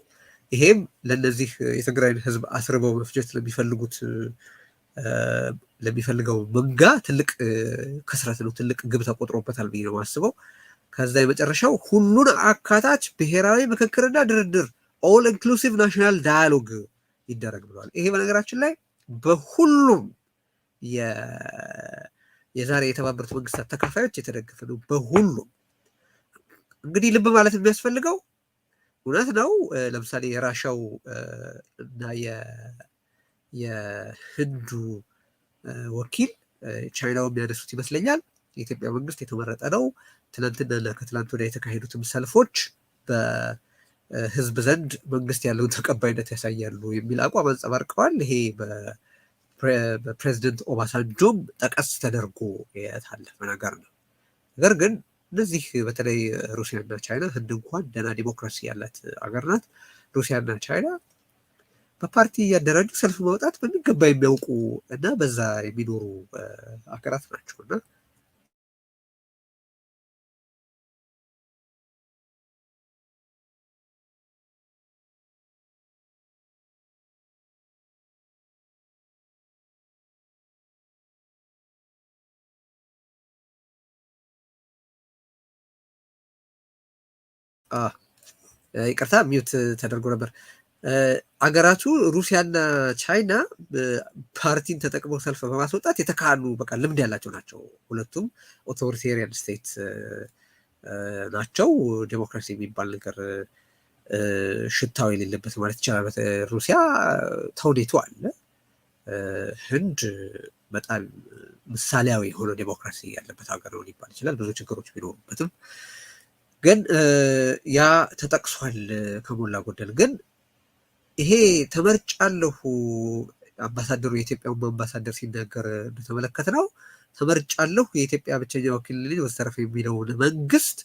ይሄም ለነዚህ የትግራይን ህዝብ አስርበው መፍጀት ለሚፈልገው መንጋ ትልቅ ክስረት ነው፣ ትልቅ ግብ ተቆጥሮበታል ብዬ ነው የማስበው። ከዛ የመጨረሻው ሁሉን አካታች ብሔራዊ ምክክርና ድርድር ኦል ኢንክሉሲቭ ናሽናል ዳያሎግ ይደረግ ብለዋል። ይሄ በነገራችን ላይ በሁሉም የዛሬ የተባበሩት መንግስታት ተካፋዮች የተደገፈ ነው። በሁሉም እንግዲህ ልብ ማለት የሚያስፈልገው እውነት ነው። ለምሳሌ የራሻው እና የህንዱ ወኪል ቻይናው የሚያነሱት ይመስለኛል የኢትዮጵያ መንግስት የተመረጠ ነው፣ ትናንትናና ከትላንት ወዲያ የተካሄዱትም ሰልፎች በህዝብ ዘንድ መንግስት ያለውን ተቀባይነት ያሳያሉ የሚል አቋም አንጸባርቀዋል። ይሄ በፕሬዚደንት ኦባሳንጆም ጠቀስ ተደርጎ የታለፈ ነገር ነው። ነገር ግን እነዚህ በተለይ ሩሲያና ቻይና፣ ህንድ እንኳን ደህና ዲሞክራሲ ያላት አገር ናት። ሩሲያና ቻይና በፓርቲ እያደራጁ ሰልፍ ማውጣት በሚገባ የሚያውቁ እና በዛ የሚኖሩ ሀገራት ናቸው እና ይቅርታ ሚውት ተደርጎ ነበር። አገራቱ ሩሲያና ቻይና ፓርቲን ተጠቅመው ሰልፍ በማስወጣት የተካኑ በቃ ልምድ ያላቸው ናቸው። ሁለቱም ኦቶሪቴሪያን ስቴት ናቸው። ዴሞክራሲ የሚባል ነገር ሽታው የሌለበት ማለት ይቻላል። ሩሲያ ተውኔቱ አለ። ህንድ በጣም ምሳሌያዊ የሆነ ዴሞክራሲ ያለበት ሀገር ነው ሊባል ይችላል። ብዙ ችግሮች ቢኖሩበትም ግን ያ ተጠቅሷል ከሞላ ጎደል። ግን ይሄ ተመርጫለሁ አምባሳደሩ የኢትዮጵያው አምባሳደር ሲናገር እንደተመለከትነው ተመርጫለሁ የኢትዮጵያ ብቸኛ ወኪል ነኝ ወዘተረፈ የሚለውን መንግስት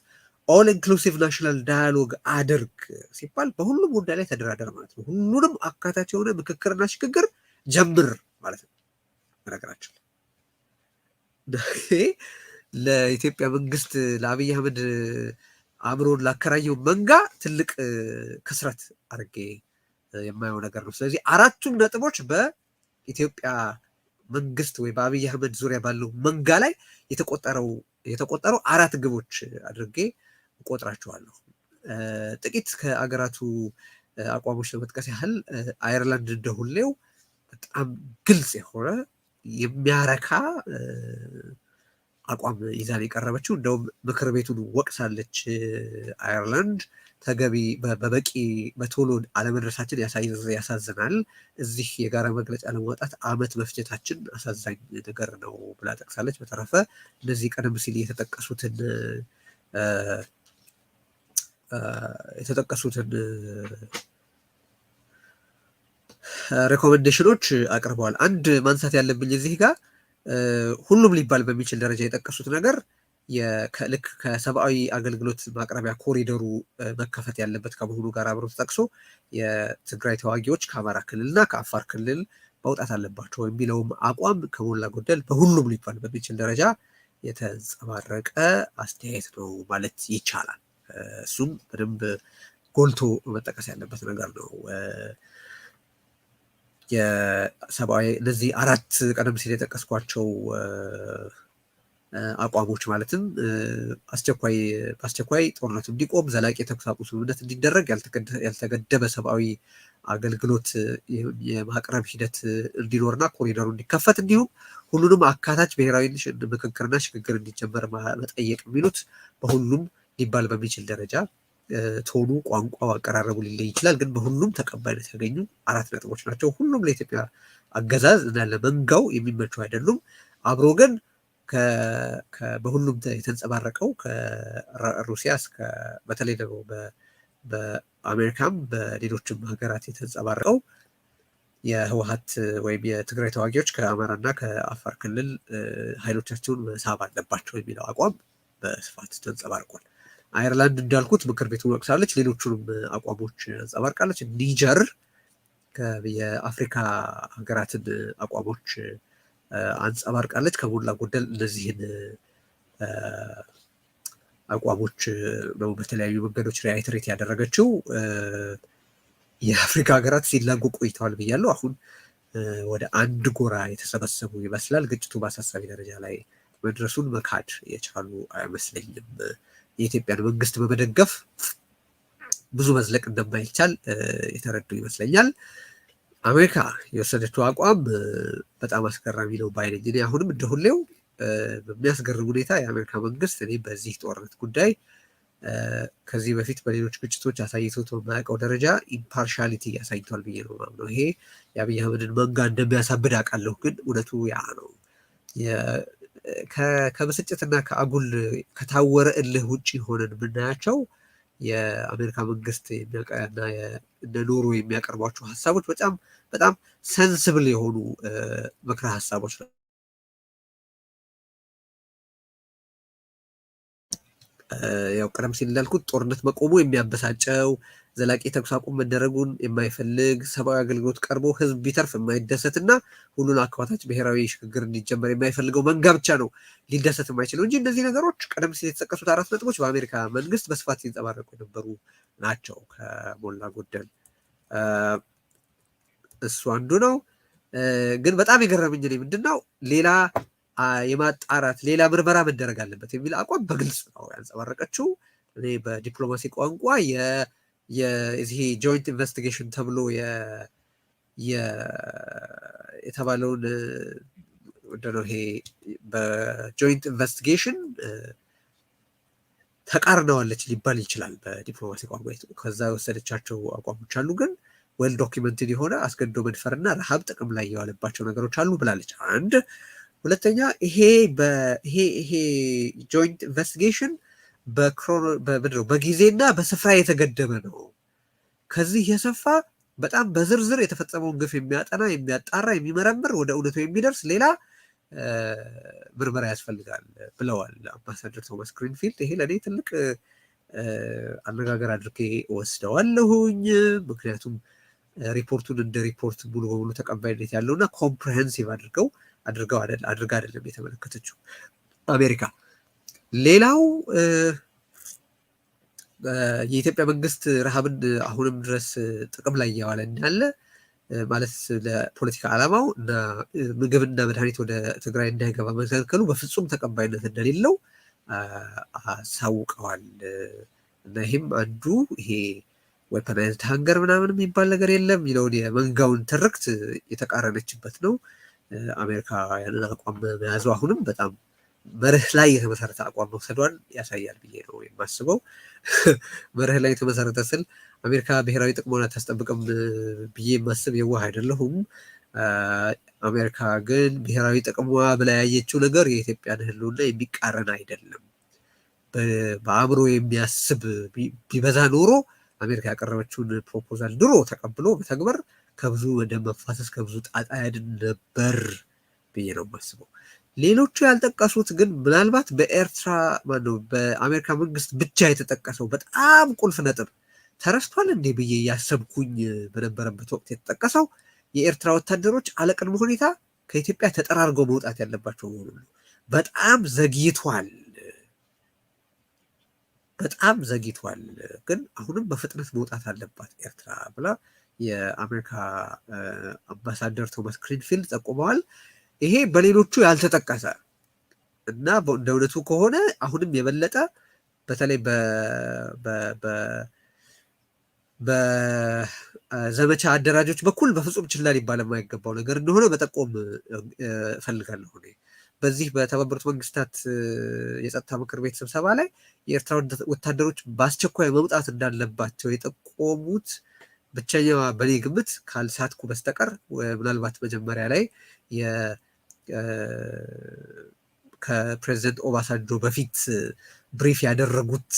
ኦል ኢንክሉሲቭ ናሽናል ዳያሎግ አድርግ ሲባል በሁሉም ጉዳይ ላይ ተደራደር ማለት ነው። ሁሉንም አካታች የሆነ ምክክርና ሽግግር ጀምር ማለት ነው። በነገራችን ለኢትዮጵያ መንግስት ለአብይ አህመድ አእምሮን ላከራየው መንጋ ትልቅ ክስረት አድርጌ የማየው ነገር ነው። ስለዚህ አራቱም ነጥቦች በኢትዮጵያ መንግስት ወይ በአብይ አህመድ ዙሪያ ባለው መንጋ ላይ የተቆጠሩ አራት ግቦች አድርጌ እቆጥራቸዋለሁ። ጥቂት ከአገራቱ አቋሞች ለመጥቀስ ያህል አየርላንድ እንደሁሌው በጣም ግልጽ የሆነ የሚያረካ አቋም ይዛን የቀረበችው። እንደውም ምክር ቤቱን ወቅሳለች። አየርላንድ ተገቢ በበቂ በቶሎ አለመድረሳችን ያሳዝናል። እዚህ የጋራ መግለጫ ለማውጣት አመት መፍጀታችን አሳዛኝ ነገር ነው ብላ ጠቅሳለች። በተረፈ እነዚህ ቀደም ሲል የተጠቀሱትን ሬኮሜንዴሽኖች አቅርበዋል። አንድ ማንሳት ያለብኝ እዚህ ጋር ሁሉም ሊባል በሚችል ደረጃ የጠቀሱት ነገር ልክ ከሰብአዊ አገልግሎት ማቅረቢያ ኮሪደሩ መከፈት ያለበት ከመሆኑ ጋር አብሮ ተጠቅሶ የትግራይ ተዋጊዎች ከአማራ ክልልና ከአፋር ክልል መውጣት አለባቸው የሚለውም አቋም ከሞላ ጎደል በሁሉም ሊባል በሚችል ደረጃ የተንጸባረቀ አስተያየት ነው ማለት ይቻላል። እሱም በደንብ ጎልቶ መጠቀስ ያለበት ነገር ነው። የሰብአዊ እነዚህ አራት ቀደም ሲል የጠቀስኳቸው አቋሞች ማለትም በአስቸኳይ ጦርነቱ እንዲቆም፣ ዘላቂ የተኩስ አቁም ስምምነት እንዲደረግ፣ ያልተገደበ ሰብአዊ አገልግሎት የማቅረብ ሂደት እንዲኖርና ኮሪደሩ እንዲከፈት፣ እንዲሁም ሁሉንም አካታች ብሔራዊ ምክክርና ሽግግር እንዲጀመር መጠየቅ የሚሉት በሁሉም ሊባል በሚችል ደረጃ ቶኑ፣ ቋንቋው፣ አቀራረቡ ሊለይ ይችላል። ግን በሁሉም ተቀባይነት ያገኙ አራት ነጥቦች ናቸው። ሁሉም ለኢትዮጵያ አገዛዝ እና ለመንጋው የሚመቹ አይደሉም። አብሮ ግን በሁሉም የተንጸባረቀው ከሩሲያ እስከ በተለይ ደግሞ በአሜሪካም በሌሎችም ሀገራት የተንጸባረቀው የህወሀት ወይም የትግራይ ተዋጊዎች ከአማራና ከአፋር ክልል ኃይሎቻቸውን መሳብ አለባቸው የሚለው አቋም በስፋት ተንጸባርቋል። አየርላንድ እንዳልኩት ምክር ቤቱን ወቅሳለች፣ ሌሎቹንም አቋሞች አንጸባርቃለች። ኒጀር የአፍሪካ ሀገራትን አቋሞች አንጸባርቃለች። ከሞላ ጎደል እነዚህን አቋሞች ነው በተለያዩ መንገዶች ሪአይትሬት ያደረገችው። የአፍሪካ ሀገራት ሲላጉ ቆይተዋል ብያለሁ። አሁን ወደ አንድ ጎራ የተሰበሰቡ ይመስላል። ግጭቱ በአሳሳቢ ደረጃ ላይ መድረሱን መካድ የቻሉ አይመስለኝም። የኢትዮጵያን መንግስት በመደገፍ ብዙ መዝለቅ እንደማይቻል የተረዱ ይመስለኛል። አሜሪካ የወሰደችው አቋም በጣም አስገራሚ ነው ባይነኝ። እኔ አሁንም እንደሁሌው በሚያስገርም ሁኔታ የአሜሪካ መንግስት እኔ በዚህ ጦርነት ጉዳይ ከዚህ በፊት በሌሎች ግጭቶች አሳይቶት በማያውቀው ደረጃ ኢምፓርሻሊቲ ያሳይቷል ብዬ ነው ማምነው። ይሄ የአብይ አህመድን መንጋ እንደሚያሳብድ አውቃለሁ፣ ግን እውነቱ ያ ነው። ከብስጭትና ከአጉል ከታወረ እልህ ውጭ ሆነን የምናያቸው የአሜሪካ መንግስት እና እንደ ኖሮ የሚያቀርቧቸው ሀሳቦች በጣም ሰንስብል የሆኑ ምክረ ሀሳቦች ነው። ያው ቀደም ሲል እንዳልኩት ጦርነት መቆሙ የሚያበሳጨው፣ ዘላቂ ተኩስ አቁም መደረጉን የማይፈልግ፣ ሰብአዊ አገልግሎት ቀርቦ ህዝብ ቢተርፍ የማይደሰትና ሁሉን አካታች ብሔራዊ ሽግግር እንዲጀመር የማይፈልገው መንጋ ብቻ ነው ሊደሰት የማይችለው እንጂ እነዚህ ነገሮች ቀደም ሲል የተጠቀሱት አራት ነጥቦች በአሜሪካ መንግስት በስፋት ሲንጸባረቁ የነበሩ ናቸው። ከሞላ ጎደል እሱ አንዱ ነው። ግን በጣም የገረመኝ ምንድን ነው ሌላ የማጣራት ሌላ ምርመራ መደረግ አለበት የሚል አቋም በግልጽ ነው ያንጸባረቀችው። እኔ በዲፕሎማሲ ቋንቋ የዚህ ጆይንት ኢንቨስቲጌሽን ተብሎ የተባለውን ወደነው ይሄ በጆይንት ኢንቨስቲጌሽን ተቃርነዋለች ሊባል ይችላል በዲፕሎማሲ ቋንቋ። ከዛ የወሰደቻቸው አቋሞች አሉ፣ ግን ዌል ዶኪመንትድ የሆነ አስገድዶ መድፈርና ረሃብ ጥቅም ላይ የዋለባቸው ነገሮች አሉ ብላለች። አንድ ሁለተኛ ይሄ ጆይንት ኢንቨስቲጌሽን በጊዜና በስፍራ የተገደበ ነው። ከዚህ የሰፋ በጣም በዝርዝር የተፈጸመውን ግፍ የሚያጠና የሚያጣራ የሚመረምር ወደ እውነቱ የሚደርስ ሌላ ምርመራ ያስፈልጋል ብለዋል አምባሳደር ቶማስ ግሪንፊልድ። ይሄ ለእኔ ትልቅ አነጋገር አድርጌ ወስደዋለሁኝ። ምክንያቱም ሪፖርቱን እንደ ሪፖርት ሙሉ በሙሉ ተቀባይነት ያለውና ኮምፕሬሄንሲቭ አድርጋ አይደለም የተመለከተችው አሜሪካ። ሌላው የኢትዮጵያ መንግስት ረሃብን አሁንም ድረስ ጥቅም ላይ እያዋለ እንዳለ ማለት ለፖለቲካ ዓላማው እና ምግብና መድኃኒት ወደ ትግራይ እንዳይገባ መከልከሉ በፍጹም ተቀባይነት እንደሌለው አሳውቀዋል። እና ይህም አንዱ ይሄ ዌፐናይዝድ ሃንገር ምናምን የሚባል ነገር የለም የሚለውን የመንጋውን ትርክት የተቃረነችበት ነው። አሜሪካ ያንን አቋም መያዙ አሁንም በጣም መርህ ላይ የተመሰረተ አቋም መውሰዷን ያሳያል ብዬ ነው የማስበው። መርህ ላይ የተመሰረተ ስል አሜሪካ ብሔራዊ ጥቅሟን አታስጠብቅም ብዬ የማስብ የዋህ አይደለሁም። አሜሪካ ግን ብሔራዊ ጥቅሟ ብላ ያየችው ነገር የኢትዮጵያን ሕልውና የሚቃረን አይደለም። በአእምሮ የሚያስብ ቢበዛ ኖሮ አሜሪካ ያቀረበችውን ፕሮፖዛል ድሮ ተቀብሎ በተግባር ከብዙ ደም መፋሰስ ከብዙ ጣጣ ያድን ነበር ብዬ ነው የማስበው። ሌሎቹ ያልጠቀሱት ግን ምናልባት በኤርትራ በአሜሪካ መንግስት ብቻ የተጠቀሰው በጣም ቁልፍ ነጥብ ተረስቷል እንዴ ብዬ ያሰብኩኝ በነበረበት ወቅት የተጠቀሰው የኤርትራ ወታደሮች አለቅድመ ሁኔታ ከኢትዮጵያ ተጠራርገው መውጣት ያለባቸው መሆኑ ነው። በጣም ዘግይቷል፣ ግን አሁንም በፍጥነት መውጣት አለባት ኤርትራ ብላ የአሜሪካ አምባሳደር ቶማስ ግሪንፊልድ ጠቁመዋል። ይሄ በሌሎቹ ያልተጠቀሰ እና እንደ እውነቱ ከሆነ አሁንም የበለጠ በተለይ በዘመቻ አደራጆች በኩል በፍጹም ችላ ሊባል የማይገባው ነገር እንደሆነ በጠቆም እፈልጋለሁ። በዚህ በተባበሩት መንግስታት የጸጥታ ምክር ቤት ስብሰባ ላይ የኤርትራ ወታደሮች በአስቸኳይ መውጣት እንዳለባቸው የጠቆሙት ብቸኛዋ በኔ ግምት ካልሳትኩ በስተቀር ምናልባት መጀመሪያ ላይ ከፕሬዚደንት ኦባሳንጆ በፊት ብሪፍ ያደረጉት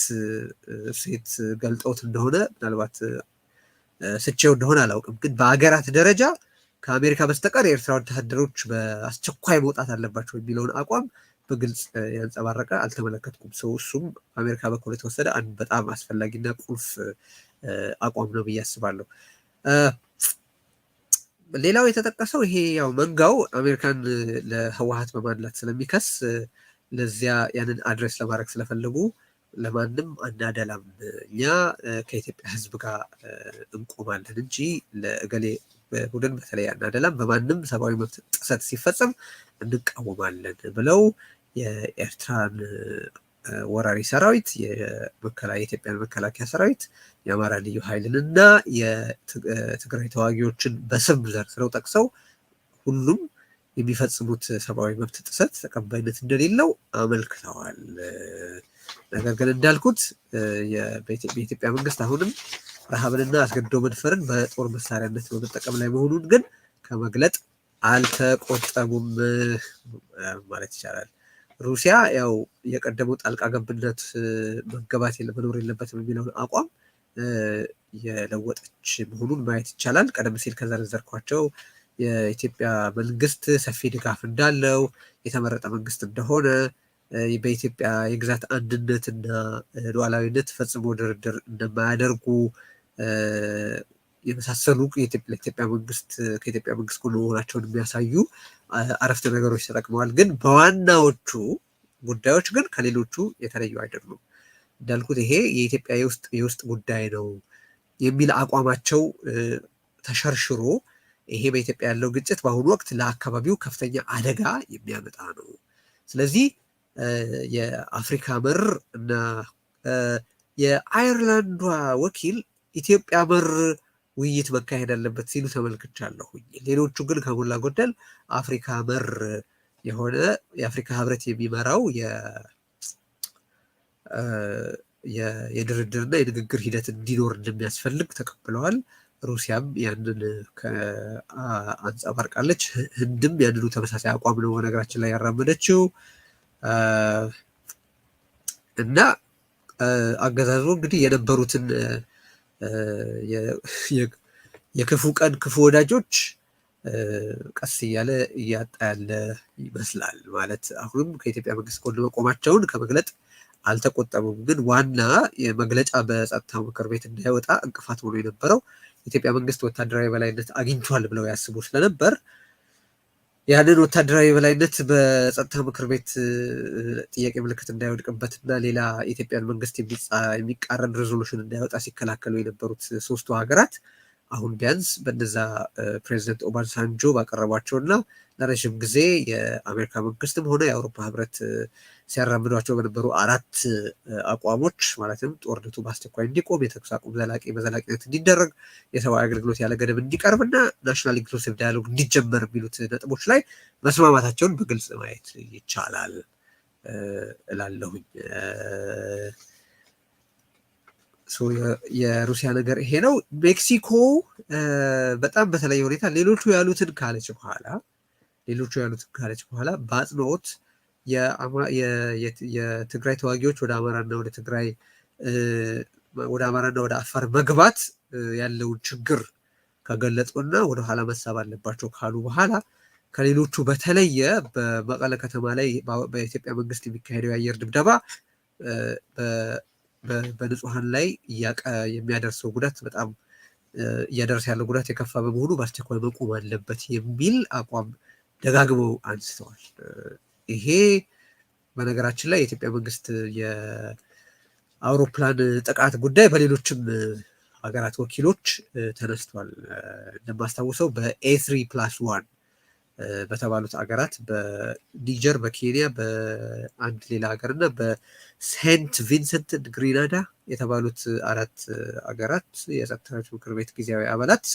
ሴት ገልጠውት እንደሆነ ምናልባት ስቼው እንደሆነ አላውቅም፣ ግን በሀገራት ደረጃ ከአሜሪካ በስተቀር የኤርትራ ወታደሮች በአስቸኳይ መውጣት አለባቸው የሚለውን አቋም በግልጽ ያንጸባረቀ አልተመለከትኩም። እሱም አሜሪካ በኩል የተወሰደ አንድ በጣም አስፈላጊና ቁልፍ አቋም ነው ብዬ አስባለሁ። ሌላው የተጠቀሰው ይሄ ያው መንጋው አሜሪካን ለህወሓት በማድላት ስለሚከስ ለዚያ ያንን አድሬስ ለማድረግ ስለፈለጉ ለማንም አናደላም፣ እኛ ከኢትዮጵያ ህዝብ ጋር እንቆማለን እንጂ ለእገሌ ቡድን በተለይ አናደላም፣ በማንም ሰብአዊ መብት ጥሰት ሲፈጸም እንቃወማለን ብለው የኤርትራን ወራሪ ሰራዊት፣ የኢትዮጵያን መከላከያ ሰራዊት፣ የአማራ ልዩ ኃይልንና የትግራይ ተዋጊዎችን በስም ዘርዝረው ጠቅሰው ሁሉም የሚፈጽሙት ሰብአዊ መብት ጥሰት ተቀባይነት እንደሌለው አመልክተዋል። ነገር ግን እንዳልኩት በኢትዮጵያ መንግስት አሁንም ረሃብንና አስገድዶ መድፈርን በጦር መሳሪያነት በመጠቀም ላይ መሆኑን ግን ከመግለጥ አልተቆጠቡም ማለት ይቻላል። ሩሲያ ያው የቀደመው ጣልቃ ገብነት መገባት መኖር የለበትም የሚለውን አቋም የለወጠች መሆኑን ማየት ይቻላል። ቀደም ሲል ከዘረዘርኳቸው የኢትዮጵያ መንግስት ሰፊ ድጋፍ እንዳለው፣ የተመረጠ መንግስት እንደሆነ፣ በኢትዮጵያ የግዛት አንድነትና ሉዓላዊነት ፈጽሞ ድርድር እንደማያደርጉ የመሳሰሉ ከኢትዮጵያ መንግስት ጎን መሆናቸውን የሚያሳዩ አረፍተ ነገሮች ተጠቅመዋል። ግን በዋናዎቹ ጉዳዮች ግን ከሌሎቹ የተለዩ አይደሉም። እንዳልኩት ይሄ የኢትዮጵያ የውስጥ ጉዳይ ነው የሚል አቋማቸው ተሸርሽሮ ይሄ በኢትዮጵያ ያለው ግጭት በአሁኑ ወቅት ለአካባቢው ከፍተኛ አደጋ የሚያመጣ ነው። ስለዚህ የአፍሪካ መር እና የአየርላንዷ ወኪል ኢትዮጵያ መር ውይይት መካሄድ አለበት ሲሉ ተመልክቻለሁኝ። ሌሎቹ ግን ከሞላ ጎደል አፍሪካ መር የሆነ የአፍሪካ ህብረት የሚመራው የድርድርና የንግግር ሂደት እንዲኖር እንደሚያስፈልግ ተቀብለዋል። ሩሲያም ያንን አንጸባርቃለች። ህንድም ያንኑ ተመሳሳይ አቋም ነው በነገራችን ላይ ያራመደችው እና አገዛዙ እንግዲህ የነበሩትን የክፉ ቀን ክፉ ወዳጆች ቀስ እያለ እያጣ ያለ ይመስላል። ማለት አሁንም ከኢትዮጵያ መንግስት ጎን መቆማቸውን ከመግለጥ አልተቆጠቡም። ግን ዋና የመግለጫ በጸጥታው ምክር ቤት እንዳይወጣ እንቅፋት ሆኖ የነበረው የኢትዮጵያ መንግስት ወታደራዊ በላይነት አግኝቷል ብለው ያስቡ ስለነበር ያንን ወታደራዊ በላይነት በጸጥታ ምክር ቤት ጥያቄ ምልክት እንዳይወድቅበትና ሌላ የኢትዮጵያን መንግስት የሚቃረን ሬዞሉሽን እንዳይወጣ ሲከላከሉ የነበሩት ሶስቱ ሀገራት አሁን ቢያንስ በነዛ ፕሬዚደንት ኦባሳንጆ ባቀረቧቸውና ለረዥም ጊዜ የአሜሪካ መንግስትም ሆነ የአውሮፓ ህብረት ሲያራምዷቸው በነበሩ 4 አቋሞች ማለትም ጦርነቱ በአስቸኳይ እንዲቆም፣ የተኩስ አቁም በዘላቂነት እንዲደረግ፣ የሰብአዊ አገልግሎት ያለ ገደብ እንዲቀርብና ናሽናል ኢንክሉሲቭ ዳያሎግ እንዲጀመር የሚሉት ነጥቦች ላይ መስማማታቸውን በግልጽ ማየት ይቻላል እላለሁኝ። የሩሲያ ነገር ይሄ ነው። ሜክሲኮ በጣም በተለየ ሁኔታ ሌሎቹ ያሉትን ካለች በኋላ በአጽንኦት የትግራይ ተዋጊዎች ወደ አማራና ወደ አፋር መግባት ያለውን ችግር ከገለጹና ወደኋላ መሳብ አለባቸው ካሉ በኋላ ከሌሎቹ በተለየ በመቀለ ከተማ ላይ በኢትዮጵያ መንግስት የሚካሄደው የአየር ድብደባ በንጹሐን ላይ የሚያደርሰው ጉዳት በጣም እያደረሰ ያለው ጉዳት የከፋ በመሆኑ በአስቸኳይ መቆም አለበት የሚል አቋም ደጋግመው አንስተዋል። ይሄ በነገራችን ላይ የኢትዮጵያ መንግስት የአውሮፕላን ጥቃት ጉዳይ በሌሎችም ሀገራት ወኪሎች ተነስቷል። እንደማስታውሰው በA3+1 በተባሉት ሀገራት በኒጀር፣ በኬንያ፣ በአንድ ሌላ ሀገር እና በሴንት ቪንሰንት ግሪናዳ የተባሉት 4 ሀገራት የጸጥታ ምክር ቤት ጊዜያዊ አባላት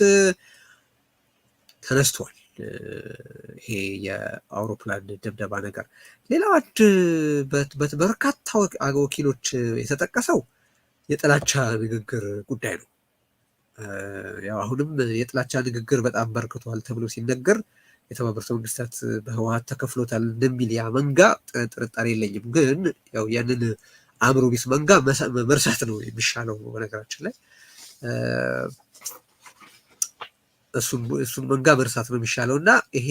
ተነስቷል። ይሄ የአውሮፕላን ድብደባ ነገር። ሌላው በርካታ ወኪሎች የተጠቀሰው የጥላቻ ንግግር ጉዳይ ነው። ያው አሁንም የጥላቻ ንግግር በጣም በርክቷል ተብሎ ሲነገር የተባበሩት መንግስታት በህወሓት ተከፍሎታል እንደሚል ያ መንጋ ጥርጣሬ የለኝም። ግን ያው ያንን አእምሮ ቢስ መንጋ መርሳት ነው የሚሻለው። በነገራችን ላይ እሱን መንጋ መርሳት ነው የሚሻለው እና ይሄ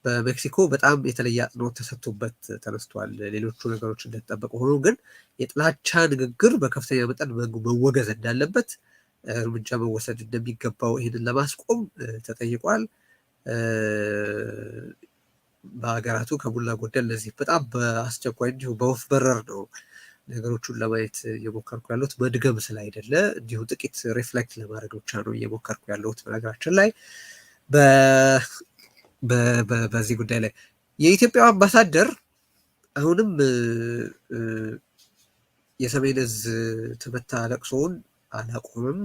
በሜክሲኮ በጣም የተለየ አጽንኦት ተሰጥቶበት ተነስቷል። ሌሎቹ ነገሮች እንደተጠበቁ ሆኖ ግን የጥላቻ ንግግር በከፍተኛ መጠን መወገዝ እንዳለበት፣ እርምጃ መወሰድ እንደሚገባው ይህንን ለማስቆም ተጠይቋል። በሀገራቱ ከሞላ ጎደል ለዚህ በጣም በአስቸኳይ እንዲሁ በወፍ በረር ነው ነገሮቹን ለማየት እየሞከርኩ ያለሁት፣ መድገም ስላይደለ እንዲሁ ጥቂት ሪፍሌክት ለማድረግ ብቻ ነው እየሞከርኩ ያለሁት። በነገራችን ላይ በዚህ ጉዳይ ላይ የኢትዮጵያ አምባሳደር አሁንም የሰሜን ዕዝ ተመታ ለቅሶውን አላቆምም።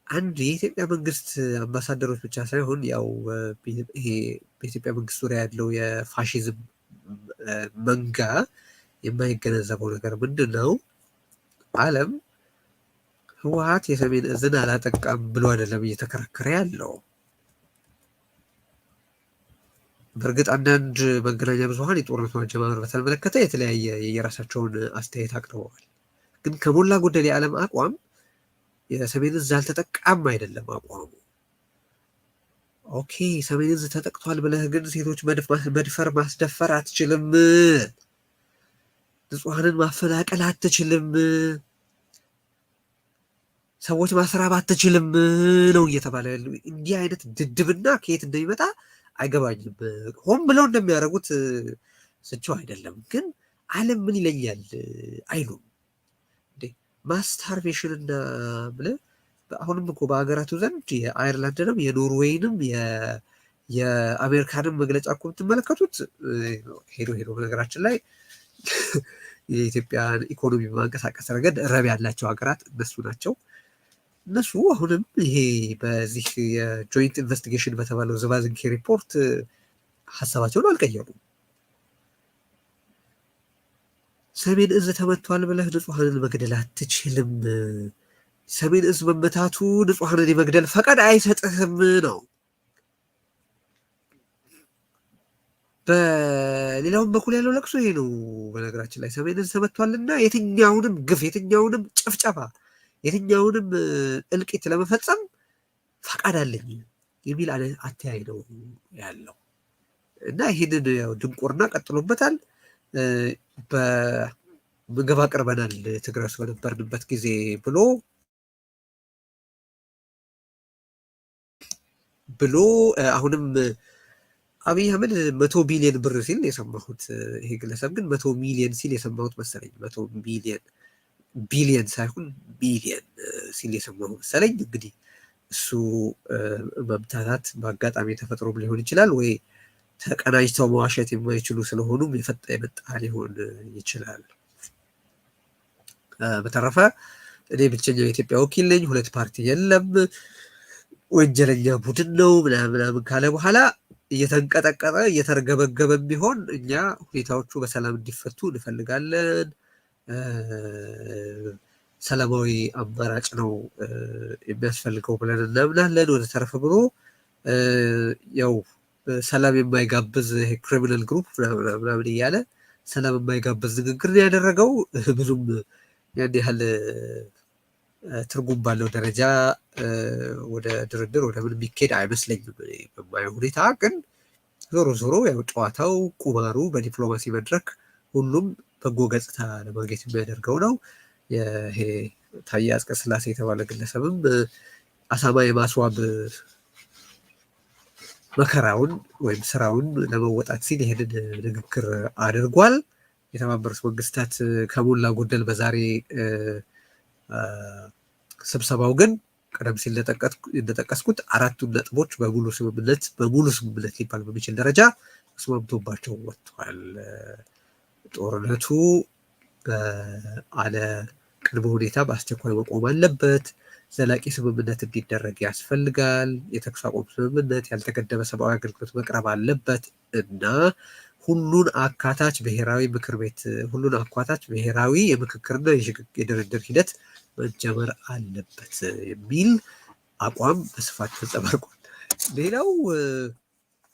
አንድ የኢትዮጵያ መንግስት አምባሳደሮች ብቻ ሳይሆን ያው ይሄ በኢትዮጵያ መንግስት ዙሪያ ያለው የፋሽዝም መንጋ የማይገነዘበው ነገር ምንድን ነው? ዓለም ህወሓት የሰሜን ዕዝን አላጠቃም ብሎ አይደለም እየተከራከረ ያለው። በእርግጥ አንዳንድ መገናኛ ብዙኃን የጦርነቱ አጀማመር በተመለከተ የተለያየ የየራሳቸውን አስተያየት አቅርበዋል። ግን ከሞላ ጎደል የዓለም አቋም የሰሜን ዕዝ አልተጠቃም አይደለም አቋሙ። ኦኬ ሰሜን ዕዝ ተጠቅቷል ብለህ ግን ሴቶች መድፈር ማስደፈር አትችልም፣ ንጹሐንን ማፈናቀል አትችልም፣ ሰዎች ማስራብ አትችልም ነው እየተባለ ያለው። እንዲህ አይነት ድድብና ከየት እንደሚመጣ አይገባኝም። ሆን ብለው እንደሚያደርጉት ስቸው አይደለም። ግን ዓለም ምን ይለኛል አይሉም። ማስታርቬሽን እና ብለህ አሁንም እኮ በሀገራቱ ዘንድ የአየርላንድንም የኖርዌይንም የአሜሪካንም መግለጫ እኮ የምትመለከቱት ሄዶ በነገራችን ላይ የኢትዮጵያን ኢኮኖሚ በማንቀሳቀስ ረገድ ረብ ያላቸው ሀገራት እነሱ ናቸው። እነሱ አሁንም ይሄ በዚህ የጆይንት ኢንቨስቲጌሽን በተባለው ዝባዝንኬ ሪፖርት ሀሳባቸውን አልቀየሩም። ሰሜን እዝ ተመቷል ብለህ ንጹሐንን መግደል አትችልም። ሰሜን እዝ መመታቱ ንጹሐንን የመግደል ፈቃድ አይሰጥህም ነው። በሌላውም በኩል ያለው ለቅሶ ይሄ ነው። በነገራችን ላይ ሰሜን እዝ ተመቷልና የትኛውንም ግፍ፣ የትኛውንም ጭፍጨፋ፣ የትኛውንም እልቂት ለመፈጸም ፈቃድ አለኝ የሚል አተያይ ነው ያለው እና ይህንን ያው ድንቁርና ቀጥሎበታል። በምግብ አቅርበናል ትግራይ ውስጥ በነበርንበት ጊዜ ብሎ አሁንም አብይ አህመድ 100 ቢሊዮን ብር ሲል የሰማሁት፣ ይሄ ግለሰብ ግን 100 ሚሊዮን ሲል የሰማሁት መሰለኝ። 100 ቢሊዮን ሳይሆን ቢሊዮን ሲል የሰማሁት መሰለኝ። እንግዲህ እሱ መምታታት በአጋጣሚ ተፈጥሮ ሊሆን ይችላል ወይ ተቀናጅተው መዋሸት የማይችሉ ስለሆኑም የመጣ ሊሆን ይችላል። በተረፈ እኔ ብቸኛው የኢትዮጵያ ወኪል ነኝ፣ ሁለት ፓርቲ የለም፣ ወንጀለኛ ቡድን ነው ምናምን ካለ በኋላ እየተንቀጠቀጠ እየተርገበገበ ቢሆን እኛ ሁኔታዎቹ በሰላም እንዲፈቱ እንፈልጋለን፣ ሰላማዊ አማራጭ ነው የሚያስፈልገው ብለን እናምናለን። ወደ ተረፈ ብሎ ያው ሰላም የማይጋብዝ ክሪሚናል ግሩፕ ምናምን እያለ ሰላም የማይጋብዝ ንግግር ያደረገው ብዙም ያን ያህል ትርጉም ባለው ደረጃ ወደ ድርድር ወደ ምን የሚካሄድ አይመስለኝም በማየው ሁኔታ። ግን ዞሮ ዞሮ ያው ጨዋታው ቁማሩ በዲፕሎማሲ መድረክ ሁሉም በጎ ገጽታ ለማግኘት የሚያደርገው ነው። ይሄ ታዬ አጽቀሥላሴ የተባለ ግለሰብም አሳማ የማስዋብ መከራውን ወይም ስራውን ለመወጣት ሲል ይሄንን ንግግር አድርጓል። የተባበሩት መንግስታት ከሞላ ጎደል በዛሬ ስብሰባው ግን ቀደም ሲል እንደጠቀስኩት አራቱን ነጥቦች በሙሉ ስምምነት ሊባል በሚችል ደረጃ ተስማምቶባቸው ወጥቷል። ጦርነቱ አለ ቅድመ ሁኔታ በአስቸኳይ መቆም አለበት። ዘላቂ ስምምነት እንዲደረግ ያስፈልጋል። የተኩስ አቁም ስምምነት፣ ያልተገደበ ሰብአዊ አገልግሎት መቅረብ አለበት እና ሁሉን አካታች ብሔራዊ ምክር ቤት ሁሉን አካታች ብሔራዊ የምክክርና የድርድር ሂደት መጀመር አለበት የሚል አቋም በስፋት ተንጸባርቋል። ሌላው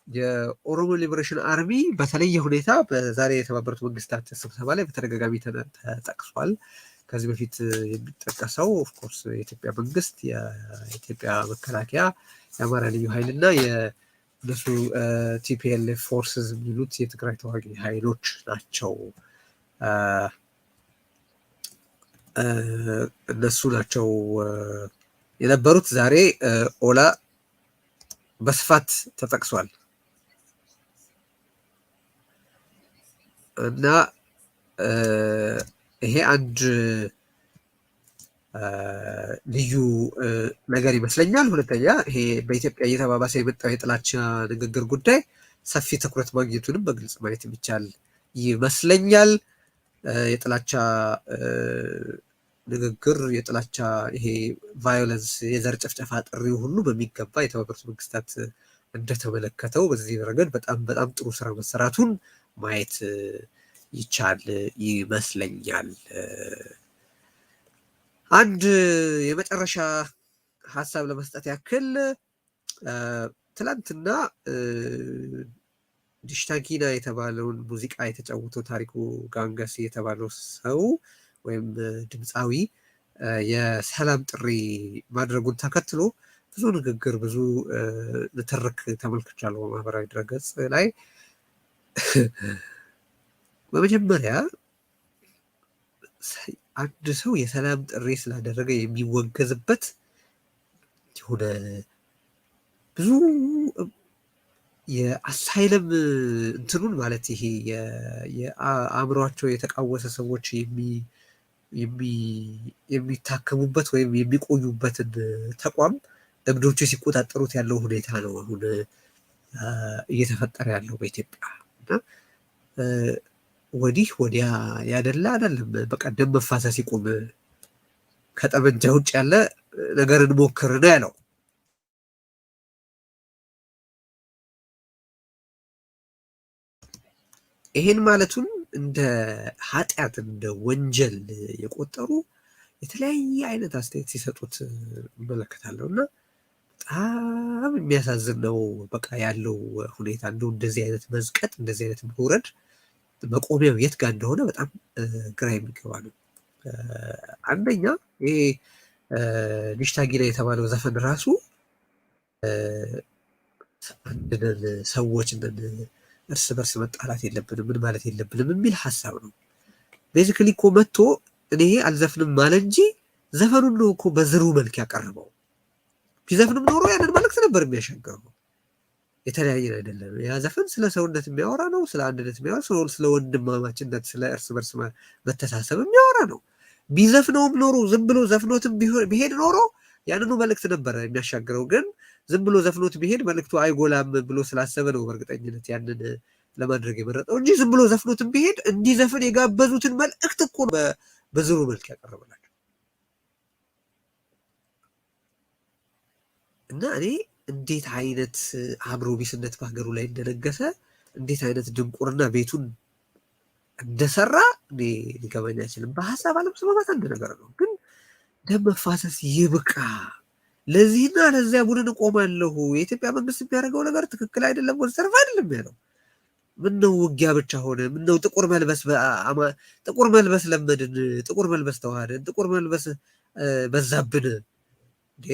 የኦሮሞ ሊበሬሽን አርሚ በተለየ ሁኔታ በዛሬ የተባበሩት መንግስታት ስብሰባ ላይ በተደጋጋሚ ተጠቅሷል። ከዚህ በፊት የሚጠቀሰው ኦፍኮርስ የኢትዮጵያ መንግስት፣ የኢትዮጵያ መከላከያ፣ የአማራ ልዩ ኃይል እና የእነሱ ቲፒኤልኤፍ ፎርስዝ የሚሉት የትግራይ ተዋጊ ኃይሎች ናቸው። እነሱ ናቸው የነበሩት። ዛሬ ኦላ በስፋት ተጠቅሷል እና ይሄ አንድ ልዩ ነገር ይመስለኛል። ሁለተኛ ይሄ በኢትዮጵያ እየተባባሰ የመጣው የጥላቻ ንግግር ጉዳይ ሰፊ ትኩረት ማግኘቱንም በግልጽ ማየት የሚቻል ይመስለኛል። የጥላቻ ንግግር፣ የጥላቻ ይሄ ቫዮለንስ፣ የዘር ጭፍጨፋ ጥሪው ሁሉ በሚገባ የተባበሩት መንግስታት እንደተመለከተው በዚህ ረገድ በጣም በጣም ጥሩ ስራ መሰራቱን ማየት ይቻል ይመስለኛል። አንድ የመጨረሻ ሀሳብ ለመስጠት ያክል ትላንትና ዲሽታጊና የተባለውን ሙዚቃ የተጫወተው ታሪኩ ጋንገስ የተባለው ሰው ወይም ድምፃዊ የሰላም ጥሪ ማድረጉን ተከትሎ ብዙ ንግግር፣ ብዙ ንትርክ ተመልክቻለሁ በማህበራዊ ድረገጽ ላይ። በመጀመሪያ አንድ ሰው የሰላም ጥሪ ስላደረገ የሚወገዝበት የሆነ ብዙ የአሳይለም እንትኑን ማለት ይሄ የአእምሯቸው የተቃወሰ ሰዎች የሚታከሙበት ወይም የሚቆዩበትን ተቋም እብዶቹ ሲቆጣጠሩት ያለው ሁኔታ ነው አሁን እየተፈጠረ ያለው በኢትዮጵያ። ወዲህ ወዲያ ያደላ አይደለም። በቃ ደም መፋሰስ ይቁም፣ ከጠመንጃ ውጭ ያለ ነገር እንሞክር ነው ያለው። ይሄን ማለቱን እንደ ኃጢአት እንደ ወንጀል የቆጠሩ የተለያየ አይነት አስተያየት ሲሰጡት እመለከታለሁ እና በጣም የሚያሳዝን ነው። በቃ ያለው ሁኔታ እንደው እንደዚህ አይነት መዝቀጥ እንደዚህ አይነት መውረድ መቆሚያው የት ጋር እንደሆነ በጣም ግራ የሚገባ ነው። አንደኛ ይሄ ዲሽታጊና የተባለው ዘፈን ራሱ አንድነን ሰዎች ነን፣ እርስ በርስ መጣላት የለብንም ምን ማለት የለብንም የሚል ሀሳብ ነው። ቤዚክሊ እኮ መጥቶ እኔ አልዘፍንም ማለ እንጂ ዘፈኑን ነው እኮ በዝሩ መልክ ያቀረበው። ቢዘፍንም ኖሮ ያንን መልእክት ነበር የሚያሻገረው። የተለያየን አይደለም። ያ ዘፈን ስለ ሰውነት የሚያወራ ነው፣ ስለ አንድነት የሚያወራ፣ ስለ ወንድማማችነት፣ ስለ እርስ በርስ መተሳሰብ የሚያወራ ነው። ቢዘፍነውም ኖሮ ዝም ብሎ ዘፍኖትም ቢሄድ ኖሮ ያንኑ መልእክት ነበረ የሚያሻግረው። ግን ዝም ብሎ ዘፍኖት ቢሄድ መልእክቱ አይጎላም ብሎ ስላሰበ ነው በእርግጠኝነት ያንን ለማድረግ የመረጠው እንጂ ዝም ብሎ ዘፍኖትም ቢሄድ እንዲዘፍን የጋበዙትን መልእክት እኮ በዝሩ መልክ ያቀረበላቸው እና እኔ እንዴት አይነት አእምሮ ቢስነት በሀገሩ ላይ እንደነገሰ እንዴት አይነት ድንቁርና ቤቱን እንደሰራ እኔ ሊገባኝ አይችልም። በሀሳብ አለመስማማት አንድ ነገር ነው፣ ግን ደም መፋሰስ ይብቃ። ለዚህና ለዚያ ቡድን እቆማለሁ። የኢትዮጵያ መንግስት የሚያደርገው ነገር ትክክል አይደለም፣ ወዘተርፈ አይደለም ያለው። ምነው ውጊያ ብቻ ሆነ? ምነው ጥቁር መልበስ ለመድን? ጥቁር መልበስ ተዋህደን? ጥቁር መልበስ በዛብን እንዴ?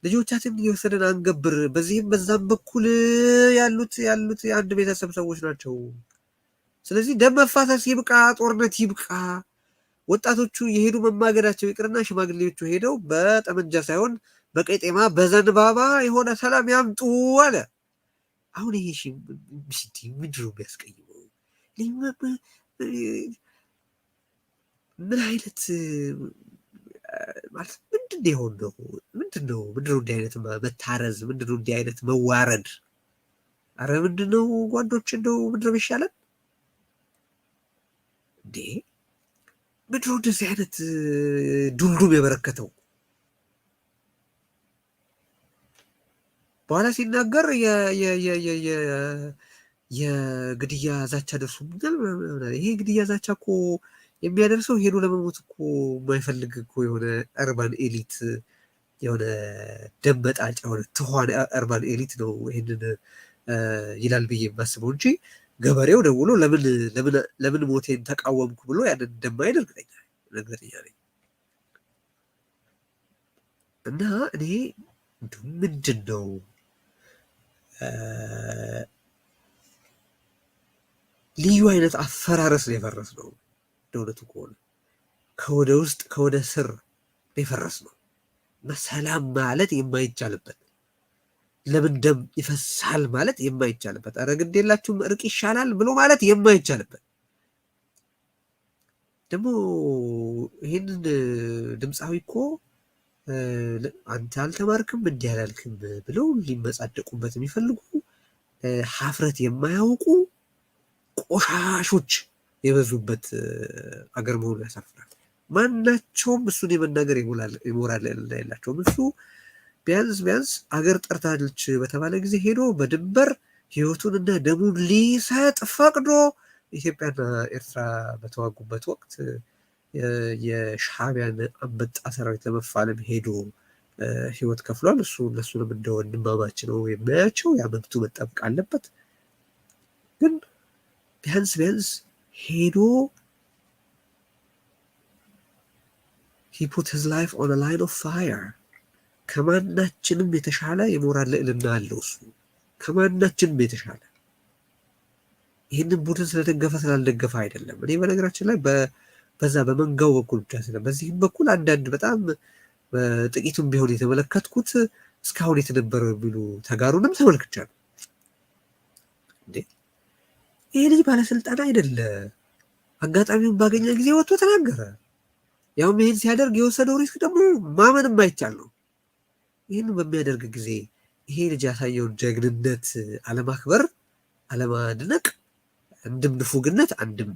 ልጆቻችን እየወሰደን አንገብር። በዚህም በዛም በኩል ያሉት የአንድ ቤተሰብ ሰዎች ናቸው። ስለዚህ ደም መፋሰስ ይብቃ፣ ጦርነት ይብቃ። ወጣቶቹ የሄዱ መማገዳቸው ይቅርና ሽማግሌዎቹ ሄደው በጠመንጃ ሳይሆን በቀጤማ በዘንባባ የሆነ ሰላም ያምጡ አለ። አሁን ይሄ ምንድን ነው የሚያስቀይመው? ምን አይነት ማለት ምንድን ነው የሆነው? ምንድን ነው እንዲህ አይነት መታረዝ? ምንድን ነው እንዲህ አይነት መዋረድ? አረ ምንድን ነው ጓዶች፣ እንደው ምንድን ነው የሚሻለን እንዴ? ምንድን ነው እንደዚህ አይነት ዱምዱም የበረከተው? በኋላ ሲናገር የግድያ ዛቻ ደርሶብኛል። ይሄ ግድያ ዛቻ እኮ የሚያደርሰው ሄዶ ለመሞት እኮ የማይፈልግ እኮ የሆነ እርባን ኤሊት፣ የሆነ ደመጣጭ የሆነ ትኋን እርባን ኤሊት ነው ይህንን ይላል ብዬ የማስበው እንጂ ገበሬው ደውሎ ለምን ሞቴን ተቃወምኩ ብሎ ያንን እንደማይል እርግጠኛ ነኝ። እና እኔ ምንድን ነው ልዩ አይነት አፈራረስ ነው የፈረስ ነው። እውነቱ ከሆነ ከወደ ውስጥ ከወደ ስር የፈረስ ነው እና ሰላም ማለት የማይቻልበት፣ ለምን ደም ይፈሳል ማለት የማይቻልበት፣ ኧረ ግድ የላችሁም እርቅ ይሻላል ብሎ ማለት የማይቻልበት። ደግሞ ይህንን ድምፃዊ እኮ አንተ አልተማርክም እንዲህ አላልክም ብለው ሊመጻደቁበት የሚፈልጉ ሀፍረት የማያውቁ ቆሻሾች የበዙበት አገር መሆኑ ያሳፍራል። ማናቸውም እሱን የመናገር የሞራል የላቸውም። እሱ ቢያንስ አገር ጠርታለች በተባለ ጊዜ ሄዶ በድንበር ህይወቱንና ደሙን ሊሰጥ ፈቅዶ ኢትዮጵያና ኤርትራ በተዋጉበት ወቅት የሻዕቢያን አንበጣ ሰራዊት ለመፋለም ሄዶ ህይወት ከፍሏል። እሱ እነሱንም እንደ ወንድማማች ነው የሚያያቸው። ያ መብቱ መጠበቅ አለበት። ግን ቢያንስ ሄዶ he put his life on a line of fire። ከማናችንም የተሻለ የሞራል ልዕልና አለው እሱ፣ ከማናችንም የተሻለ። ይህንን ቡድን ስለደገፈ ስላልደገፈ አይደለም። እኔ በነገራችን ላይ በዛ በመንጋው በኩል ብቻ ስለ በዚህም በኩል አንዳንድ በጣም ጥቂቱም ቢሆን የተመለከትኩት እስካሁን የተነበረው የሚሉ ተጋሩንም ተመልክቻለሁ። እንዴ ይሄ ልጅ ባለስልጣን አይደለ? አጋጣሚውን ባገኘ ጊዜ ወጥቶ ተናገረ። ያውም ይህን ሲያደርግ የወሰደው ሪስክ ደግሞ ማመን የማይቻል ነው። ይህን በሚያደርግ ጊዜ ይሄ ልጅ ያሳየውን ጀግንነት አለማክበር፣ አለማድነቅ አንድም ንፉግነት አንድም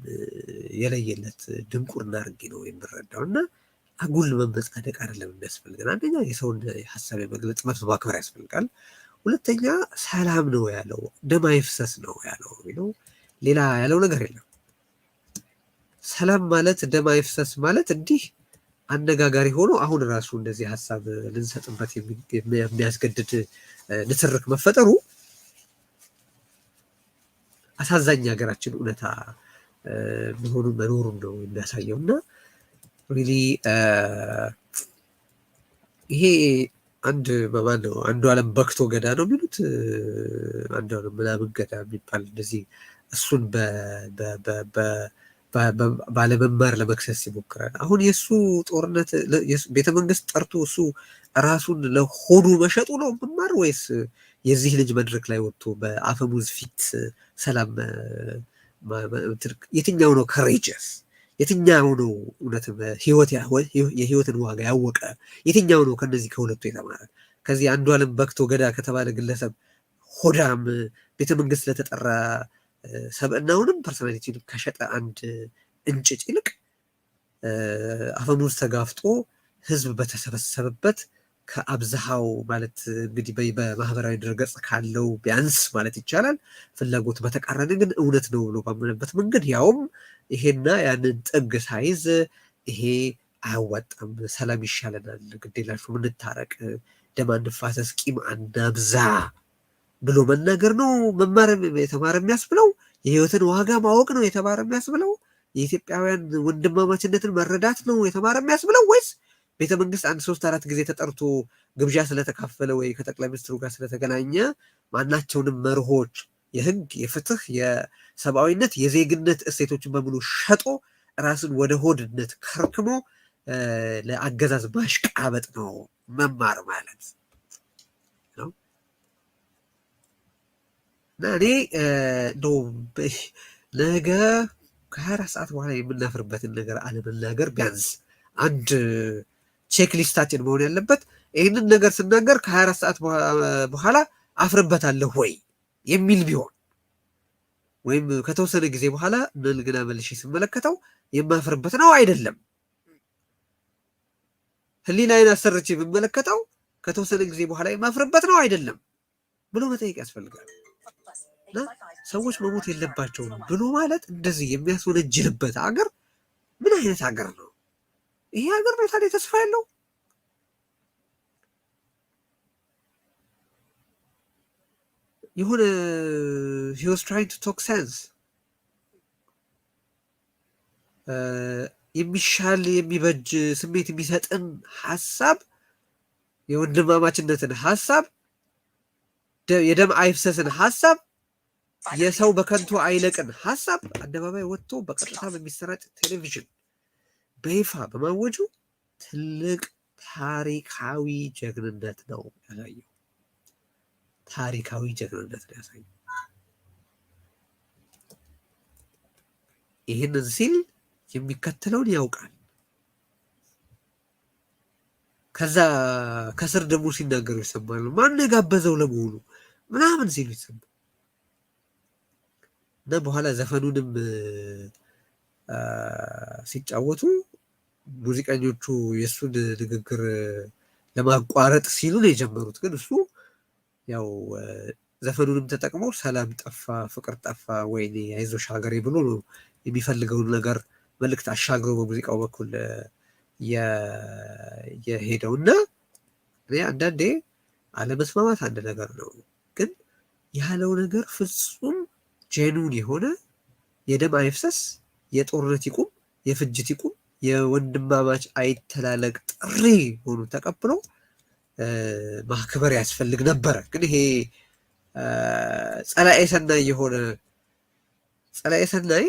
የለየለት ድንቁርና አድርጌ ነው የምረዳው እና አጉል መመጻደቅ አይደለም የሚያስፈልገን። አንደኛ የሰውን ሀሳብ የመግለጽ መብት ማክበር ያስፈልጋል። ሁለተኛ ሰላም ነው ያለው፣ ደም አይፍሰስ ነው ያለው ነው። ሌላ ያለው ነገር የለም። ሰላም ማለት ደም አይፍሰስ ማለት እንዲህ አነጋጋሪ ሆኖ አሁን ራሱ እንደዚህ ሀሳብ ልንሰጥበት የሚያስገድድ ንትርክ መፈጠሩ አሳዛኝ ሀገራችን እውነታ መኖሩን ነው የሚያሳየው እና ሪሊ ይሄ አንድ በማን ነው አንዱ ዓለም በክቶ ገዳ ነው የሚሉት አንዱ ዓለም ምናምን ገዳ የሚባል እንደዚህ እሱን ባለመማር ለመክሰስ ይሞክራል። አሁን የእሱ ጦርነት ቤተመንግስት ጠርቶ እሱ ራሱን ለሆዱ መሸጡ ነው መማር ወይስ የዚህ ልጅ መድረክ ላይ ወጥቶ በአፈሙዝ ፊት ሰላም የትኛው ነው ከሬጀስ? የትኛው ነው እውነት የህይወትን ዋጋ ያወቀ? የትኛው ነው ከነዚህ ከሁለቱ የተማረ? ከዚህ አንዱ ዓለም በክቶ ገዳ ከተባለ ግለሰብ ሆዳም ቤተመንግስት ለተጠራ ሰብዕናውንም ፐርሶናሊቲውን ከሸጠ አንድ እንጭጭ ይልቅ አፈሙዝ ተጋፍጦ ህዝብ በተሰበሰበበት ከአብዛሃው ማለት እንግዲህ በማህበራዊ ድረገጽ ካለው ቢያንስ ማለት ይቻላል ፍላጎት በተቃረነ ግን እውነት ነው ብሎ ባመነበት መንገድ ያውም ይሄና ያንን ጥግ ሳይዝ ይሄ አያዋጣም፣ ሰላም ይሻለናል፣ ግዴላችሁ ምንታረቅ፣ ደም አንፋሰስ፣ ቂም አናብዛ ብሎ መናገር ነው መማር የተማረ የሚያስብለው? የህይወትን ዋጋ ማወቅ ነው የተማረ የሚያስብለው? የኢትዮጵያውያን ወንድማማችነትን መረዳት ነው የተማረ የሚያስብለው? ወይስ ቤተመንግስት 1-3-4 ጊዜ ተጠርቶ ግብዣ ስለተካፈለ ወይ ከጠቅላይ ሚኒስትሩ ጋር ስለተገናኘ ማናቸውንም መርሆች የህግ፣ የፍትህ፣ የሰብአዊነት፣ የዜግነት እሴቶችን በሙሉ ሸጦ ራስን ወደ ሆድነት ከርክሞ ለአገዛዝ ማሽቃበጥ ነው መማር ማለት ነው? እና እኔ እንደው ነገ ከ24 ሰዓት በኋላ የምናፍርበትን ነገር አለመናገር ቢያንስ አንድ ቼክ ሊስታችን መሆን ያለበት ይህንን ነገር ስናገር ከ24 ሰዓት በኋላ አፍርበታለሁ ወይ የሚል ቢሆን ወይም ከተወሰነ ጊዜ በኋላ መልግና መልሼ ስመለከተው የማፍርበት ነው አይደለም፣ ህሊናዬን አሰርቼ ብመለከተው ከተወሰነ ጊዜ በኋላ የማፍርበት ነው አይደለም ብሎ መጠየቅ ያስፈልጋል። እና ሰዎች መሞት የለባቸውም ብሎ ማለት እንደዚህ የሚያስወነጅልበት ሀገር ምን አይነት ሀገር ነው? ይሄ ሀገር ነው ታዲያ ተስፋ ያለው? የሆነ he was trying to talk sense የሚሻል የሚበጅ ስሜት የሚሰጥን ሀሳብ፣ የወንድማማችነትን ሀሳብ፣ የደም አይፍሰስን ሀሳብ፣ የሰው በከንቱ አይለቅን ሀሳብ አደባባይ ወጥቶ በቀጥታ በሚሰራጭ ቴሌቪዥን በይፋ በማወጁ ትልቅ ታሪካዊ ጀግንነት ነው ያሳየው። ታሪካዊ ጀግንነት ነው ያሳየው። ይህንን ሲል የሚከተለውን ያውቃል። ከዛ ከስር ደግሞ ሲናገሩ ይሰማሉ። ማን የጋበዘው ለመሆኑ ምናምን ሲሉ ይሰማል። እና በኋላ ዘፈኑንም ሲጫወቱ ሙዚቀኞቹ የእሱን ንግግር ለማቋረጥ ሲሉ ነው የጀመሩት። ግን እሱ ያው ዘፈኑንም ተጠቅሞ ሰላም ጠፋ፣ ፍቅር ጠፋ፣ ወይኔ አይዞሽ ሀገሬ ብሎ ነው የሚፈልገውን ነገር መልእክት አሻግሮ በሙዚቃው በኩል የሄደው። እና አንዳንዴ አለመስማማት አንድ ነገር ነው፣ ግን ያለው ነገር ፍጹም ጄኑን የሆነ የደም አይፍሰስ፣ የጦርነት ይቁም፣ የፍጅት ይቁም፣ የወንድማማች አይተላለቅ ጥሪ ሆኑ ተቀብሎ ማክበር ያስፈልግ ነበረ። ግን ይሄ ጸላኤ ሰናይ የሆነ ጸላኤ ሰናይ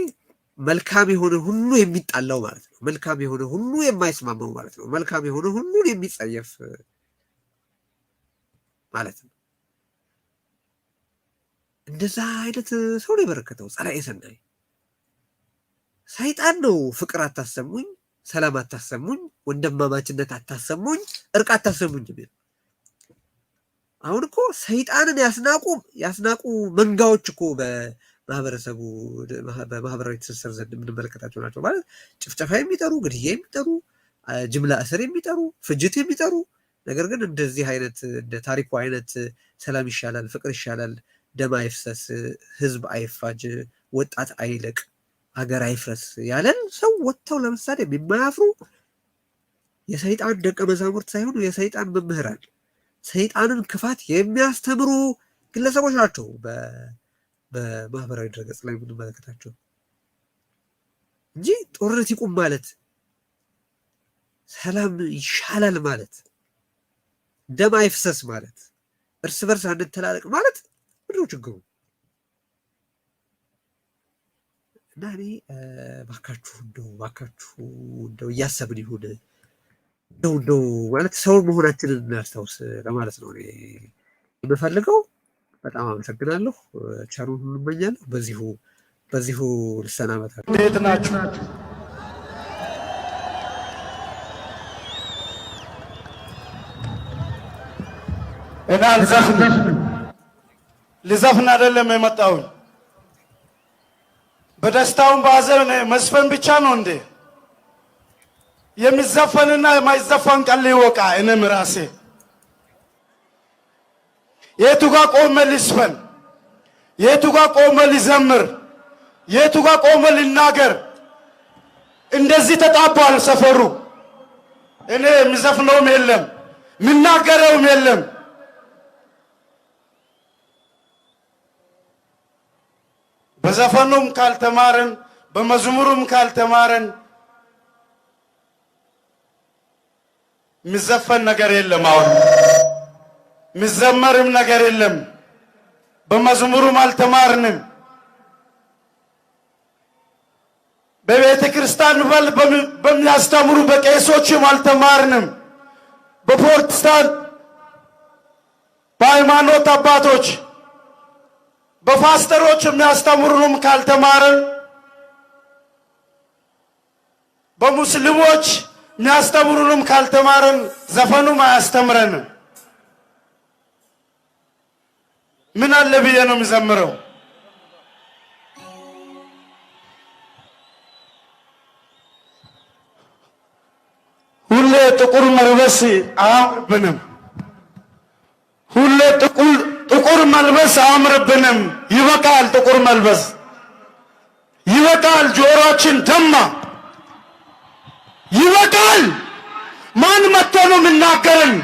መልካም የሆነ ሁሉ የሚጣላው ማለት ነው። መልካም የሆነ ሁሉ የማይስማማው ማለት ነው። መልካም የሆነ ሁሉን የሚጸየፍ ማለት ነው። እንደዛ አይነት ሰው ነው የበረከተው ጸላኤ ሰናይ። ሰይጣን ነው ፍቅር አታሰሙኝ፣ ሰላም አታሰሙኝ፣ ወንድማማችነት አታሰሙኝ፣ እርቅ አታሰሙኝ የሚል። አሁን እኮ ሰይጣንን ያስናቁ መንጋዎች እኮ ማህበረሰቡ በማህበራዊ ትስስር ዘንድ የምንመለከታቸው ናቸው። ማለት ጭፍጨፋ የሚጠሩ፣ ግድያ የሚጠሩ፣ ጅምላ እስር የሚጠሩ፣ ፍጅት የሚጠሩ ነገር ግን እንደዚህ አይነት እንደ ታሪኩ አይነት ሰላም ይሻላል፣ ፍቅር ይሻላል፣ ደም አይፍሰስ፣ ህዝብ አይፋጅ፣ ወጣት አይለቅ፣ ሀገር አይፍረስ ያለን ሰው ወጥተው ለምሳሌ የማያፍሩ የሰይጣን ደቀ መዛሙርት ሳይሆኑ የሰይጣን መምህራን ሰይጣንን ክፋት የሚያስተምሩ ግለሰቦች ናቸው በማህበራዊ ድረገጽ ላይ የምንመለከታቸው እንጂ ጦርነት ይቁም ማለት ሰላም ይሻላል ማለት ደም አይፍሰስ ማለት እርስ በርስ አንተላለቅ ማለት ምንድን ነው ችግሩ? እና እኔ ባካችሁ እንደው እያሰብን ይሁን እንደው ማለት ሰው መሆናችንን እናስታውስ ለማለት ነው እኔ የምፈልገው። በጣም አመሰግናለሁ። ቸሩን ሁሉ እመኛለሁ። በዚሁ ልሰናበታለሁ። እንዴት ናችሁ? እና ልዘፍን አይደለም የመጣሁኝ። በደስታውን በሀዘን መስፈን ብቻ ነው እንዴ? የሚዘፈንና የማይዘፈን ቃል ይወቃ። እኔም ራሴ የቱ ጋር ቆመ ልስፈን? የቱ ጋር ቆመ ልዘምር? የቱ ጋር ቆመ ልናገር? እንደዚህ ተጣቧል ሰፈሩ። እኔ የሚዘፍነውም የለም የምናገረውም የለም። በዘፈኑም ካልተማረን በመዝሙሩም ካልተማረን የሚዘፈን ነገር የለም። አሁን የሚዘመርም ነገር የለም። በመዝሙሩም አልተማርንም። በቤተ ክርስቲያን በሚያስተምሩ በቄሶችም አልተማርንም። በፕሮቴስታንት በሃይማኖት አባቶች በፓስተሮች የሚያስተምሩንም ካልተማረን በሙስሊሞች የሚያስተምሩንም ካልተማረን ዘፈኑም አያስተምረንም። ምን አለ ብዬ ነው የሚዘምረው? ሁሌ ጥቁር መልበስ አያምርብንም። ሁሌ ጥቁር መልበስ አያምርብንም። ይበቃል፣ ጥቁር መልበስ ይበቃል። ጆሮአችን ደማ፣ ይበቃል። ማን መጥቶ ነው የሚናገረን?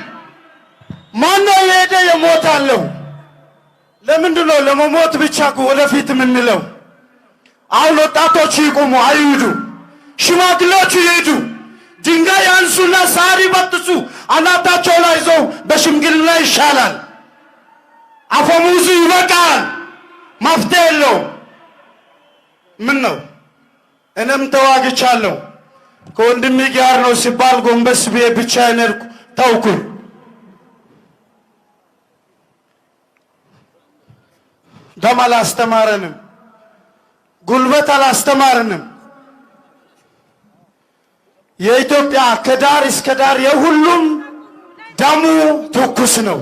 ማን ነው የሄደ የሞታለው? ለምንድን ነው ለመሞት ብቻ ወደፊት የምንለው? አሁን ወጣቶች ይቁሙ፣ አይሂዱ። ሽማግሌዎች ይሂዱ። ድንጋይ ያንሱና ሳር ይበጥሱ፣ አናታቸው ላይ ይዘው በሽምግልና ይሻላል። አፈሙዙ ይበቃል። መፍትሄ የለውም። ምን ነው እኔም ተዋግቻለሁ። ከወንድሜ ጋር ነው ሲባል ጎንበስ ብዬ ብቻዬን ተውኩኝ። ደም አላስተማረንም፣ ጉልበት አላስተማረንም። የኢትዮጵያ ከዳር እስከ ዳር የሁሉም ደሙ ትኩስ ነው።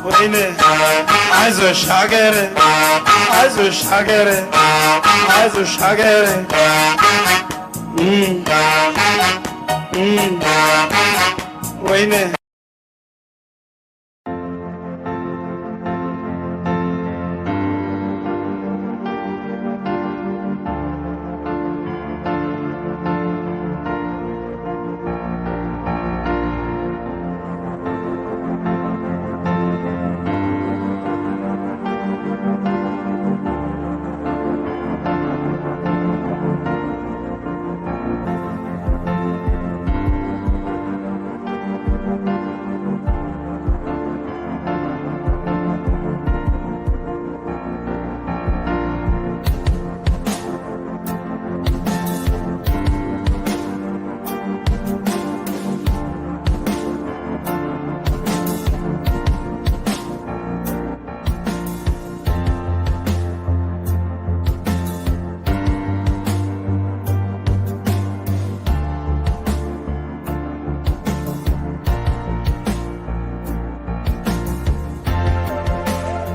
ወይኔ አይዞሽ ሀገሬ፣ አይዞሽ ሀገሬ፣ አይዞሽ ሀገሬ ወይኔ